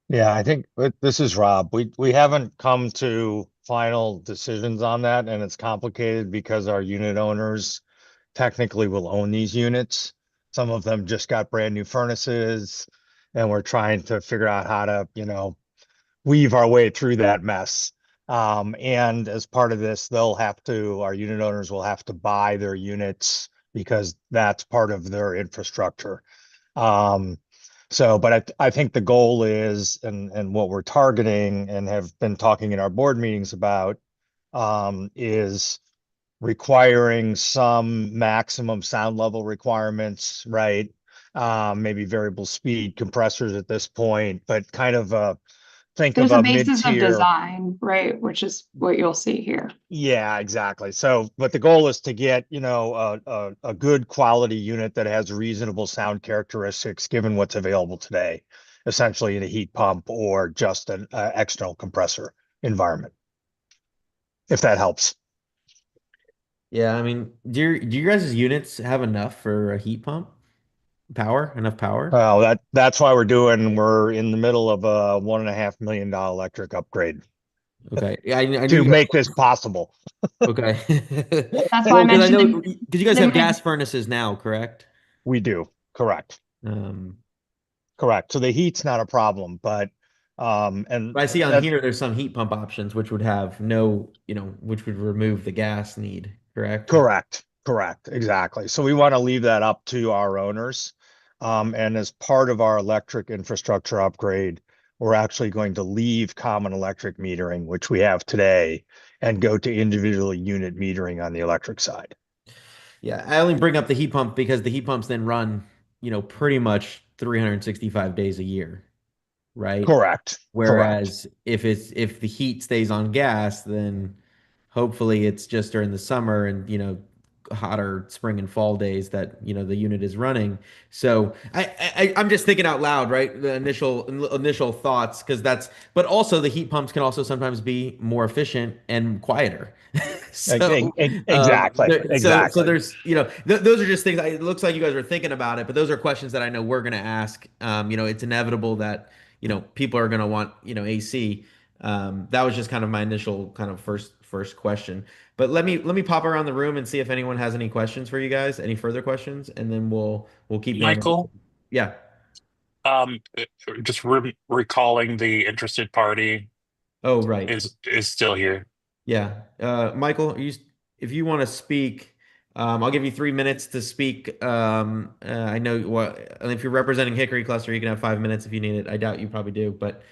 S4: Yeah, I think this is Rob. We haven't come to final decisions on that, and it's complicated because our unit owners technically will own these units. Some of them just got brand new furnaces, and we're trying to figure out how to, weave our way through that mess. And as part of this, our unit owners will have to buy their units because that's part of their infrastructure. But I think the goal is, and what we're targeting and have been talking in our board meetings about, is requiring some maximum sound level requirements, right? Maybe variable speed compressors at this point, but kind of
S10: There's a basis of design, right? Which is what you'll see here.
S4: Yeah, exactly. So, but the goal is to get, a good quality unit that has reasonable sound characteristics given what's available today, essentially in a heat pump or just an external compressor environment, if that helps.
S2: Yeah, I mean, do you guys' units have enough for a heat pump? Enough power?
S4: Well, that's why we're in the middle of a $1.5 million electric upgrade.
S2: Okay. Yeah, I
S4: to make this possible.
S2: Okay.
S10: That's why I mentioned
S2: because you guys have gas furnaces now, correct?
S4: We do, correct. Correct. So the heat's not a problem, but
S2: But I see on here there's some heat pump options which would have which would remove the gas need, correct?
S4: Correct. Exactly. So we want to leave that up to our owners. And as part of our electric infrastructure upgrade, we're actually going to leave common electric metering, which we have today, and go to individual unit metering on the electric side.
S2: Yeah, I only bring up the heat pump because the heat pumps then run, pretty much 365 days a year, right?
S4: Correct.
S2: Whereas if the heat stays on gas, then hopefully it's just during the summer and hotter spring and fall days that the unit is running. So I'm just thinking out loud, right? The initial thoughts, but also the heat pumps can also sometimes be more efficient and quieter.
S4: Exactly.
S2: So there's those are just things. It looks like you guys are thinking about it, but those are questions that I know we're going to ask. It's inevitable that people are going to want AC. That was just kind of my initial kind of first question. But let me pop around the room and see if anyone has any questions for you guys, any further questions, and then we'll keep going.
S6: Michael?
S2: Yeah.
S6: Just recalling the interested party.
S2: Oh, right.
S6: Is still here.
S2: Yeah. Michael, if you want to speak, I'll give you 3 minutes to speak. I know if you're representing Hickory Cluster, you can have 5 minutes if you need it. I doubt you probably do, but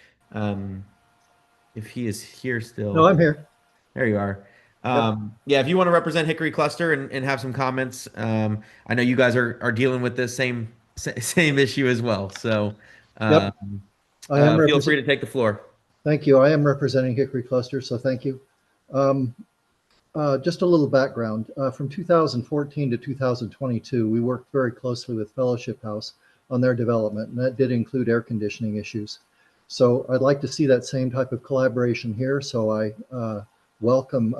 S2: if he is here still.
S11: No, I'm here.
S2: There you are. Yeah, if you want to represent Hickory Cluster and have some comments, I know you guys are dealing with this same issue as well. So feel free to take the floor.
S11: Thank you. I am representing Hickory Cluster, so thank you. Just a little background. From 2014 to 2022, we worked very closely with Fellowship House on their development, and that did include air conditioning issues. So I'd like to see that same type of collaboration here. So I welcome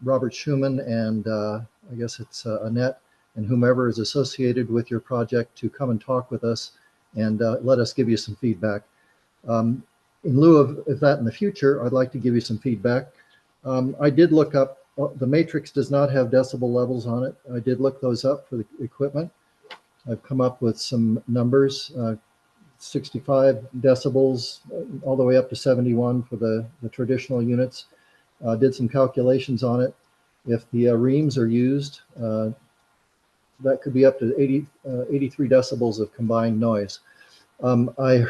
S11: Robert Schuman and I guess it's Annette and whomever is associated with your project to come and talk with us and let us give you some feedback. In lieu of that in the future, I'd like to give you some feedback. I did look up, the matrix does not have decibel levels on it. I did look those up for the equipment. I've come up with some numbers, 65 decibels, all the way up to 71 for the traditional units. Did some calculations on it. If the reams are used, that could be up to 83 decibels of combined noise. I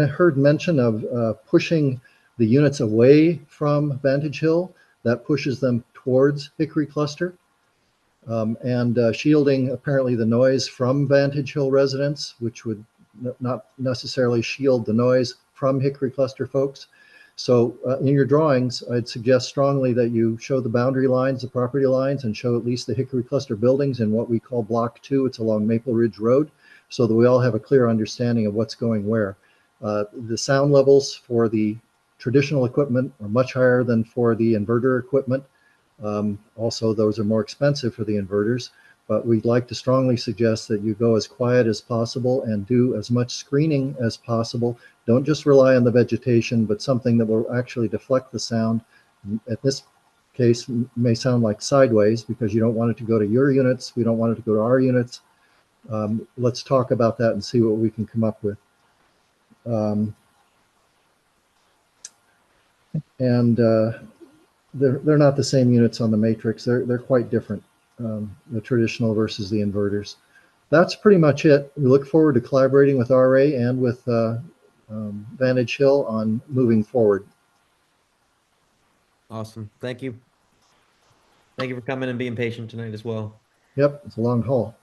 S11: heard mention of pushing the units away from Vantage Hill. That pushes them towards Hickory Cluster. And shielding apparently the noise from Vantage Hill residents, which would not necessarily shield the noise from Hickory Cluster folks. So in your drawings, I'd suggest strongly that you show the boundary lines, the property lines, and show at least the Hickory Cluster buildings in what we call Block 2. It's along Maple Ridge Road, so that we all have a clear understanding of what's going where. The sound levels for the traditional equipment are much higher than for the inverter equipment. Also, those are more expensive for the inverters, but we'd like to strongly suggest that you go as quiet as possible and do as much screening as possible. Don't just rely on the vegetation, but something that will actually deflect the sound. At this case, may sound like sideways because you don't want it to go to your units. We don't want it to go to our units. Let's talk about that and see what we can come up with. They're not the same units on the matrix. They're quite different, the traditional versus the inverters. That's pretty much it. We look forward to collaborating with RA and with Vantage Hill on moving forward.
S2: Awesome. Thank you. Thank you for coming and being patient tonight as well.
S11: Yep, it's a long haul.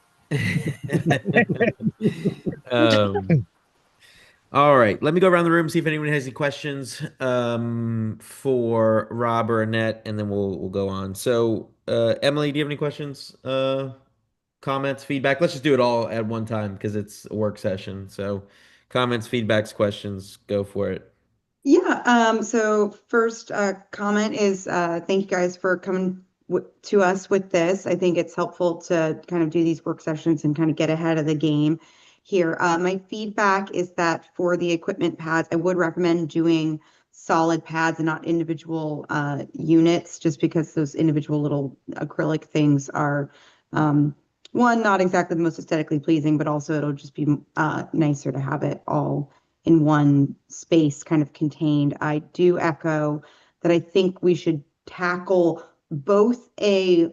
S2: All right, let me go around the room, see if anyone has any questions for Rob or Annette, and then we'll go on. So, Emily, do you have any questions, comments, feedback? Let's just do it all at one time because it's a work session. So, comments, feedbacks, questions, go for it.
S14: Yeah, so first comment is thank you guys for coming to us with this. I think it's helpful to kind of do these work sessions and kind of get ahead of the game here. My feedback is that for the equipment pads, I would recommend doing solid pads and not individual units, just because those individual little acrylic things are, one, not exactly the most aesthetically pleasing, but also it'll just be nicer to have it all in one space kind of contained. I do echo that I think we should tackle both a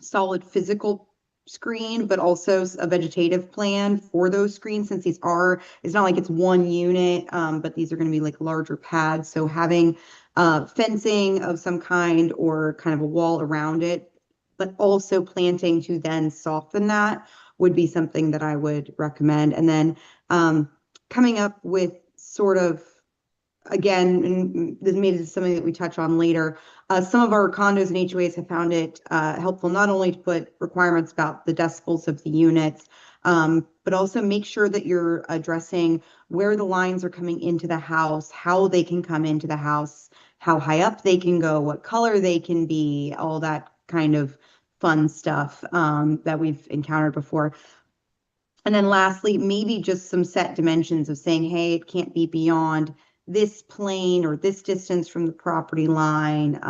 S14: solid physical screen, but also a vegetative plan for those screens, since these are, it's not like it's one unit, but these are going to be like larger pads. So having fencing of some kind or kind of a wall around it, but also planting to then soften that would be something that I would recommend. And then coming up with sort of, again, and this maybe is something that we touch on later, some of our condos and HOAs have found it helpful not only to put requirements about the decibels of the units, but also make sure that you're addressing where the lines are coming into the house, how they can come into the house, how high up they can go, what color they can be, all that kind of fun stuff that we've encountered before. And then lastly, maybe just some set dimensions of saying, hey, it can't be beyond this plane or this distance from the property line,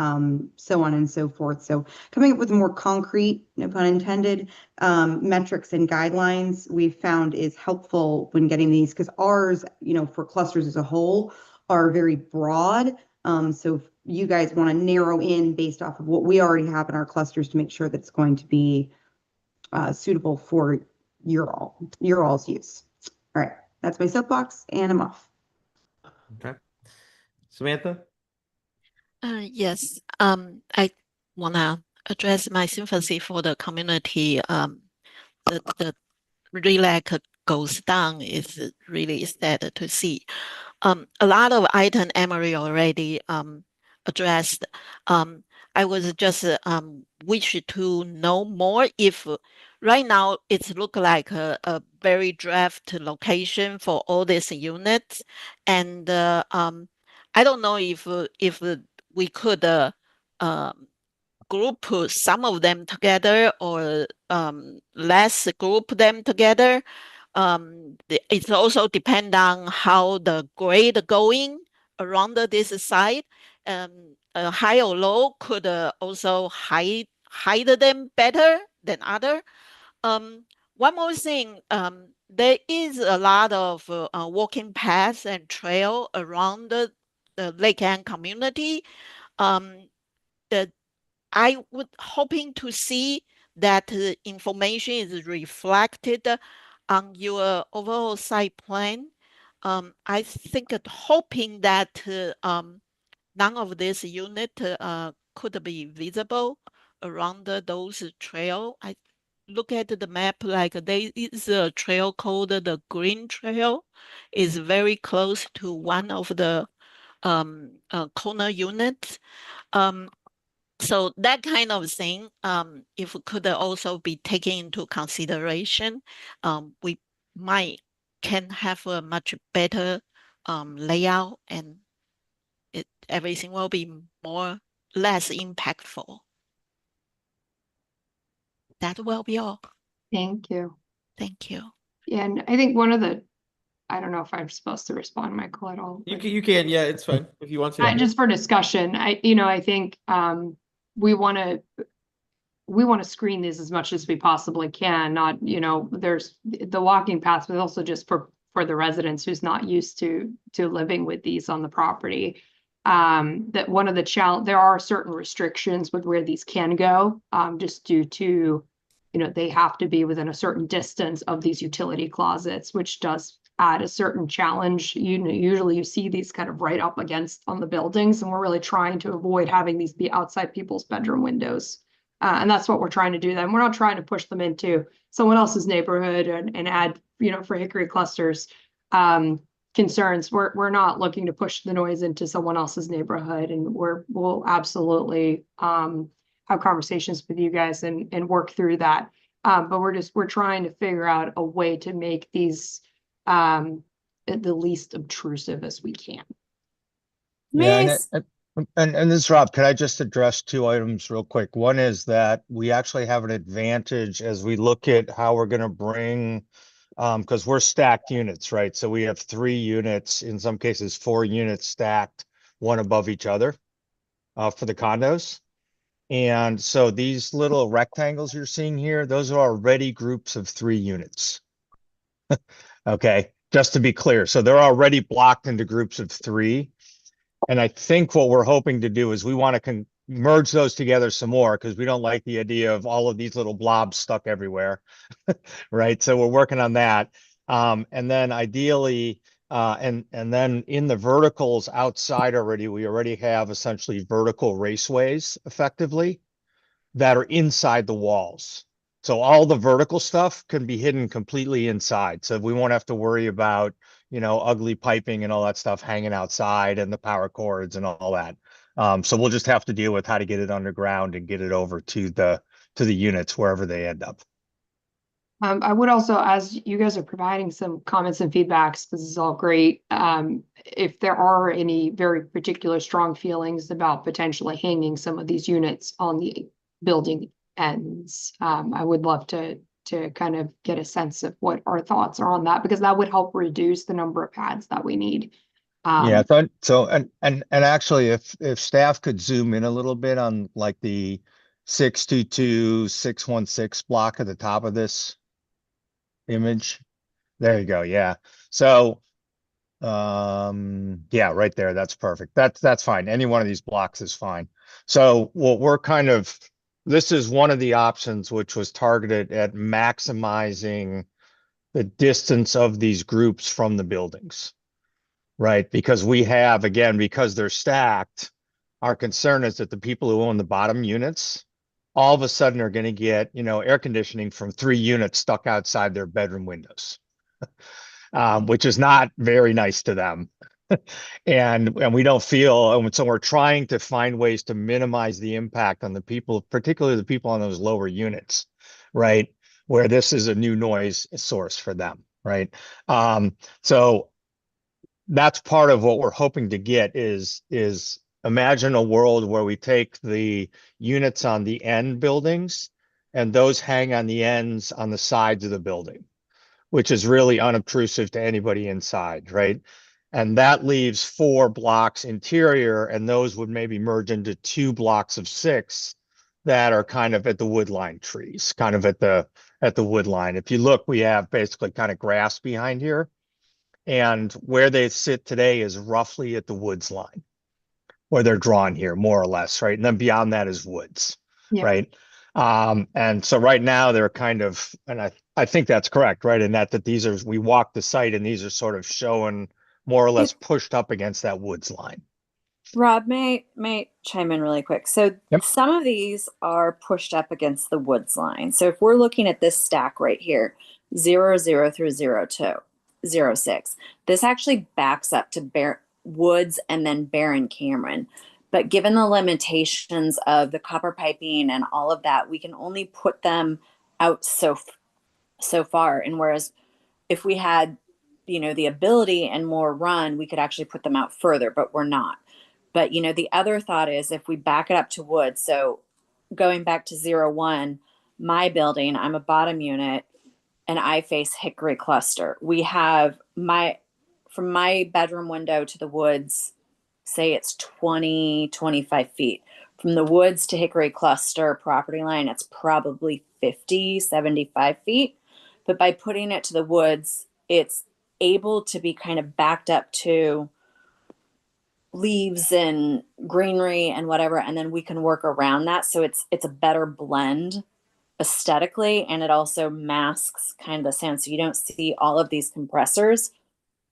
S14: so on and so forth. So coming up with more concrete, no pun intended, metrics and guidelines we've found is helpful when getting these, because ours, you know, for clusters as a whole are very broad. So if you guys want to narrow in based off of what we already have in our clusters to make sure that it's going to be suitable for your all's use. All right, that's my soapbox, and I'm off.
S2: Okay, Samantha.
S12: Yes. I wanna address my sympathy for the community. The relax goes down is really sad to see. A lot of item Emery already addressed. I was just wish to know more if right now it's look like a very draft location for all these units, and I don't know if we could group some of them together or less group them together. It's also depend on how the grade going around this site. High or low could also hide them better than other. One more thing, there is a lot of walking paths and trail around the Lake Ann community. I would hoping to see that the information is reflected on your overall site plan. I think hoping that none of this unit could be visible around those trail. I look at the map, like there is a trail called the Green Trail, is very close to one of the corner units. So that kind of thing, if it could also be taken into consideration, we can have a much better layout, and everything will be less impactful. That will be all.
S10: Thank you.
S12: Thank you.
S10: Yeah, and I think I don't know if I'm supposed to respond, Michael, at all.
S2: You can, yeah, it's fine if you want to.
S10: Just for discussion, I think we want to screen these as much as we possibly can. Not, there's the walking paths, but also just for the residents who's not used to living with these on the property. That one of the there are certain restrictions with where these can go, just due to, they have to be within a certain distance of these utility closets, which does add a certain challenge. Usually you see these kind of right up against on the buildings, and we're really trying to avoid having these be outside people's bedroom windows. And that's what we're trying to do then. We're not trying to push them into someone else's neighborhood and add, for Hickory clusters concerns. We're not looking to push the noise into someone else's neighborhood, and we'll absolutely have conversations with you guys and work through that. But we're trying to figure out a way to make these the least obtrusive as we can.
S4: Yeah, and this is Rob. Could I just address two items real quick? One is that we actually have an advantage as we look at how we're going to bring, because we're stacked units, right? So we have 3 units, in some cases 4 units stacked, one above each other, for the condos. And so these little rectangles you're seeing here, those are already groups of 3 units. Okay, just to be clear. So they're already blocked into groups of 3. And I think what we're hoping to do is we want to merge those together some more, because we don't like the idea of all of these little blobs stuck everywhere. Right. So we're working on that. And then ideally, and then in the verticals outside already, we already have essentially vertical raceways effectively that are inside the walls. So all the vertical stuff can be hidden completely inside. So we won't have to worry about, ugly piping and all that stuff hanging outside and the power cords and all that. So we'll just have to deal with how to get it underground and get it over to the units wherever they end up.
S10: I would also, as you guys are providing some comments and feedbacks, this is all great. If there are any very particular strong feelings about potentially hanging some of these units on the building ends, I would love to kind of get a sense of what our thoughts are on that, because that would help reduce the number of pads that we need.
S4: Yeah, and actually, if staff could zoom in a little bit on like the 622, 616 block at the top of this image. There you go. Yeah. So, yeah, right there. That's perfect. That's fine. Any one of these blocks is fine. So what we're this is one of the options which was targeted at maximizing the distance of these groups from the buildings, right? Because we have, again, because they're stacked, our concern is that the people who own the bottom units all of a sudden are going to get, air conditioning from 3 units stuck outside their bedroom windows, which is not very nice to them. And we don't feel, and so we're trying to find ways to minimize the impact on the people, particularly the people on those lower units, right? Where this is a new noise source for them, right? So that's part of what we're hoping to get is imagine a world where we take the units on the end buildings and those hang on the ends on the sides of the building, which is really unobtrusive to anybody inside, right? And that leaves 4 blocks interior, and those would maybe merge into 2 blocks of 6 that are kind of at the wood line trees, kind of at the wood line. If you look, we have basically kind of grass behind here. And where they sit today is roughly at the woods line, where they're drawn here, more or less, right? And then beyond that is woods,
S10: Yeah.
S4: right? And so right now they're kind of, and I think that's correct, right? In that these are, we walk the site and these are sort of showing more or less pushed up against that woods line.
S9: Rob, may chime in really quick. So
S4: Yep.
S9: some of these are pushed up against the woods line. So if we're looking at this stack right here, 00 through 02, 06, this actually backs up to Woods and then Barron Cameron. But given the limitations of the copper piping and all of that, we can only put them out so far. And whereas if we had, the ability and more run, we could actually put them out further, but we're not. But, the other thought is if we back it up to Woods, so going back to 01, my building, I'm a bottom unit and I face Hickory Cluster. We have from my bedroom window to the woods, say it's 20, 25 feet. From the woods to Hickory Cluster property line, it's probably 50, 75 feet. But by putting it to the woods, it's able to be kind of backed up to leaves and greenery and whatever, and then we can work around that. So it's a better blend aesthetically, and it also masks kind of the sound. So you don't see all of these compressors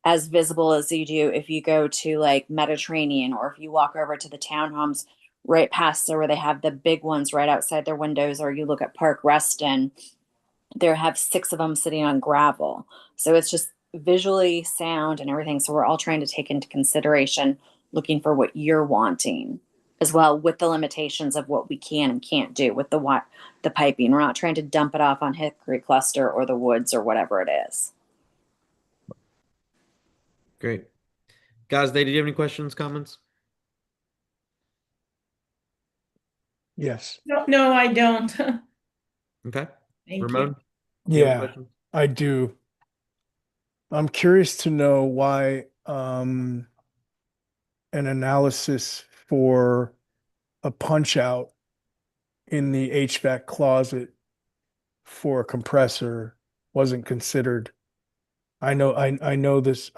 S9: as visible as you do if you go to like Mediterranean, or if you walk over to the townhomes right past there where they have the big ones right outside their windows, or you look at Park Reston, they have 6 of them sitting on gravel. So it's just visually sound and everything. So we're all trying to take into consideration looking for what you're wanting as well, with the limitations of what we can and can't do with the piping. We're not trying to dump it off on Hickory Cluster or the woods or whatever it is.
S2: Great. Guys, did you have any questions, comments?
S16: Yes.
S13: No, I don't.
S2: Okay.
S13: Thank
S2: Ramon?
S13: you.
S2: You have a
S16: Yeah,
S2: question?
S16: I do. I'm curious to know why an analysis for a punch out in the HVAC closet for a compressor wasn't considered. I know this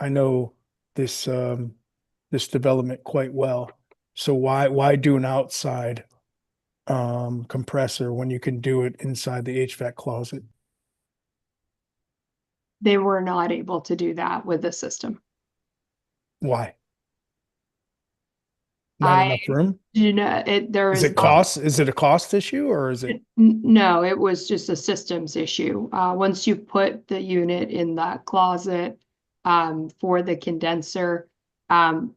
S16: development quite well. So why do an outside compressor when you can do it inside the HVAC closet?
S10: They were not able to do that with the system.
S16: Why? Not enough room?
S10: There
S16: Is
S10: is
S16: it cost? Is it a cost issue or is it?
S10: No, it was just a systems issue. Once you put the unit in that closet for the condenser, I'm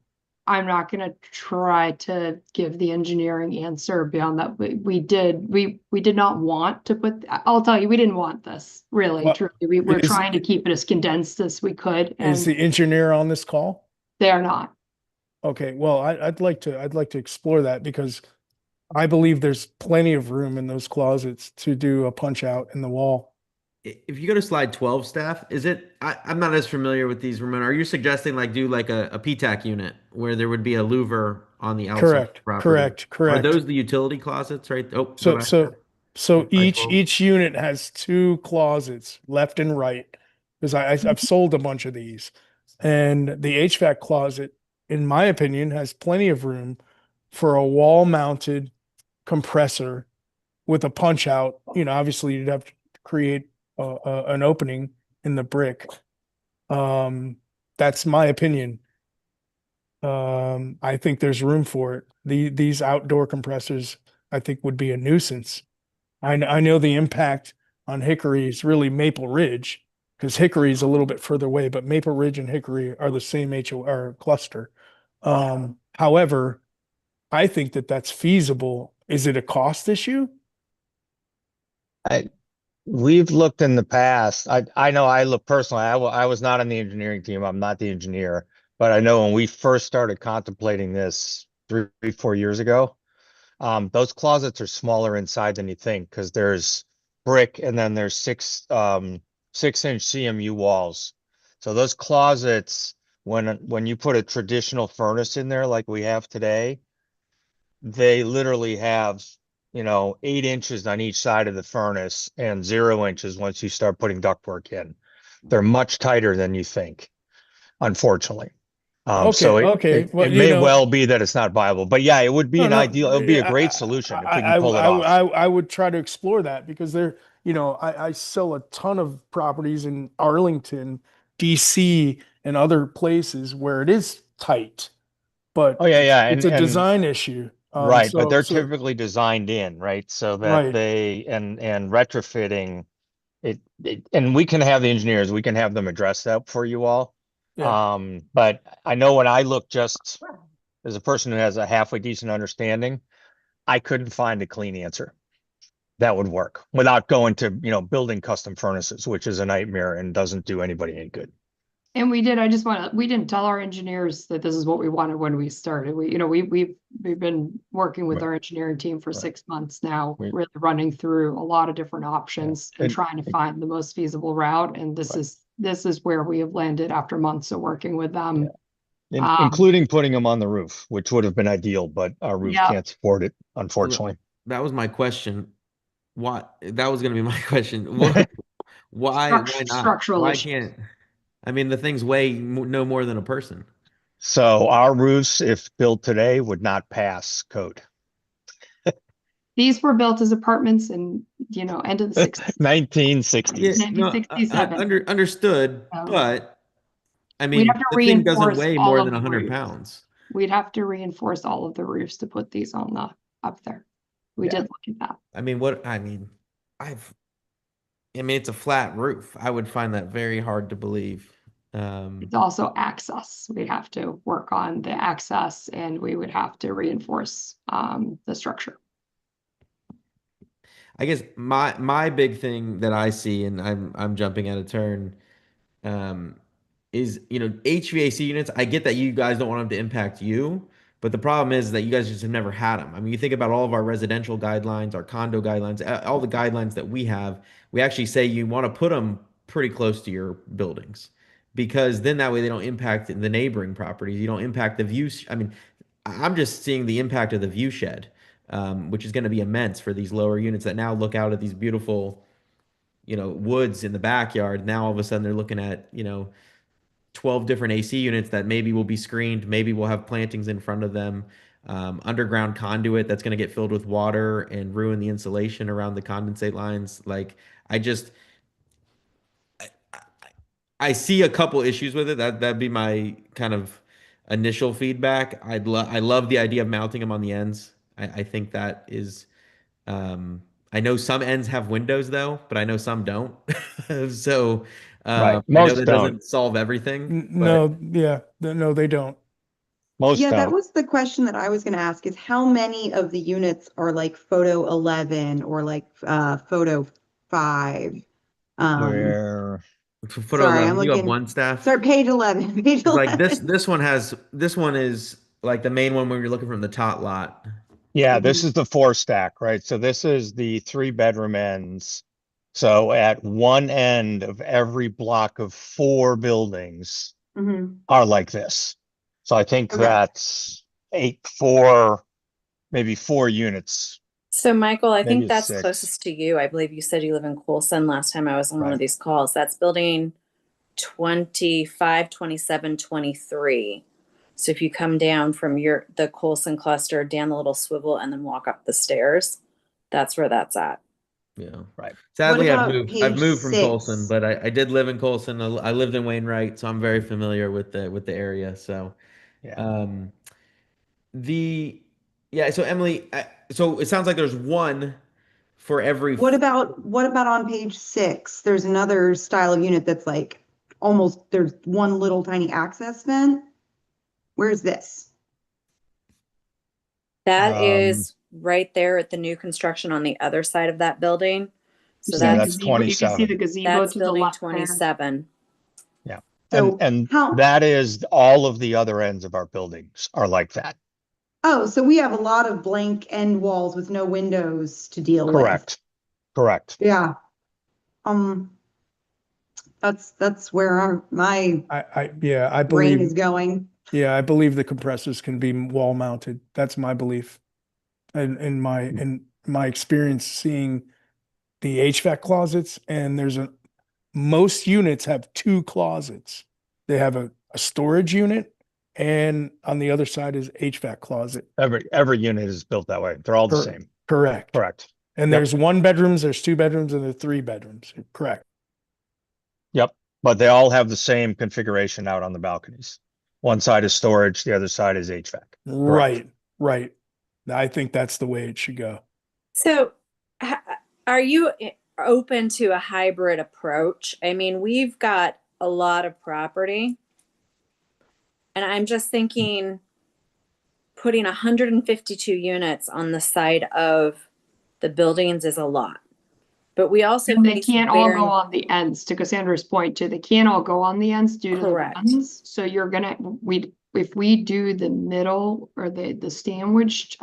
S10: not going to try to give the engineering answer beyond that. We did not want to put. I'll tell you, we didn't want this really.
S16: Well,
S10: Truly, we were trying to keep it as condensed as we could.
S16: Is
S10: And
S16: the engineer on this call?
S10: they are not.
S16: Okay, well, I'd like to explore that because I believe there's plenty of room in those closets to do a punch out in the wall.
S2: If you go to slide 12, staff, I'm not as familiar with these, Ramon. Are you suggesting do a PTAC unit where there would be a louver on the outside
S16: Correct,
S2: property?
S16: correct.
S2: Are those the utility closets, right? Oh, go
S16: So
S2: back.
S16: so so each unit has 2 closets, left and right, because I've sold a bunch of these, and the HVAC closet, in my opinion, has plenty of room for a wall-mounted compressor with a punch out. Obviously you'd have to create an opening in the brick. That's my opinion. I think there's room for it. These outdoor compressors, I think, would be a nuisance. I know the impact on Hickory is really Maple Ridge, because Hickory is a little bit further away, but Maple Ridge and Hickory are the same HOR cluster. However, I think that that's feasible. Is it a cost issue?
S4: We've looked in the past. I know I look personally, I was not on the engineering team. I'm not the engineer, but I know when we first started contemplating this 3-4 years ago, those closets are smaller inside than you think because there's brick and then there's 6-inch CMU walls. So those closets, when you put a traditional furnace in there like we have today, they literally have 8 inches on each side of the furnace and 0 inches once you start putting ductwork in. They're much tighter than you think, unfortunately. So it may well be that it's not viable, but yeah, it would be it would be a great solution if we can pull it off.
S16: I would try to explore that because I sell a ton of properties in Arlington, DC, and other places where it is tight, but it's a design issue.
S4: Right, but they're typically designed in, right? So that they and retrofitting it, and we can have the engineers, we can have them address that for you all. But I know when I look just as a person who has a halfway decent understanding, I couldn't find a clean answer that would work without going to, building custom furnaces, which is a nightmare and doesn't do anybody any good.
S10: And we didn't tell our engineers that this is what we wanted when we started. We've been working with our engineering team for 6 months now, really running through a lot of different options and trying to find the most feasible route. And this is where we have landed after months of working with them.
S4: Including putting them on the roof, which would have been ideal, but our roof can't support it, unfortunately.
S2: That was my question. That was going to be my question. Why not?
S10: Structural
S2: Why
S10: issues.
S2: can't? I mean, the things weigh no more than a person.
S4: So our roofs, if built today, would not pass code.
S10: These were built as apartments in, end of the 60s.
S4: 1960s.
S2: Yeah, no,
S10: 1967.
S2: Understood, but I mean, the thing doesn't weigh more than 100 pounds.
S10: We'd have to reinforce all of the roofs to put these on up there. We did look at that.
S2: I mean, it's a flat roof. I would find that very hard to believe.
S10: It's also access. We'd have to work on the access and we would have to reinforce the structure.
S2: I guess my big thing that I see, and I'm jumping out of turn, is HVAC units. I get that you guys don't want them to impact you, but the problem is that you guys just have never had them. I mean, you think about all of our residential guidelines, our condo guidelines, all the guidelines that we have. We actually say you want to put them pretty close to your buildings, because then that way they don't impact the neighboring properties. You don't impact the views. I mean, I'm just seeing the impact of the view shed, which is going to be immense for these lower units that now look out at these beautiful, woods in the backyard. Now all of a sudden they're looking at, 12 different AC units that maybe will be screened. Maybe we'll have plantings in front of them, underground conduit that's going to get filled with water and ruin the insulation around the condensate lines. Like, I see a couple issues with it. That'd be my kind of initial feedback. I love the idea of mounting them on the ends. I think that is, I know some ends have windows though, but I know some don't. So I know that doesn't solve everything.
S16: No, they don't.
S4: Most don't.
S14: That was the question that I was going to ask, is how many of the units are like photo 11 or like photo 5?
S2: Sorry, I'm looking. You have one staff.
S14: Sorry, page 11. Page 11.
S2: Like this one is like the main one when you're looking from the top lot.
S4: Yeah, this is the 4 stack, right? So this is the 3-bedroom ends. So at one end of every block of 4 buildings are like this. So I think that's 4 units.
S9: So Michael, I think
S4: Maybe
S9: that's
S4: 6.
S9: closest to you. I believe you said you live in Coulson last time I was on one of these calls. That's building 25, 27, 23. So if you come down from the Coulson cluster, down the little swivel, and then walk up the stairs, that's where that's at.
S2: Yeah, right. Sadly, I've moved from Coulson, but I did live in Coulson. I lived in Wainwright, so I'm very familiar with the area. So, so Emily, so it sounds like there's one for every.
S14: What about on page 6? There's another style of unit that's like almost, there's one little tiny access vent. Where's this?
S9: That is right there at the new construction on the other side of that building. So
S4: Yeah,
S9: that's
S4: that's
S10: You can see the
S4: 27.
S10: gazebo
S9: that's
S10: to the
S9: building
S10: left there.
S9: 27.
S4: Yeah.
S14: So
S4: And
S14: how-
S4: that is all of the other ends of our buildings are like that.
S14: Oh, so we have a lot of blank end walls with no windows to deal with.
S4: Correct. Correct.
S14: Yeah. That's where my
S16: I
S14: brain
S16: believe,
S14: is going.
S16: yeah, I believe the compressors can be wall mounted. That's my belief. And in my experience seeing the HVAC closets, and most units have 2 closets. They have a storage unit, and on the other side is HVAC closet.
S4: Every unit is built that way. They're all the same.
S16: Correct.
S4: Correct.
S16: And
S4: Yep.
S16: there's 1 bedrooms, there's 2 bedrooms, and there's 3 bedrooms. Correct.
S4: Yep. But they all have the same configuration out on the balconies. One side is storage, the other side is HVAC. Correct.
S16: Right. I think that's the way it should go.
S9: So are you open to a hybrid approach? I mean, we've got a lot of property, and I'm just thinking putting 152 units on the side of the buildings is a lot. But we also
S10: And they
S9: face
S10: can't all
S9: Barron-
S10: go on the ends, to Cassandra's point too. They can't all go on the ends due to the
S9: Correct.
S10: runs. So you're gonna, if we do the middle or the sandwiched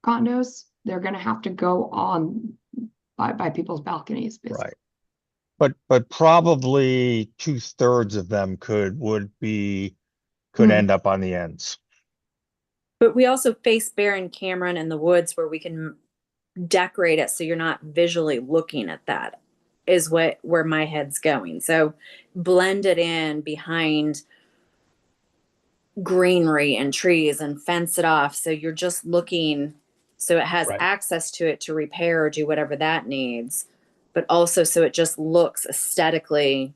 S10: condos, they're gonna have to go on by people's balconies. Basically.
S4: Right. But probably 2/3 of them could end up on the ends.
S9: But we also face Barron Cameron in the woods where we can decorate it so you're not visually looking at that is where my head's going. So blend it in behind greenery and trees and fence it off so you're just looking, so it has
S4: Right.
S9: access to it to repair or do whatever that needs, but also so it just looks aesthetically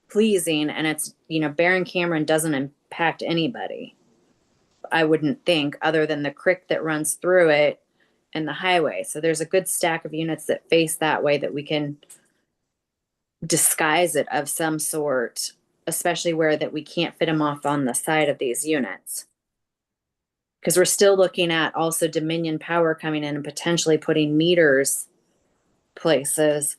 S9: pleasing. And it's, Barron Cameron doesn't impact anybody, I wouldn't think, other than the creek that runs through it and the highway. So there's a good stack of units that face that way that we can disguise it of some sort, especially where that we can't fit them off on the side of these units. Because we're still looking at also Dominion Power coming in and potentially putting meters places.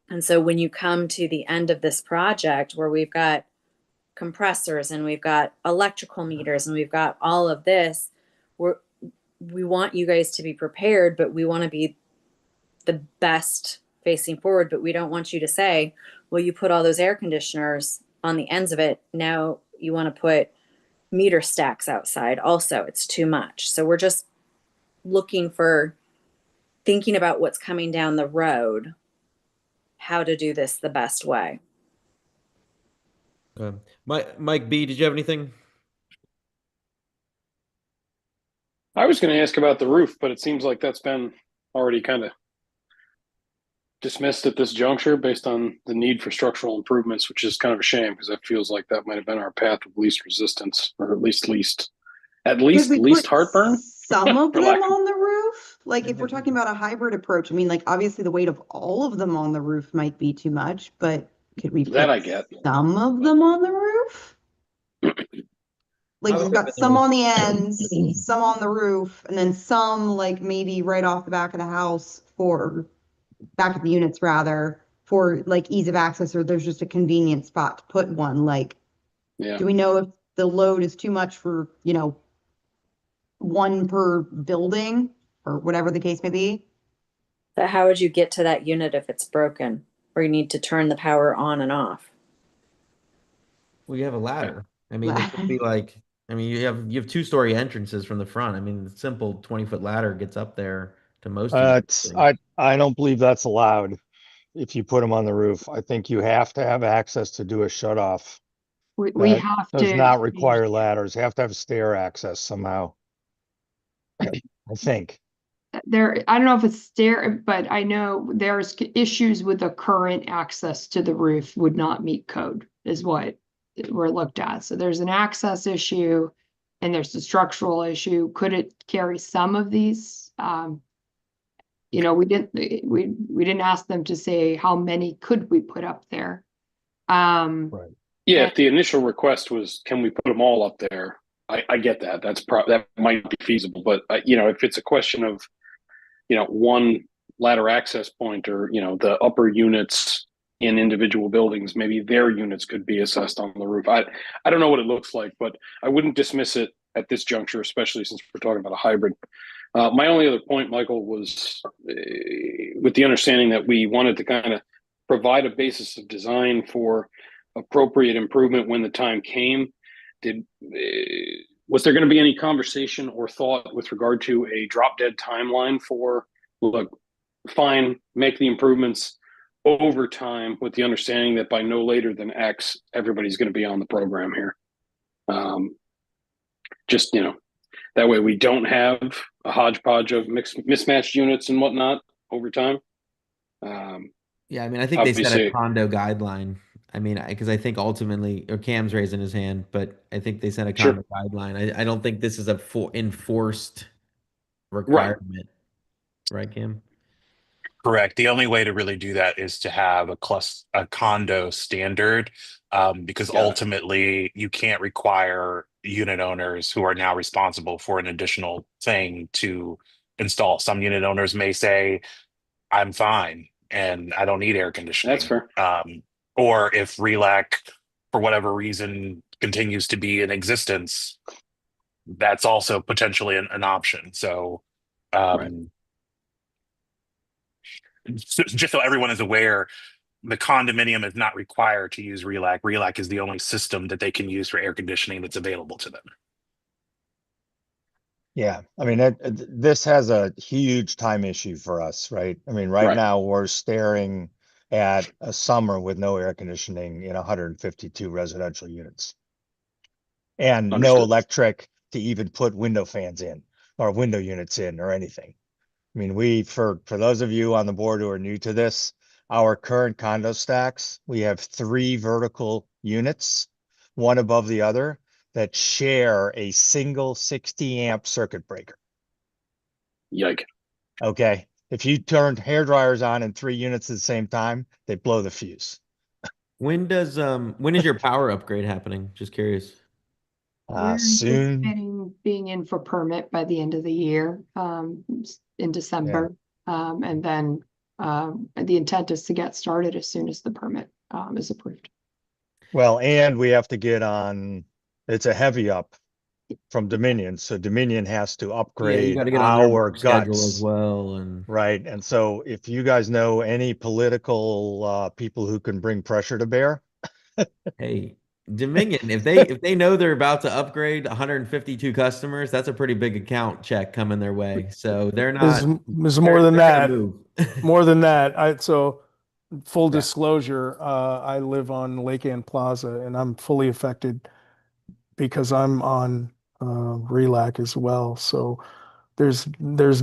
S9: And so when you come to the end of this project where we've got compressors and we've got electrical meters and we've got all of this, we want you guys to be prepared, but we want to be the best facing forward. But we don't want you to say, well, you put all those air conditioners on the ends of it. Now you want to put meter stacks outside. Also, it's too much. So we're just thinking about what's coming down the road, how to do this the best way.
S2: Mike B, did you have anything?
S3: I was going to ask about the roof, but it seems like that's been already kind of dismissed at this juncture based on the need for structural improvements, which is kind of a shame because it feels like that might have been our path of least resistance, or at least least heartburn.
S14: Some of
S3: For
S14: them
S3: lack of-
S14: on the roof. Like if we're talking about a hybrid approach, I mean, like obviously the weight of all of them on the roof might be too much, but could we
S3: That
S14: put
S3: I get.
S14: some of them on the roof? Like we've got some on the ends, some on the roof, and then some like maybe right off the back of the house back of the units rather, for like ease of access, or there's just a convenient spot to put one. Like,
S3: Yeah.
S14: do we know if the load is too much for, one per building or whatever the case may be?
S9: But how would you get to that unit if it's broken or you need to turn the power on and off?
S2: Well, you have a ladder. I mean, it could be like, you have 2-story entrances from the front. I mean, the simple 20-foot ladder gets up there to most of these things.
S4: I don't believe that's allowed if you put them on the roof. I think you have to have access to do a shut off.
S10: We have
S4: Does
S10: to.
S4: not require ladders. You have to have stair access somehow. I think.
S10: I don't know if it's stair, but I know there's issues with the current access to the roof would not meet code is what we're looked at. So there's an access issue and there's a structural issue. Could it carry some of these? you know, we didn't ask them to say how many could we put up there.
S16: Right.
S3: Yeah, if the initial request was, can we put them all up there? I get that. That might be feasible, but you know, if it's a question of, you know, one ladder access point, or you know, the upper units in individual buildings, maybe their units could be assessed on the roof. I don't know what it looks like, but I wouldn't dismiss it at this juncture, especially since we're talking about a hybrid. My only other point, Michael, was with the understanding that we wanted to kind of provide a basis of design for appropriate improvement when the time came. Was there going to be any conversation or thought with regard to a drop dead timeline for, look, fine, make the improvements over time with the understanding that by no later than X, everybody's going to be on the program here? Just, you know, that way we don't have a hodgepodge of mismatched units and whatnot over time.
S2: Yeah, I mean, I think they set a
S3: Obviously-
S2: condo guideline. I mean, because I think ultimately, or Cam's raising his hand, but I think they set a
S3: Sure.
S2: condo guideline. I don't think this is a enforced requirement, right, Cam?
S6: Correct. The only way to really do that is to have a condo standard, because
S3: Got it.
S6: ultimately you can't require unit owners who are now responsible for an additional thing to install. Some unit owners may say, I'm fine and I don't need air conditioning.
S3: That's fair.
S6: Or if RELAC, for whatever reason, continues to be in existence, that's also potentially an option. So, just so everyone is aware, the condominium is not required to use RELAC. RELAC is the only system that they can use for air conditioning that's available to them.
S4: Yeah, I mean, this has a huge time issue for us, right? I mean, right
S3: Right.
S4: now we're staring at a summer with no air conditioning in 152 residential units. And no
S3: Understood.
S4: electric to even put window fans in or window units in or anything. I mean, for those of you on the board who are new to this, our current condo stacks, we have 3 vertical units, one above the other, that share a single 60 amp circuit breaker.
S3: Yike.
S4: Okay. If you turned hair dryers on in 3 units at the same time, they blow the fuse.
S2: When is your power upgrade happening? Just curious.
S10: We're
S4: Soon.
S10: anticipating being in for permit by the end of the year, in December. And then the intent is to get started as soon as the permit is approved.
S4: Well, and we have to get on, it's a heavy up from Dominion. So Dominion has to
S2: Yeah, you
S4: upgrade
S2: got to get on their
S4: our
S2: work schedule
S4: guts.
S2: as well, and
S4: Right. And so if you guys know any political people who can bring pressure to bear,
S2: hey, Dominion, if they know they're about to upgrade 152 customers, that's a pretty big account check coming their way. So they're not.
S16: There's more than
S2: they're gonna
S16: that.
S2: move.
S16: More than that. So full disclosure, I live on Lake Ann Plaza and I'm fully affected because I'm on RELAC as well. So there's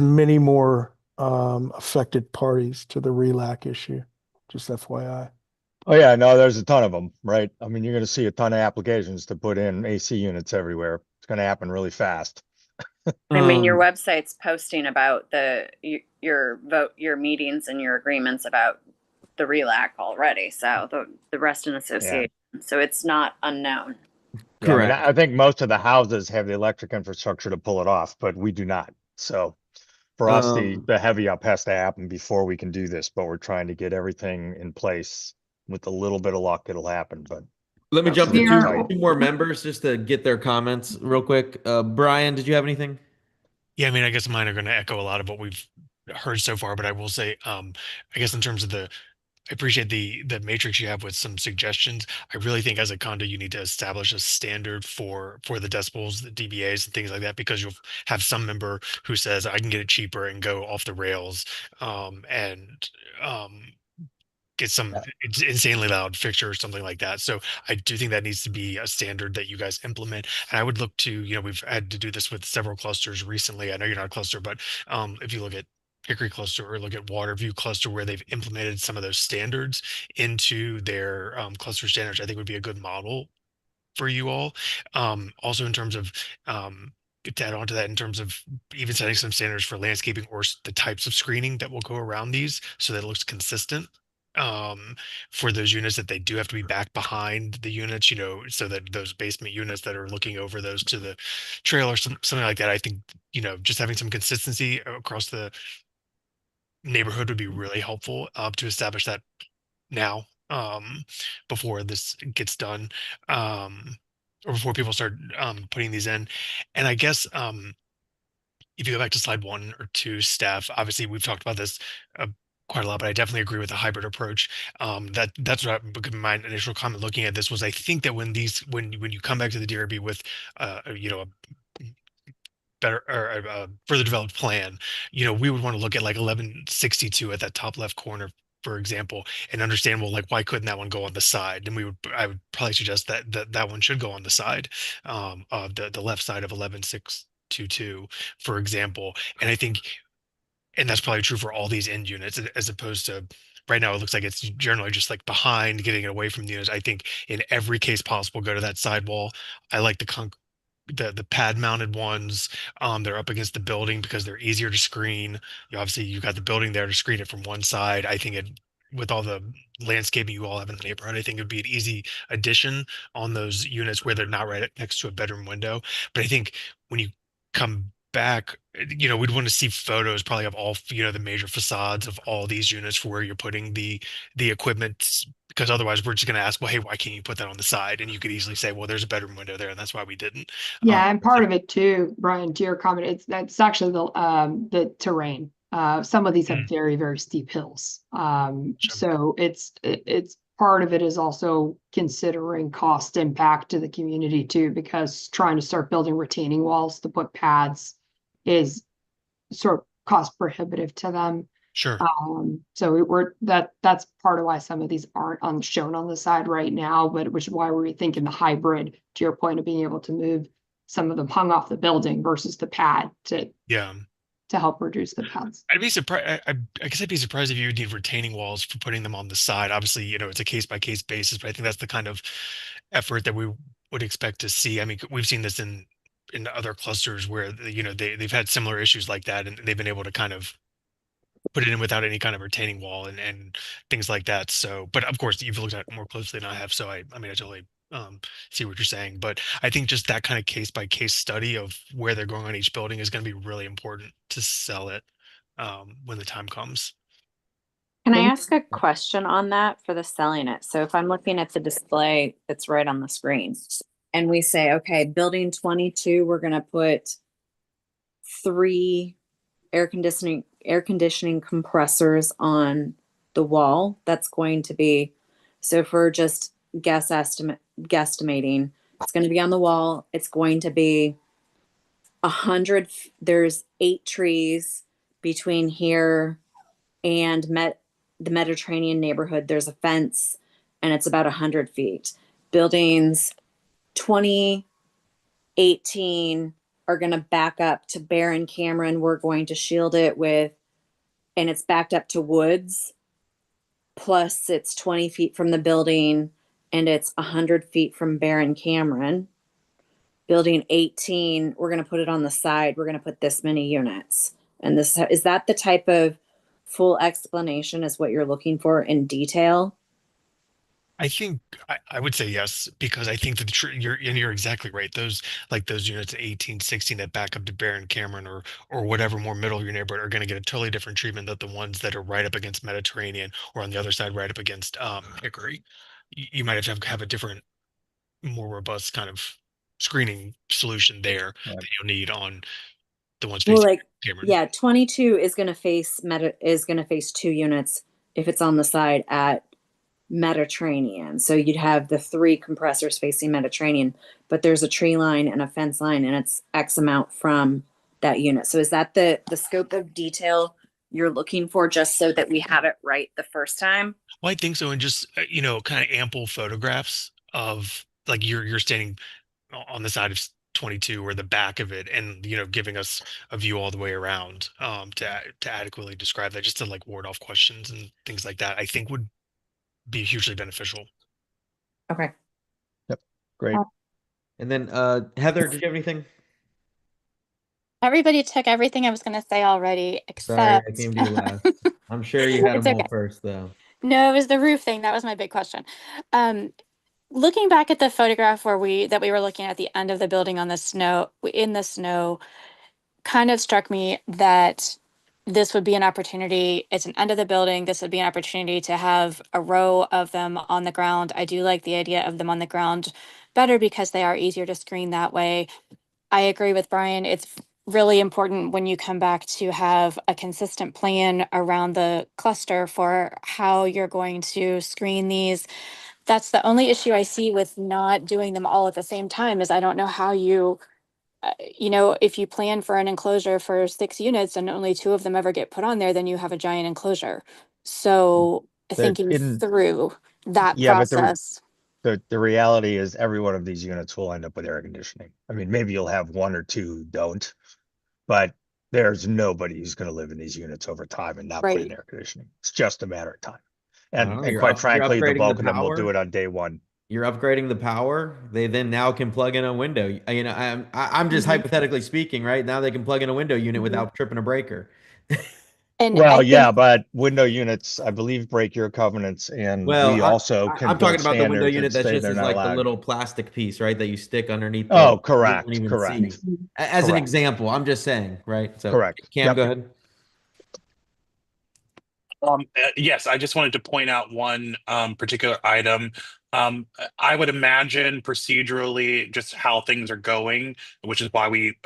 S16: many more affected parties to the RELAC issue. Just FYI.
S4: oh yeah, no, there's a ton of them, right? I mean, you're going to see a ton of applications to put in AC units everywhere. It's going to happen really fast.
S9: I mean, your website's posting about your meetings and your agreements about the RELAC already. So the Reston Association. So it's not unknown.
S4: Yeah, I mean,
S2: Correct.
S4: I think most of the houses have the electric infrastructure to pull it off, but we do not. So for us, the heavy up has to happen before we can do this, but we're trying to get everything in place. With a little bit of luck, it'll happen, but
S2: Let me jump to
S10: We are-
S2: two more members just to get their comments real quick. Brian, did you have anything?
S18: Yeah, I mean, I guess mine are going to echo a lot of what we've heard so far, but I will say, I guess in terms of I appreciate the matrix you have with some suggestions. I really think as a condo, you need to establish a standard for the decibels, the dBAs and things like that, because you'll have some member who says, I can get it cheaper and go off the rails, and get some insanely loud fixture or something like that. So I do think that needs to be a standard that you guys implement. And I would look to, we've had to do this with several clusters recently. I know you're not a cluster, but if you look at Hickory cluster or look at Waterview cluster, where they've implemented some of those standards into their cluster standards, I think would be a good model for you all. Also in terms of to add on to that in terms of even setting some standards for landscaping or the types of screening that will go around these so that it looks consistent for those units, that they do have to be back behind the units, so that those basement units that are looking over those to the trail or something like that. I think, just having some consistency across the neighborhood would be really helpful to establish that now, before this gets done, or before people start putting these in. And I guess if you go back to slide 1 or 2, staff, obviously we've talked about this quite a lot, but I definitely agree with the hybrid approach. That's what my initial comment looking at this was, I think that when you come back to the DRB with a better or a further developed plan, we would want to look at like 1162 at that top left corner, for example, and understand, well, like, why couldn't that one go on the side? And I would probably suggest that one should go on the side, of the left side of 11622, for example. And I think, and that's probably true for all these end units, as opposed to right now, it looks like it's generally just like behind, getting it away from the units. I think in every case possible, go to that sidewall. I like the pad mounted ones. They're up against the building because they're easier to screen. Obviously you got the building there to screen it from one side. I think with all the landscaping you all have in the neighborhood, I think it'd be an easy addition on those units where they're not right next to a bedroom window. But I think when you come back, we'd want to see photos probably of all, the major facades of all these units for where you're putting the equipment, because otherwise we're just going to ask, well, hey, why can't you put that on the side? And you could easily say, well, there's a bedroom window there, and that's why we didn't.
S10: Yeah, and part of it too, Brian, to your comment, that's actually the terrain. Some of these have very, very steep hills. So it's part of it is also considering cost impact to the community too, because trying to start building retaining walls to put pads is sort of cost prohibitive to them.
S18: Sure.
S10: So that's part of why some of these aren't shown on the side right now, but which is why we're thinking the hybrid, to your point of being able to move some of them hung off the building versus the pad to help reduce the pads.
S18: I'd be surprised. I guess I'd be surprised if you would need retaining walls for putting them on the side. Obviously, it's a case by case basis, but I think that's the kind of effort that we would expect to see. I mean, we've seen this in other clusters where they've had similar issues like that, and they've been able to kind of put it in without any kind of retaining wall and things like that. So, but of course, you've looked at it more closely than I have. So I totally see what you're saying, but I think just that kind of case by case study of where they're going on each building is going to be really important to sell it when the time comes.
S9: Can I ask a question on that for the selling it? So if I'm looking at the display that's right on the screen and we say, okay, building 22, we're going to put 3 air conditioning compressors on the wall. That's going to be, so for just guesstimating, it's going to be on the wall. It's going to be 100. There's 8 trees between here and the Mediterranean neighborhood. There's a fence and it's about 100 feet. Buildings 20, 18 are going to back up to Barron Cameron. We're going to shield it with, and it's backed up to woods. Plus it's 20 feet from the building and it's 100 feet from Barron Cameron. Building 18, we're going to put it on the side. We're going to put this many units. And this, is that the type of full explanation is what you're looking for in detail?
S18: I think I would say yes, because I think that you're exactly right. Those units 18, 16 that back up to Barron Cameron or whatever more middle of your neighborhood are going to get a totally different treatment than the ones that are right up against Mediterranean or on the other side right up against Hickory. You might have to have a different, more robust kind of screening solution there that you'll need on the ones facing Cameron.
S9: Yeah, 22 is going to face 2 units if it's on the side at Mediterranean. So you'd have the 3 compressors facing Mediterranean, but there's a tree line and a fence line and it's X amount from that unit. So is that the scope of detail you're looking for, just so that we have it right the first time?
S18: Well, I think so. And just, kind of ample photographs of like you're standing on the side of 22 or the back of it and, giving us a view all the way around to adequately describe that, just to like ward off questions and things like that, I think would be hugely beneficial.
S9: Okay.
S2: Yep. Great. And then Heather, did you have anything?
S7: Everybody took everything I was going to say already,
S2: Sorry, I
S7: except
S2: came to you last. I'm sure you had
S7: it's
S2: them all
S7: okay.
S2: first, though.
S7: No, it was the roof thing. That was my big question. Looking back at the photograph where that we were looking at the end of the building on the snow, in the snow, kind of struck me that this would be an opportunity. It's an end of the building. This would be an opportunity to have a row of them on the ground. I do like the idea of them on the ground better because they are easier to screen that way. I agree with Brian. It's really important when you come back to have a consistent plan around the cluster for how you're going to screen these. That's the only issue I see with not doing them all at the same time is I don't know how you, if you plan for an enclosure for 6 units and only 2 of them ever get put on there, then you have a giant enclosure. So thinking through that
S4: Yeah, but
S7: process.
S4: the reality is every one of these units will end up with air conditioning. I mean, maybe you'll have 1 or 2 who don't, but there's nobody who's going to live in these units over time and not put in air conditioning. It's just a matter of time. And
S2: You're
S4: quite frankly, the
S2: upgrading
S4: bulk of them will do it on day 1.
S2: You're upgrading the power. They then now can plug in a window. I'm just hypothetically speaking, right? Now they can plug in a window unit without tripping a breaker.
S7: And
S4: well, yeah, but window units, I believe, break your covenants, and we also can
S2: I'm
S4: build
S2: talking about the window
S4: standards
S2: unit
S4: and
S2: that's
S4: say
S2: just
S4: they're
S2: as
S4: not
S2: like the
S4: allowed.
S2: little plastic piece, right, that you stick underneath.
S4: Oh,
S2: you
S4: correct,
S2: don't even
S4: correct.
S2: see. As an
S4: Correct.
S2: example, I'm just saying, right? So,
S4: Correct.
S2: Cam,
S4: Yep.
S2: go ahead.
S6: Yes, I just wanted to point out one particular item. I would imagine procedurally just how things are going, which is why we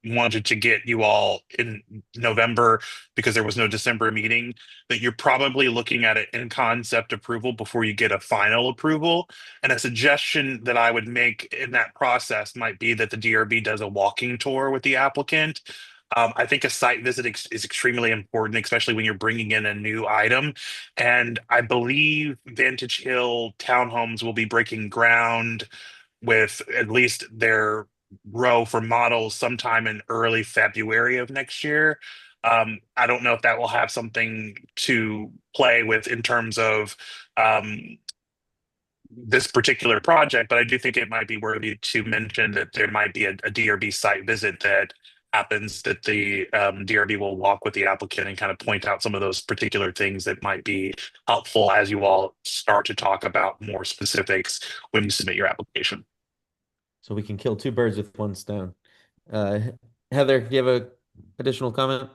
S6: wanted to get you all in November because there was no December meeting, that you're probably looking at it in concept approval before you get a final approval. And a suggestion that I would make in that process might be that the DRB does a walking tour with the applicant. I think a site visit is extremely important, especially when you're bringing in a new item. And I believe Vantage Hill Townhomes will be breaking ground with at least their row for models sometime in early February of next year. I don't know if that will have something to play with in terms of this particular project, but I do think it might be worthy to mention that there might be a DRB site visit that happens, that the DRB will walk with the applicant and kind of point out some of those particular things that might be helpful as you all start to talk about more specifics when you submit your application.
S2: So we can kill 2 birds with 1 stone. Heather, do you have a additional comment?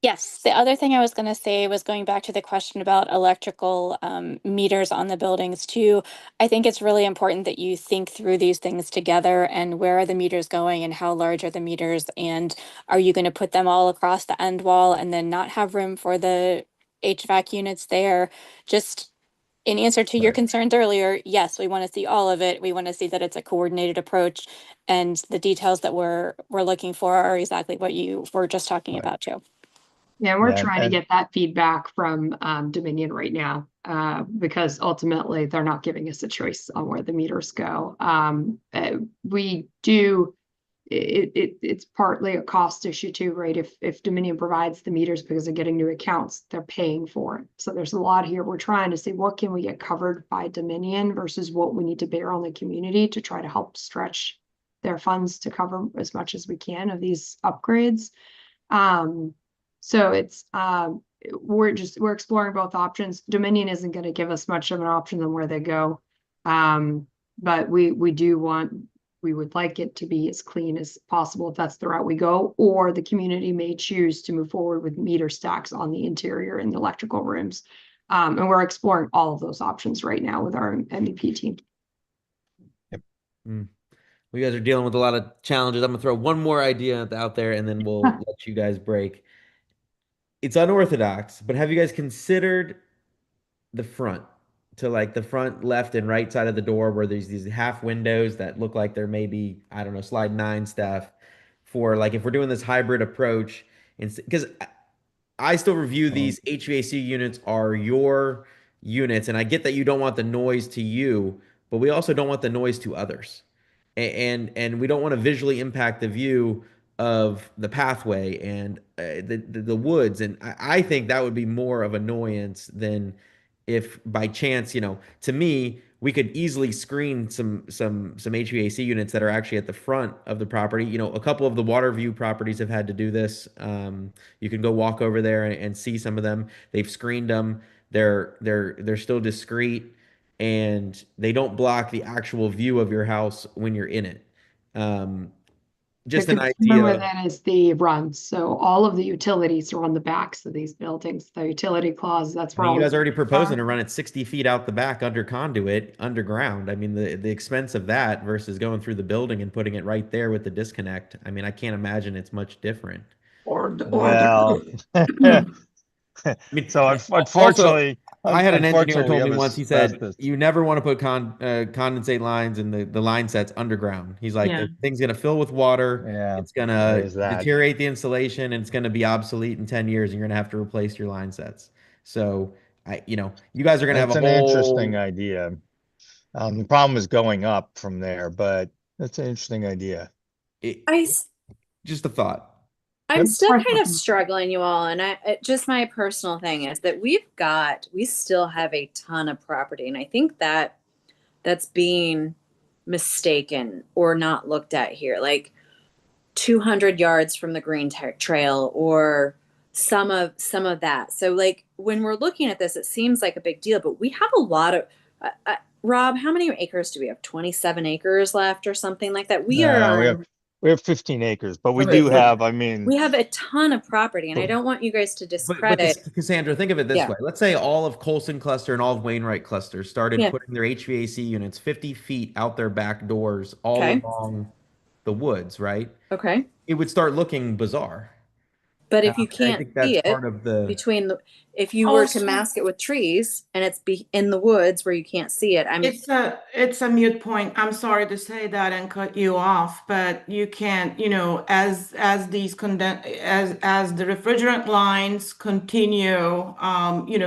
S7: Yes, the other thing I was going to say was going back to the question about electrical meters on the buildings too. I think it's really important that you think through these things together and where are the meters going and how large are the meters, and are you going to put them all across the end wall and then not have room for the HVAC units there? Just in answer to your concerns earlier, yes, we want to see all of it. We want to see that it's a coordinated approach, and the details that we're looking for are exactly what you were just talking about too.
S10: Yeah, we're trying to get that feedback from Dominion right now because ultimately they're not giving us a choice on where the meters go. We do, it's partly a cost issue too, right? If Dominion provides the meters because they're getting new accounts, they're paying for it. So there's a lot here. We're trying to see what can we get covered by Dominion versus what we need to bear on the community to try to help stretch their funds to cover as much as we can of these upgrades. So it's we're exploring both options. Dominion isn't going to give us much of an option on where they go. But we would like it to be as clean as possible if that's the route we go, or the community may choose to move forward with meter stacks on the interior and the electrical rooms. And we're exploring all of those options right now with our MEP team.
S2: Yep. Well, you guys are dealing with a lot of challenges. I'm gonna throw one more idea out there and then we'll let you guys break. It's unorthodox, but have you guys considered the front, to like the front left and right side of the door where there's these half windows that look like they're maybe, I don't know, slide 9 stuff, for like if we're doing this hybrid approach, because I still review these HVAC units are your units, and I get that you don't want the noise to you, but we also don't want the noise to others. And we don't want to visually impact the view of the pathway and the woods. And I think that would be more of annoyance than if by chance, to me, we could easily screen some HVAC units that are actually at the front of the property. You know, a couple of the Waterview properties have had to do this. You can go walk over there and see some of them. They've screened them. They're still discreet, and they don't block the actual view of your house when you're in it. Just
S10: The
S2: an
S10: concern with
S2: idea.
S10: it is the runs. So all of the utilities are on the backs of these buildings. The utility clause, that's
S2: I
S10: where
S2: mean,
S10: all
S2: you
S10: the
S2: guys are already
S10: utilities
S2: proposing
S10: are.
S2: to run it 60 feet out the back under conduit, underground. I mean, the expense of that versus going through the building and putting it right there with the disconnect. I mean, I can't imagine it's much different.
S4: Well,
S2: I mean,
S4: so
S2: also,
S4: unfortunately,
S2: I had an engineer
S4: unfortunately,
S2: told
S4: we
S2: me
S4: have
S2: once, he said,
S4: asbestos.
S2: you never want to put condensate lines and the line sets underground. He's like,
S13: Yeah.
S2: the thing's going to fill with water.
S4: Yeah,
S2: It's going to
S4: there's that.
S2: deteriorate the insulation, and it's going to be obsolete in 10 years, and you're going to have to replace your line sets. So you guys are going to have
S4: That's
S2: a
S4: an interesting
S2: whole,
S4: idea. The problem is going up from there, but that's an interesting idea.
S2: just a thought.
S9: I'm still kind of
S10: Personal.
S9: struggling, you all, and just my personal thing is that we still have a ton of property, and I think that's being mistaken or not looked at here, like 200 yards from the green trail or some of that. So like when we're looking at this, it seems like a big deal, but we have a lot of Rob, how many acres do we have? 27 acres left or something like that? We are on.
S4: We have 15 acres, but we do have, I mean,
S9: We have a ton of property, and I don't want you guys to discredit.
S2: But Cassandra, think of it this
S9: Yeah.
S2: way. Let's say all of Colson Cluster and all of Wainwright Cluster started
S9: Yeah.
S2: putting their HVAC units 50 feet out their back doors all
S9: Okay.
S2: along the woods, right?
S9: Okay.
S2: It would start looking bizarre.
S9: But if you
S2: I
S9: can't
S2: think that's
S9: see it
S2: part of the.
S9: if you were to
S13: Also-
S9: mask it with trees and it's in the woods where you can't see it,
S13: It's a mute point. I'm sorry to say that and cut you off, but you can't, as these as the refrigerant lines continue,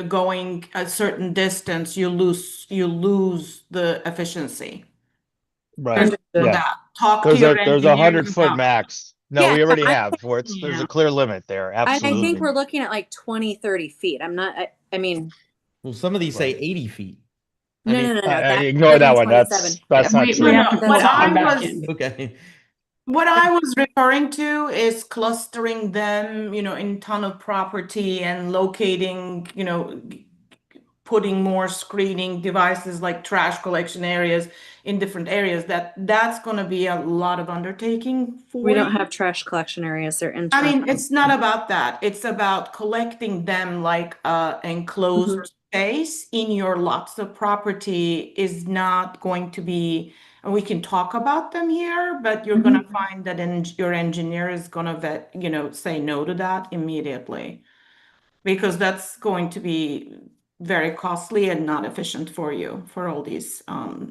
S13: going a certain distance, you lose the efficiency.
S4: right.
S13: Understood
S4: Yeah.
S13: that. Talk to your
S4: There's a
S13: engineers
S4: 100-foot
S13: about-
S4: max. No,
S9: Yeah,
S4: we already
S9: I-
S4: have. There's a clear limit there.
S9: I
S4: Absolutely.
S9: think we're looking at like 20, 30 feet. I'm not, I mean,
S2: Well, some of these say 80 feet.
S9: no.
S4: Ignore that one. That's
S9: 27.
S4: not true.
S2: Okay.
S13: What I was referring to is clustering them, in ton of property and locating, putting more screening devices like trash collection areas in different areas. That's going to be a lot of undertaking for
S9: We don't
S13: you.
S9: have trash collection areas. They're
S13: I
S9: internal.
S13: mean, it's not about that. It's about collecting them like enclosed space in your lots of property is not going to be, and we can talk about them here, but you're going to find that your engineer is going to say no to that immediately, because that's going to be very costly and not efficient for you for all these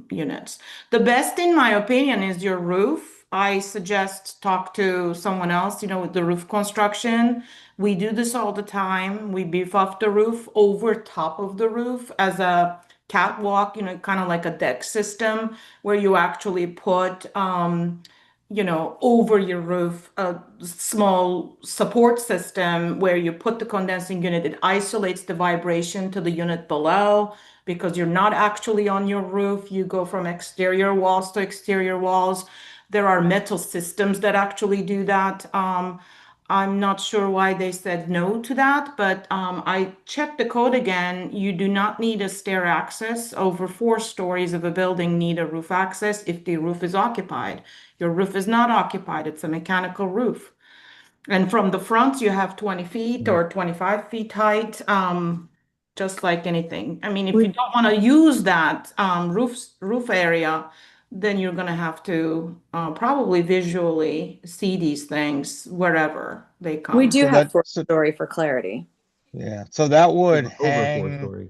S13: units. The best, in my opinion, is your roof. I suggest talk to someone else, with the roof construction. We do this all the time. We beef up the roof over top of the roof as a catwalk, kind of like a deck system where you actually put over your roof, a small support system where you put the condensing unit. It isolates the vibration to the unit below because you're not actually on your roof. You go from exterior walls to exterior walls. There are metal systems that actually do that. I'm not sure why they said no to that, but I checked the code again. You do not need a stair access. Over 4 stories of a building need a roof access if the roof is occupied. Your roof is not occupied. It's a mechanical roof. And from the front, you have 20 feet or 25 feet height, just like anything. I mean, if you don't want to use that roof area, then you're going to have to probably visually see these things wherever they come.
S9: We do have 4-story for clarity.
S4: Yeah. So that would
S2: Over
S4: hang.
S2: 4-story.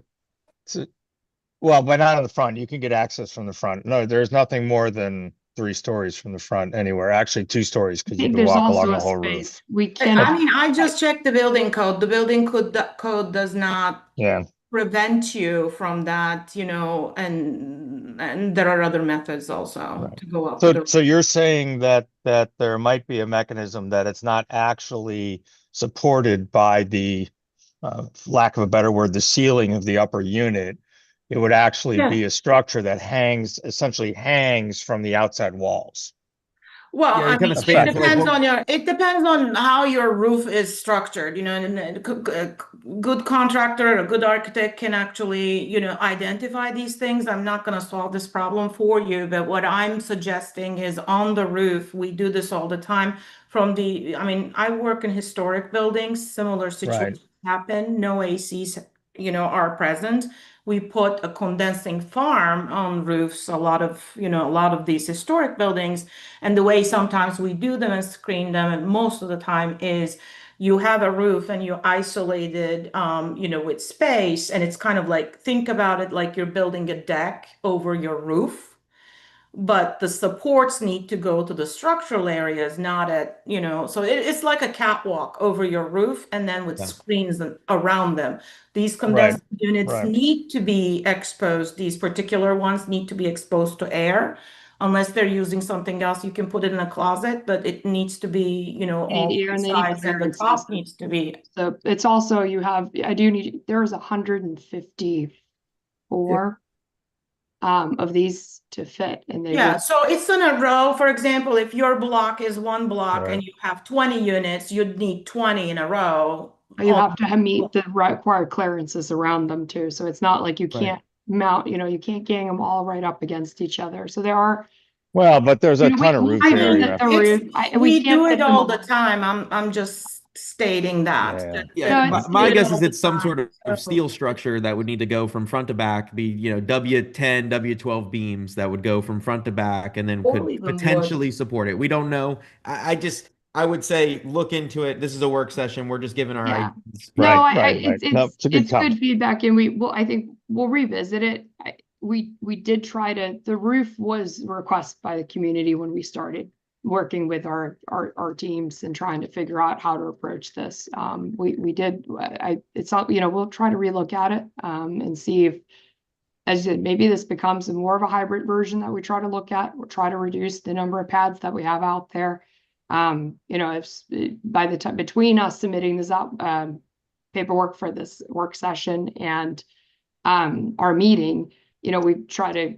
S4: Well, but not on the front. You can get access from the front. No, there's nothing more than 3 stories from the front anywhere. Actually, 2 stories because you can
S10: There's
S4: walk
S10: also
S4: along
S10: a
S4: the whole
S10: space.
S4: roof.
S10: We can.
S13: I mean, I just checked the building code. The building code does not
S4: Yeah.
S13: prevent you from that, and there are other methods also to go up.
S4: So you're saying that there might be a mechanism that it's not actually supported by the lack of a better word, the ceiling of the upper unit, It would actually
S13: Yeah.
S4: be a structure that essentially hangs from the outside walls.
S13: Well,
S2: Yeah,
S13: I
S2: you kind
S13: mean,
S2: of span
S13: it
S2: it. So like,
S13: depends it depends on how your roof is structured, you know, and a good contractor, a good architect can actually, you know, identify these things. I'm not going to solve this problem for you, but what I'm suggesting is on the roof, we do this all the time I mean, I work in historic buildings, similar situations happen, no ACs, you know, are present. We put a condensing farm on roofs, a lot of these historic buildings. And the way sometimes we do them and screen them, and most of the time is you have a roof and you isolated, you know, with space. And it's kind of like, think about it like you're building a deck over your roof. But the supports need to go to the structural areas, not at, you know, so it's like a catwalk over your roof and then with
S2: Yeah.
S13: screens around them. These
S4: Right,
S13: condensed units
S4: right.
S13: need to be exposed, these particular ones need to be exposed to air. Unless they're using something else, you can put it in a closet, but it needs to be, you know, all
S10: Yeah, and
S13: three
S10: they need
S13: sides and the
S10: clearances.
S13: top needs to be.
S10: So it's also, there's 154 of these to fit, and they
S13: Yeah,
S10: just,
S13: so it's in a row. For example, if your block is one block
S4: Right.
S13: and you have 20 units, you'd need 20 in a row.
S10: you have to meet the required clearances around them too. So it's not like you
S2: Right.
S10: can't mount, you can't gang them all right up against each other. So there are,
S4: Well, but there's a
S10: we
S4: ton of roof
S10: I mean,
S4: area.
S10: that the roof,
S13: We
S10: can't
S13: do
S10: fit
S13: it
S10: them
S13: all
S10: all.
S13: the time. I'm just stating that.
S4: Yeah.
S2: Yeah,
S10: No,
S2: my
S13: We do
S2: guess
S13: it
S2: is
S13: all the
S2: it's some sort
S13: time.
S2: of steel structure that would need to go from front to back, be, you know, W10, W12 beams that would go from front to back and then
S13: Or
S2: could
S13: even wood.
S2: potentially support it. We don't know. I would say look into it. This is a work session. We're just giving our
S10: Yeah.
S2: ideas.
S10: No,
S4: Right. No, it's a good
S10: it's good
S4: comment.
S10: feedback, and I think we'll revisit it. We did try the roof was a request by the community when we started working with our teams and trying to figure out how to approach this. We did, it's not, we'll try to relook at it, and see if, as I said, maybe this becomes more of a hybrid version that we try to look at. We'll try to reduce the number of pads that we have out there. If by the time between us submitting this paperwork for this work session and our meeting, we try to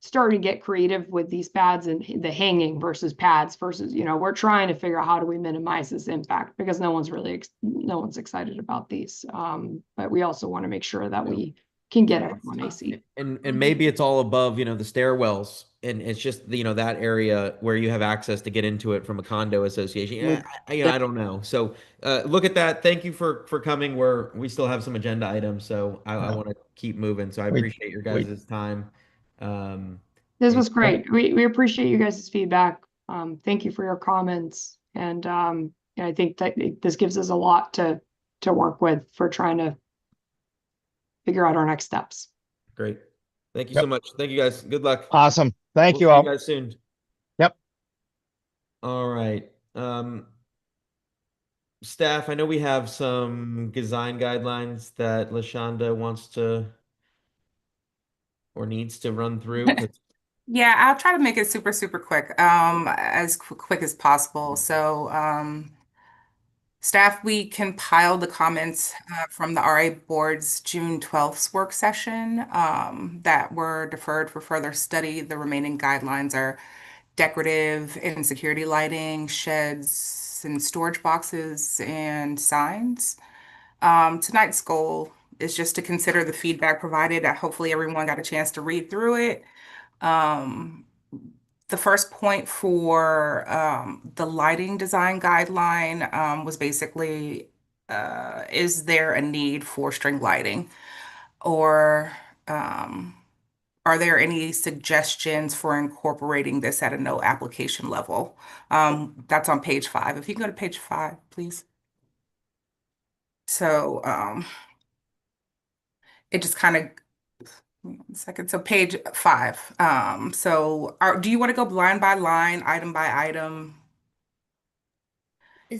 S10: start to get creative with these pads and the hanging versus pads versus, we're trying to figure out how do we minimize this impact, because no one's excited about these. But we also want to make sure that we can get everyone AC.
S2: And maybe it's all above, the stairwells, and it's just, that area where you have access to get into it from a condo association. I don't know. So look at that. Thank you for coming. We still have some agenda items, so I want to keep moving. So I appreciate your guys' time.
S10: This was great. We appreciate you guys' feedback. Thank you for your comments. And I think that this gives us a lot to work with for trying to figure out our next steps.
S2: Great. Thank you so much. Thank you guys. Good luck.
S4: Awesome. Thank
S2: We'll
S4: you
S2: see
S4: all.
S2: you guys soon.
S4: Yep.
S2: All right. Staff, I know we have some design guidelines that LaShonda wants to or needs to run through.
S5: Yeah, I'll try to make it super, super quick, as quick as possible. So, staff, we compiled the comments from the RA Board's June 12th work session that were deferred for further study. The remaining guidelines are decorative and security lighting, sheds and storage boxes, and signs. Tonight's goal is just to consider the feedback provided. Hopefully everyone got a chance to read through it. The first point for the lighting design guideline was basically, is there a need for string lighting? Or are there any suggestions for incorporating this at a no application level? That's on page 5. If you can go to page 5, please. So it just kind of, 1 second. So page 5. Do you want to go line by line, item by item?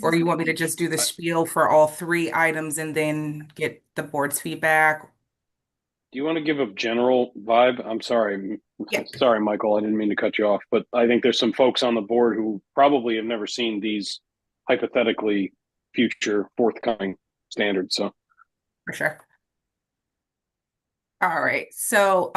S5: Or you want me to just do the spiel for all 3 items and then get the board's feedback?
S3: Do you want to give a general vibe? I'm sorry.
S5: Yeah.
S3: Sorry, Michael, I didn't mean to cut you off, but I think there's some folks on the board who probably have never seen these hypothetically future forthcoming standards. So
S5: for sure. All right. So,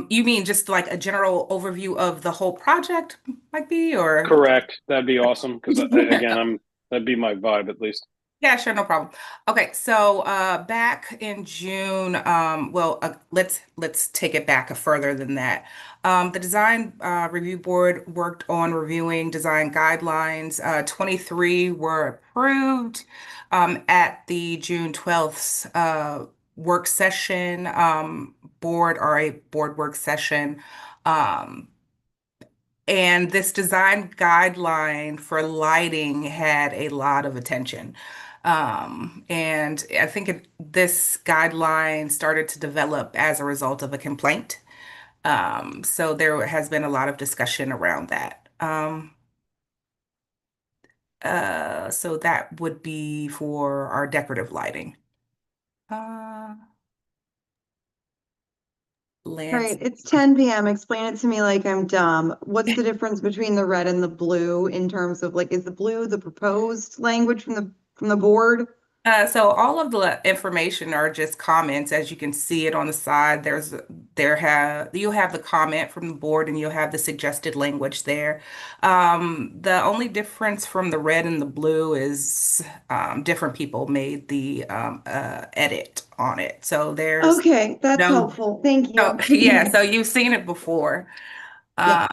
S5: you mean just like a general overview of the whole project might be, or?
S3: Correct. That'd be awesome because again, that'd be my vibe at least.
S5: Yeah, sure, no problem. Okay, so back in June, let's take it back further than that. The design review board worked on reviewing design guidelines. 23 were approved at the June 12th work session, board work session. And this design guideline for lighting had a lot of attention. And I think this guideline started to develop as a result of a complaint. So there has been a lot of discussion around that. So that would be for our decorative lighting. Lance.
S14: Right, it's 10 p.m. Explain it to me like I'm dumb. What's the difference between the red and the blue in terms of like, is the blue the proposed language from the board?
S5: So all of the information are just comments, as you can see it on the side. You'll have the comment from the board and you'll have the suggested language there. The only difference from the red and the blue is different people made the edit on it. So there's
S14: Okay, that's
S5: no,
S14: helpful. Thank you.
S5: yeah, so you've seen it before.
S14: Yeah.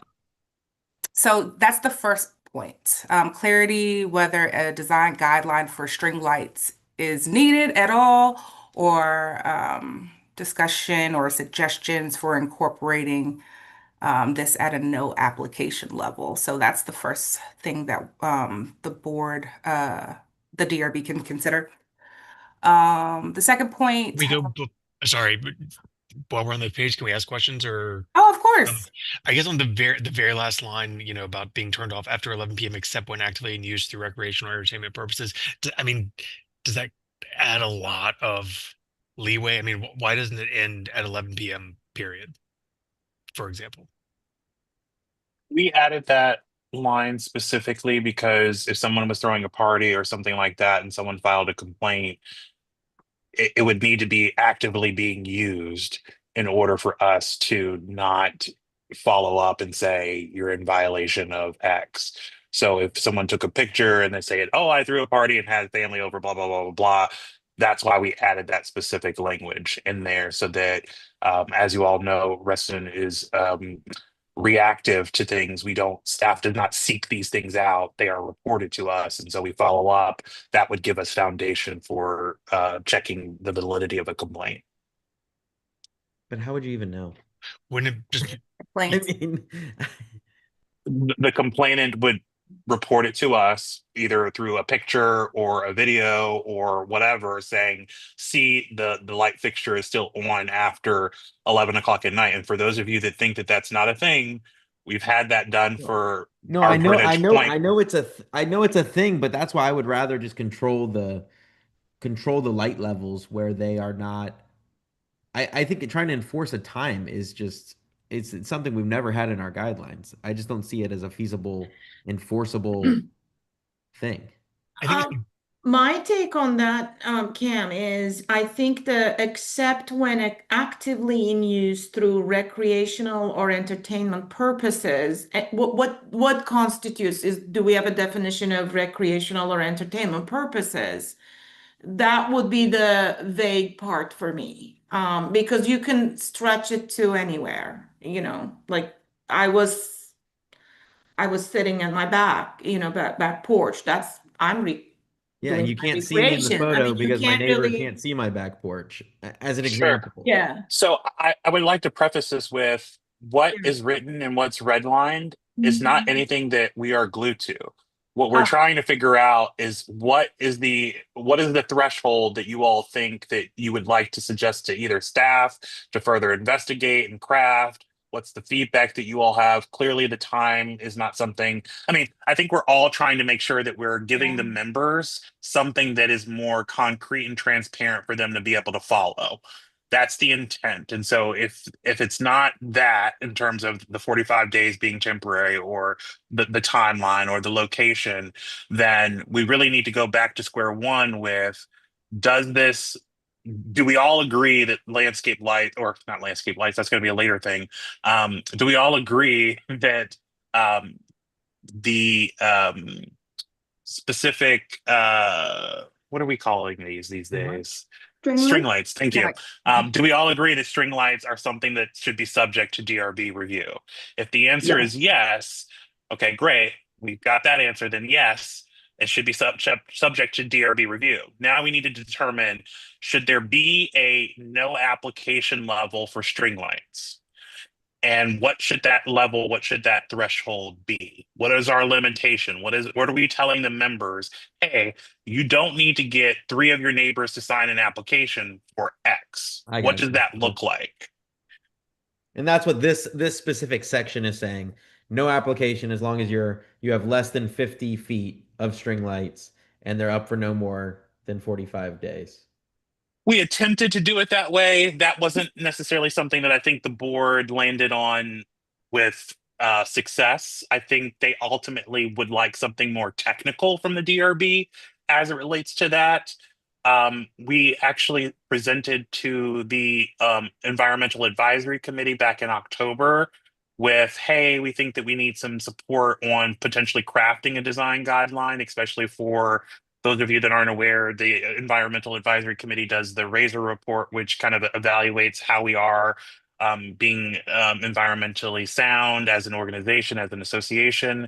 S5: So that's the first point. Clarity whether a design guideline for string lights is needed at all, or discussion or suggestions for incorporating this at a no application level. So that's the first thing that the board, the DRB can consider. The second point.
S18: Sorry, but while we're on the page, can we ask questions or?
S5: Oh, of course.
S18: I guess on the very last line, about being turned off after 11 p.m. except when actively in use through recreational or entertainment purposes. Does that add a lot of leeway? Why doesn't it end at 11 p.m. period, for example?
S6: We added that line specifically because if someone was throwing a party or something like that and someone filed a complaint, it would need to be actively being used in order for us to not follow up and say you're in violation of X. So if someone took a picture and they say, oh, I threw a party and had family over, blah, blah, blah, blah, blah, that's why we added that specific language in there so that, as you all know, Reston is reactive to things. Staff does not seek these things out. They are reported to us. And so we follow up. That would give us foundation for checking the validity of a complaint.
S2: But how would you even know?
S18: Wouldn't it just
S6: The complainant would report it to us either through a picture or a video or whatever saying, see, the light fixture is still on after 11 o'clock at night. And for those of you that think that that's not a thing, we've had that done for
S2: I know it's a thing, but that's why I would rather just control the light levels where they are not. I think trying to enforce a time is just it's something we've never had in our guidelines. I just don't see it as a feasible, enforceable thing.
S13: My take on that, Cam, is I think except when actively in use through recreational or entertainment purposes, what constitutes do we have a definition of recreational or entertainment purposes? That would be the vague part for me, because you can stretch it to anywhere, like I was sitting in my back porch.
S2: Yeah, and you can't see me in the photo because my neighbor can't see my back porch, as an example.
S13: Yeah.
S6: So I would like to preface this with what is written and what's redlined is not anything that we are glued to. What we're trying to figure out is what is the threshold that you all think that you would like to suggest to either staff to further investigate and craft. What's the feedback that you all have? Clearly, the time is not something. I think we're all trying to make sure that we're giving the members something that is more concrete and transparent for them to be able to follow. That's the intent. And so if it's not that in terms of the 45 days being temporary or the timeline or the location, then we really need to go back to square one with, does this do we all agree that landscape light, or not landscape lights, that's going to be a later thing. Do we all agree that the specific, what are we calling these days? String lights. Thank you. Do we all agree that string lights are something that should be subject to DRB review? If the answer is yes, okay, great. We've got that answer. Then yes, it should be subject to DRB review. Now we need to determine, should there be a no application level for string lights? And what should that threshold be? What is our limitation? What are we telling the members? Hey, you don't need to get 3 of your neighbors to sign an application for X. What does that look like?
S2: And that's what this specific section is saying. No application as long as you have less than 50 feet of string lights and they're up for no more than 45 days.
S6: We attempted to do it that way. That wasn't necessarily something that I think the board landed on with success. I think they ultimately would like something more technical from the DRB as it relates to that. We actually presented to the Environmental Advisory Committee back in October with, hey, we think that we need some support on potentially crafting a design guideline, especially for those of you that aren't aware. The Environmental Advisory Committee does the RAISER report, which kind of evaluates how we are being environmentally sound as an organization, as an association.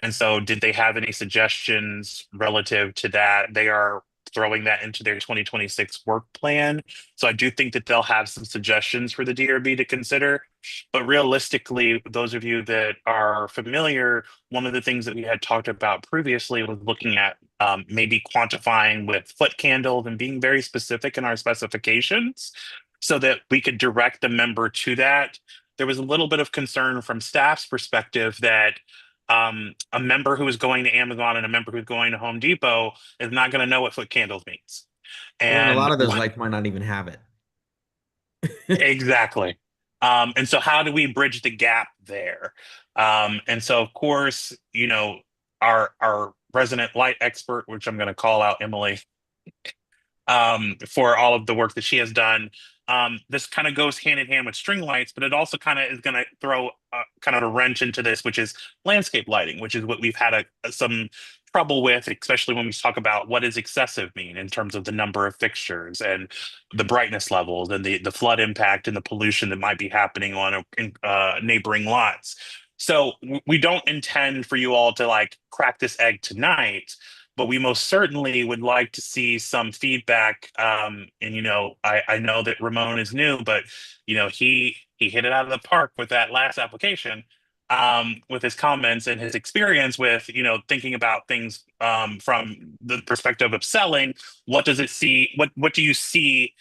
S6: And so did they have any suggestions relative to that? They are throwing that into their 2026 work plan. So I do think that they'll have some suggestions for the DRB to consider. But realistically, those of you that are familiar, one of the things that we had talked about previously was looking at maybe quantifying with foot candles and being very specific in our specifications so that we could direct the member to that. There was a little bit of concern from staff's perspective that a member who is going to Amazon and a member who's going to Home Depot is not going to know what foot candles means.
S2: And a lot of those lights might not even have it.
S6: Exactly. And so how do we bridge the gap there? And so of course, our resident light expert, which I'm going to call out Emily, for all of the work that she has done. This kind of goes hand in hand with string lights, but it also kind of is going to throw kind of a wrench into this, which is landscape lighting, which is what we've had some trouble with, especially when we talk about what does excessive mean in terms of the number of fixtures and the brightness levels and the flood impact and the pollution that might be happening on neighboring lots. So we don't intend for you all to like crack this egg tonight, but we most certainly would like to see some feedback. And I know that Ramon is new, but he hit it out of the park with that last application, with his comments and his experience with thinking about things from the perspective of selling. What does it see? What do you see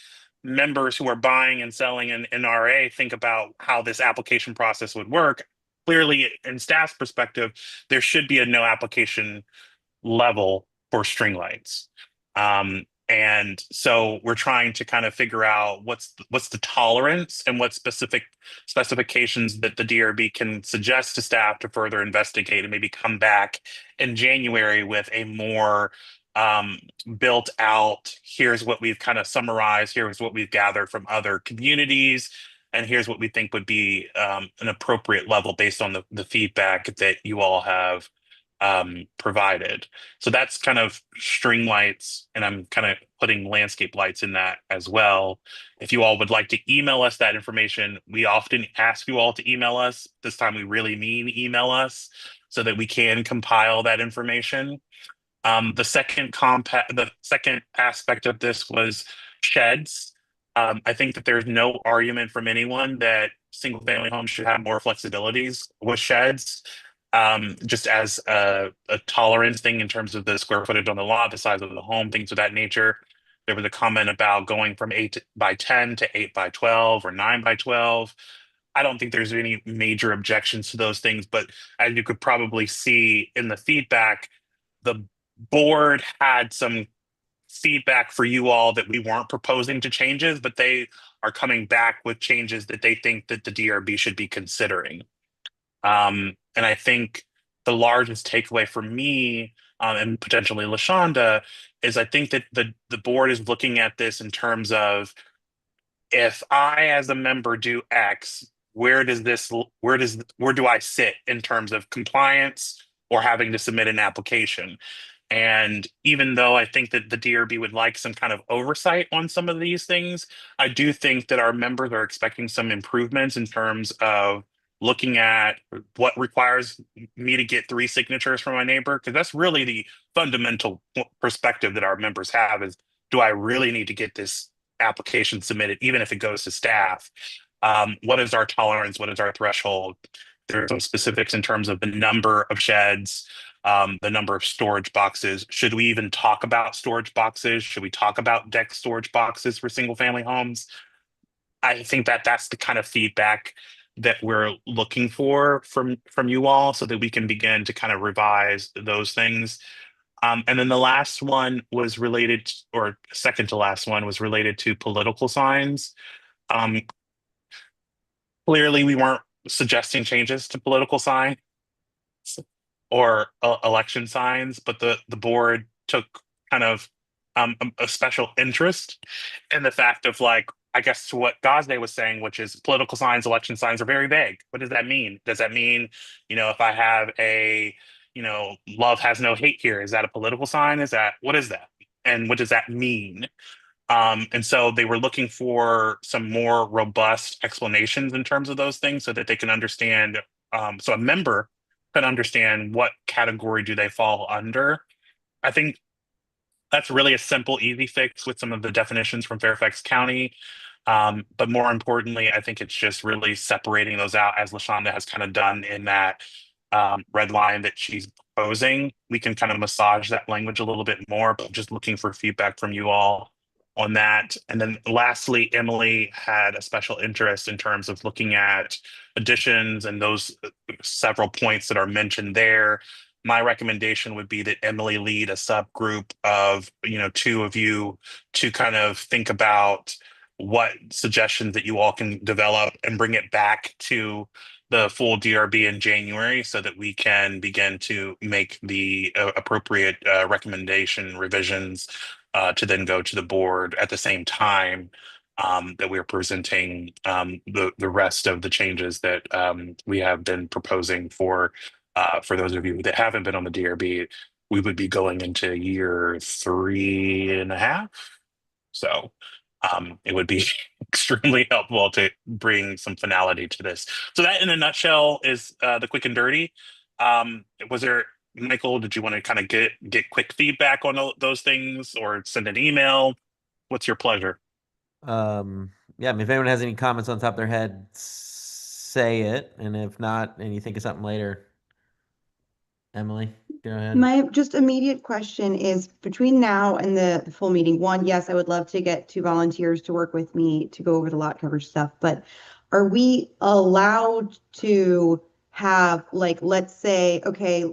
S6: members who are buying and selling an NRA think about how this application process would work? Clearly, in staff's perspective, there should be a no application level for string lights. And so we're trying to kind of figure out what's the tolerance and what specific specifications that the DRB can suggest to staff to further investigate and maybe come back in January with a more built out, here's what we've kind of summarized, here's what we've gathered from other communities, and here's what we think would be an appropriate level based on the feedback that you all have provided. So that's kind of string lights, and I'm kind of putting landscape lights in that as well. If you all would like to email us that information, we often ask you all to email us. This time we really mean email us so that we can compile that information. The second aspect of this was sheds. I think that there's no argument from anyone that single family homes should have more flexibilities with sheds. Just as a tolerance thing in terms of the square footage on the lot, the size of the home, things of that nature. There was a comment about going from 8 by 10 to 8 by 12 or 9 by 12. I don't think there's any major objections to those things, but as you could probably see in the feedback, the board had some feedback for you all that we weren't proposing to changes, but they are coming back with changes that they think that the DRB should be considering. And I think the largest takeaway for me and potentially LaShonda, is I think that the board is looking at this in terms of, if I as a member do X, where do I sit in terms of compliance or having to submit an application? And even though I think that the DRB would like some kind of oversight on some of these things, I do think that our members are expecting some improvements in terms of looking at what requires me to get 3 signatures from my neighbor, because that's really the fundamental perspective that our members have is, do I really need to get this application submitted, even if it goes to staff? What is our tolerance? What is our threshold? There are some specifics in terms of the number of sheds, the number of storage boxes. Should we even talk about storage boxes? Should we talk about deck storage boxes for single family homes? I think that that's the kind of feedback that we're looking for from you all, so that we can begin to kind of revise those things. And then the last one was related, or second to last one was related to political signs. Clearly, we weren't suggesting changes to political signs or election signs, but the board took kind of a special interest in the fact of, like, I guess, to what Gazde was saying, which is political signs, election signs are very vague. What does that mean? Does that mean, if I have a, love has no hate here, is that a political sign? What is that? And what does that mean? And so they were looking for some more robust explanations in terms of those things so that they can understand, so a member can understand what category do they fall under. I think that's really a simple, easy fix with some of the definitions from Fairfax County. But more importantly, I think it's just really separating those out, as LaShonda has kind of done in that red line that she's proposing. We can kind of massage that language a little bit more, but just looking for feedback from you all on that. And then lastly, Emily had a special interest in terms of looking at additions and those several points that are mentioned there. My recommendation would be that Emily lead a subgroup of, 2 of you to kind of think about what suggestions that you all can develop and bring it back to the full DRB in January so that we can begin to make the appropriate recommendation revisions to then go to the board at the same time that we're presenting the rest of the changes that we have been proposing for those of you that haven't been on the DRB. We would be going into year 3.5. So it would be extremely helpful to bring some finality to this. So that in a nutshell is the quick and dirty. Was there, Michael, did you want to kind of get quick feedback on those things or send an email? What's your pleasure?
S2: Yeah, I mean, if anyone has any comments on top of their head, say it. And if not, and you think of something later, Emily, go ahead.
S14: My just immediate question is, between now and the full meeting, one, yes, I would love to get 2 volunteers to work with me to go over the lot coverage stuff, but are we allowed to have, like, let's say, okay,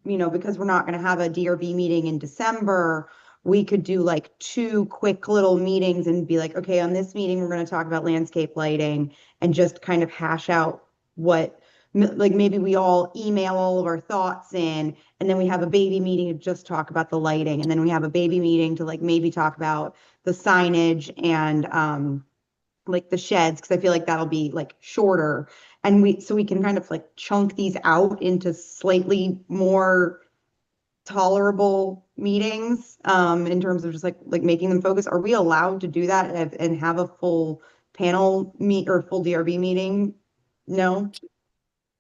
S14: because we're not going to have a DRB meeting in December, we could do like 2 quick little meetings and be like, okay, on this meeting, we're going to talk about landscape lighting and just kind of hash out what, like, maybe we all email all of our thoughts in, and then we have a baby meeting to just talk about the lighting, and then we have a baby meeting to, like, maybe talk about the signage and like the sheds, because I feel like that'll be like shorter, and so we can kind of like chunk these out into slightly more tolerable meetings in terms of just like making them focus. Are we allowed to do that and have a full panel meet or full DRB meeting? No.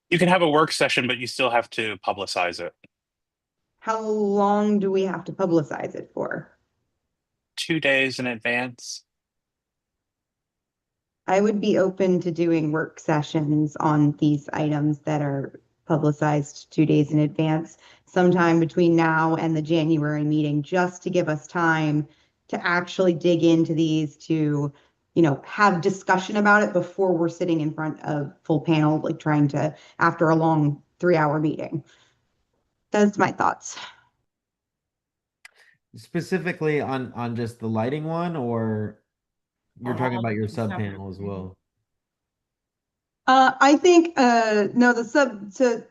S6: You can have a work session, but you still have to publicize it.
S14: How long do we have to publicize it for?
S6: 2 days in advance.
S14: I would be open to doing work sessions on these items that are publicized 2 days in advance, sometime between now and the January meeting, just to give us time to actually dig into these, to have discussion about it before we're sitting in front of full panel, like trying to, after a long 3-hour meeting. That's my thoughts.
S2: Specifically on just the lighting one, or you're talking about your sub panel as well?
S14: I think, no,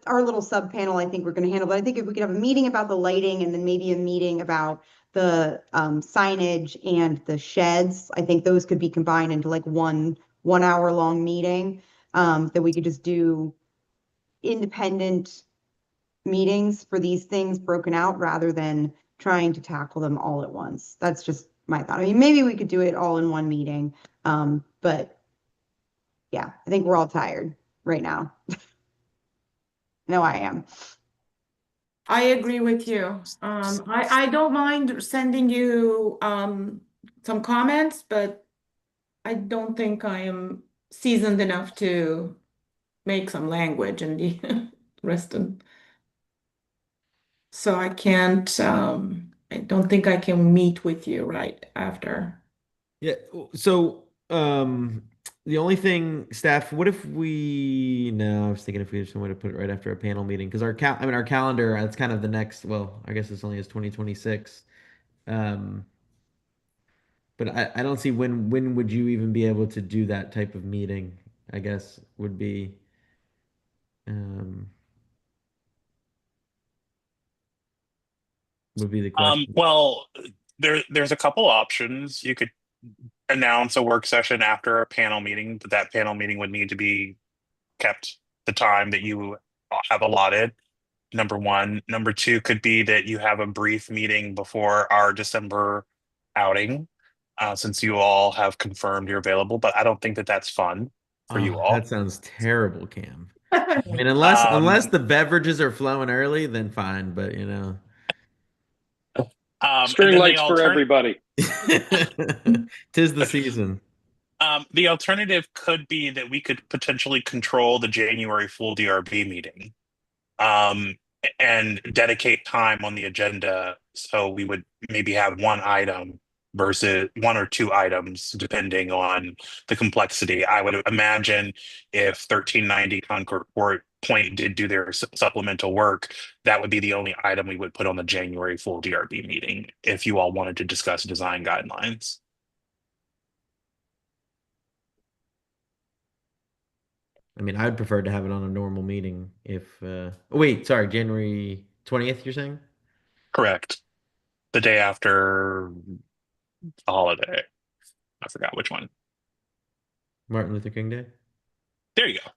S14: our little sub panel, I think we're going to handle, but I think if we could have a meeting about the lighting and then maybe a meeting about the signage and the sheds, I think those could be combined into like one hour long meeting, that we could just do independent meetings for these things broken out rather than trying to tackle them all at once. That's just my thought. I mean, maybe we could do it all in one meeting, but yeah, I think we're all tired right now. No, I am.
S13: I agree with you. I don't mind sending you some comments, but I don't think I am seasoned enough to make some language and the rest of. So I can't. I don't think I can meet with you right after.
S2: Yeah. So, the only thing, staff, what if we, no, I was thinking if we have some way to put it right after a panel meeting, because our calendar, that's kind of the next, well, I guess it's only as 2026. But I don't see when would you even be able to do that type of meeting, I guess would be, um, would be the question.
S6: Well, there's a couple options. You could announce a work session after a panel meeting, but that panel meeting would need to be kept the time that you have allotted. Number one. Number two could be that you have a brief meeting before our December outing, since you all have confirmed you're available. But I don't think that that's fun for you
S2: Oh,
S6: all.
S2: that sounds terrible, Cam. I mean, unless the beverages are flowing early, then fine, but you know.
S6: And
S3: String
S6: then
S3: lights for everybody.
S2: Tis the season.
S6: The alternative could be that we could potentially control the January full DRB meeting, and dedicate time on the agenda. So we would maybe have one item versus one or two items, depending on the complexity. I would imagine if 1390 Concord Point did do their supplemental work, that would be the only item we would put on the January full DRB meeting if you all wanted to discuss design guidelines.
S2: I mean, I'd prefer to have it on a normal meeting if, wait, sorry, January 20th, you're saying?
S6: Correct. The day after the holiday. I forgot which one.
S2: Martin Luther King Day?
S6: There you
S2: go.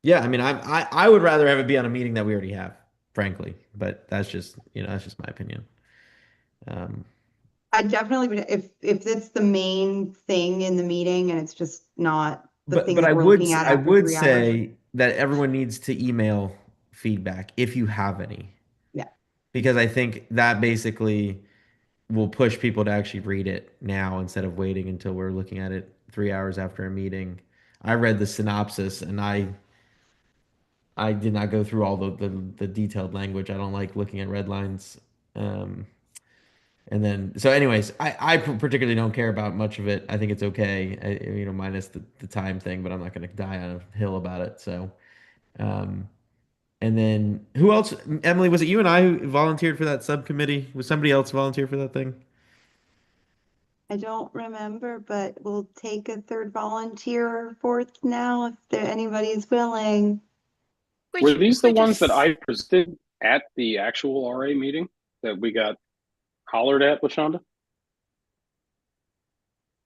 S2: Yeah, I mean, I would rather have it be on a meeting that we already have, frankly, but that's just, that's just my opinion.
S14: I definitely would, if it's the main thing in the meeting and it's just not the thing
S2: But
S14: that
S2: I
S14: we're
S2: would
S14: looking at
S2: I
S14: after
S2: would
S14: 3 hours.
S2: say that everyone needs to email feedback if you have any.
S14: Yeah.
S2: Because I think that basically will push people to actually read it now instead of waiting until we're looking at it 3 hours after a meeting. I read the synopsis and I did not go through all the detailed language. I don't like looking at red lines. And then, so anyways, I particularly don't care about much of it. I think it's okay, minus the time thing, but I'm not going to die on a hill about it. So, and then who else? Emily, was it you and I who volunteered for that subcommittee? Was somebody else volunteer for that thing?
S14: I don't remember, but we'll take a third volunteer fourth now if anybody's willing.
S3: Were these the ones that I presented at the actual RA meeting that we got hollered at, LaShonda?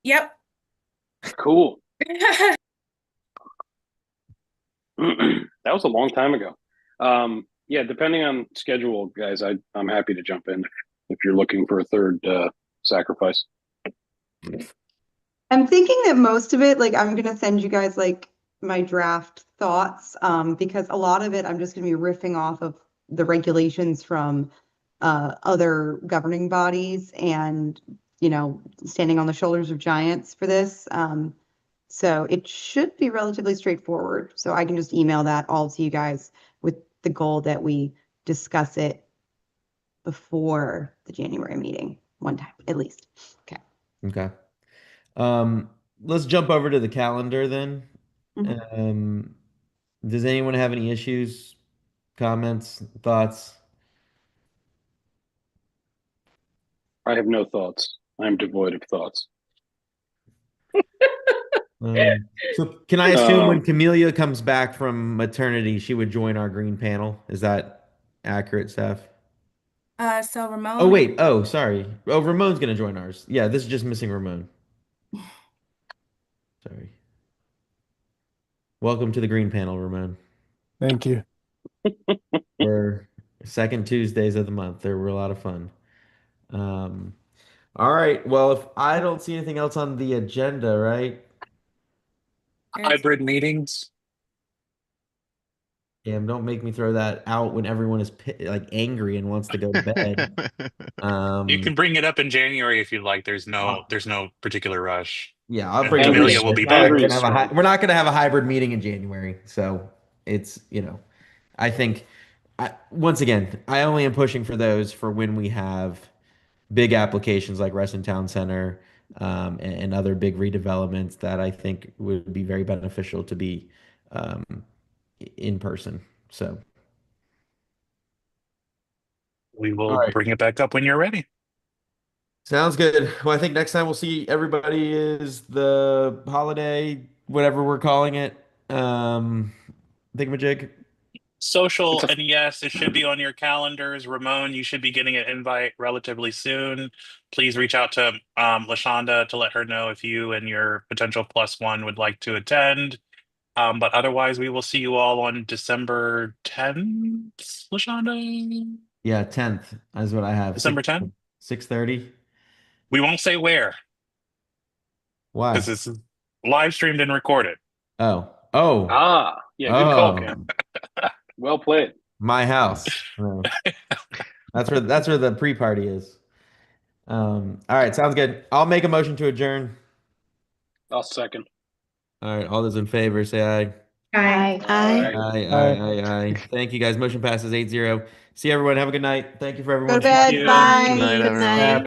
S21: Yep.
S3: Cool. That was a long time ago. Yeah, depending on schedule, guys, I'm happy to jump in if you're looking for a third sacrifice.
S14: I'm thinking that most of it, like I'm gonna send you guys like my draft thoughts, because a lot of it I'm just gonna be riffing off of the regulations from other governing bodies and standing on the shoulders of giants for this. So it should be relatively straightforward. So I can just email that all to you guys with the goal that we discuss it before the January meeting one time at least. Okay.
S2: Okay. Let's jump over to the calendar then. Does anyone have any issues, comments, thoughts?
S3: I have no thoughts. I'm devoid of thoughts.
S2: So can I assume when Camellia comes back from maternity, she would join our green panel? Is that accurate, Steph?
S5: So Ramon.
S2: Oh, wait. Oh, sorry. Oh, Ramon's going to join ours. Yeah, this is just missing Ramon. Sorry. Welcome to the green panel, Ramon.
S16: Thank you.
S2: We're second Tuesdays of the month. They're a lot of fun. All right. Well, if I don't see anything else on the agenda, right?
S6: Hybrid meetings.
S2: Damn, don't make me throw that out when everyone is like angry and wants to go to bed.
S6: You can bring it up in January if you'd like. There's no particular rush.
S2: Yeah, I'll
S6: And
S2: bring
S6: Camellia
S2: it.
S6: will be
S2: We're not
S6: back.
S2: going to have a hybrid meeting in January, so it's I think once again, I only am pushing for those for when we have big applications like Reston Town Center and other big redevelopments that I think would be very beneficial to be in person. So
S6: We will bring it back up when you're ready.
S2: sounds good. Well, I think next time we'll see everybody is the holiday, whatever we're calling it. Thingamajig.
S6: Social, and yes, it should be on your calendars. Ramon, you should be getting an invite relatively soon. Please reach out to LaShonda to let her know if you and your potential +1 would like to attend. But otherwise, we will see you all on December 10th, LaShonda?
S2: Yeah, 10th is what I have.
S6: December 10th?
S2: 6:30.
S6: We won't say where.
S2: Why?
S6: Because this is live streamed and recorded.
S2: Oh.
S3: Yeah, good call, Cam. Well played.
S2: My house. Oh. That's where the pre-party is. All right, sounds good. I'll make a motion to adjourn.
S3: I'll second.
S2: All right, all those in favor say aye.
S17: Aye.
S2: Aye. Thank you guys. Motion passes 8-0. See everyone. Have a good night. Thank you for everyone.
S12: Go to bed. Bye.
S6: Good night,
S12: Good
S6: everyone.
S12: night.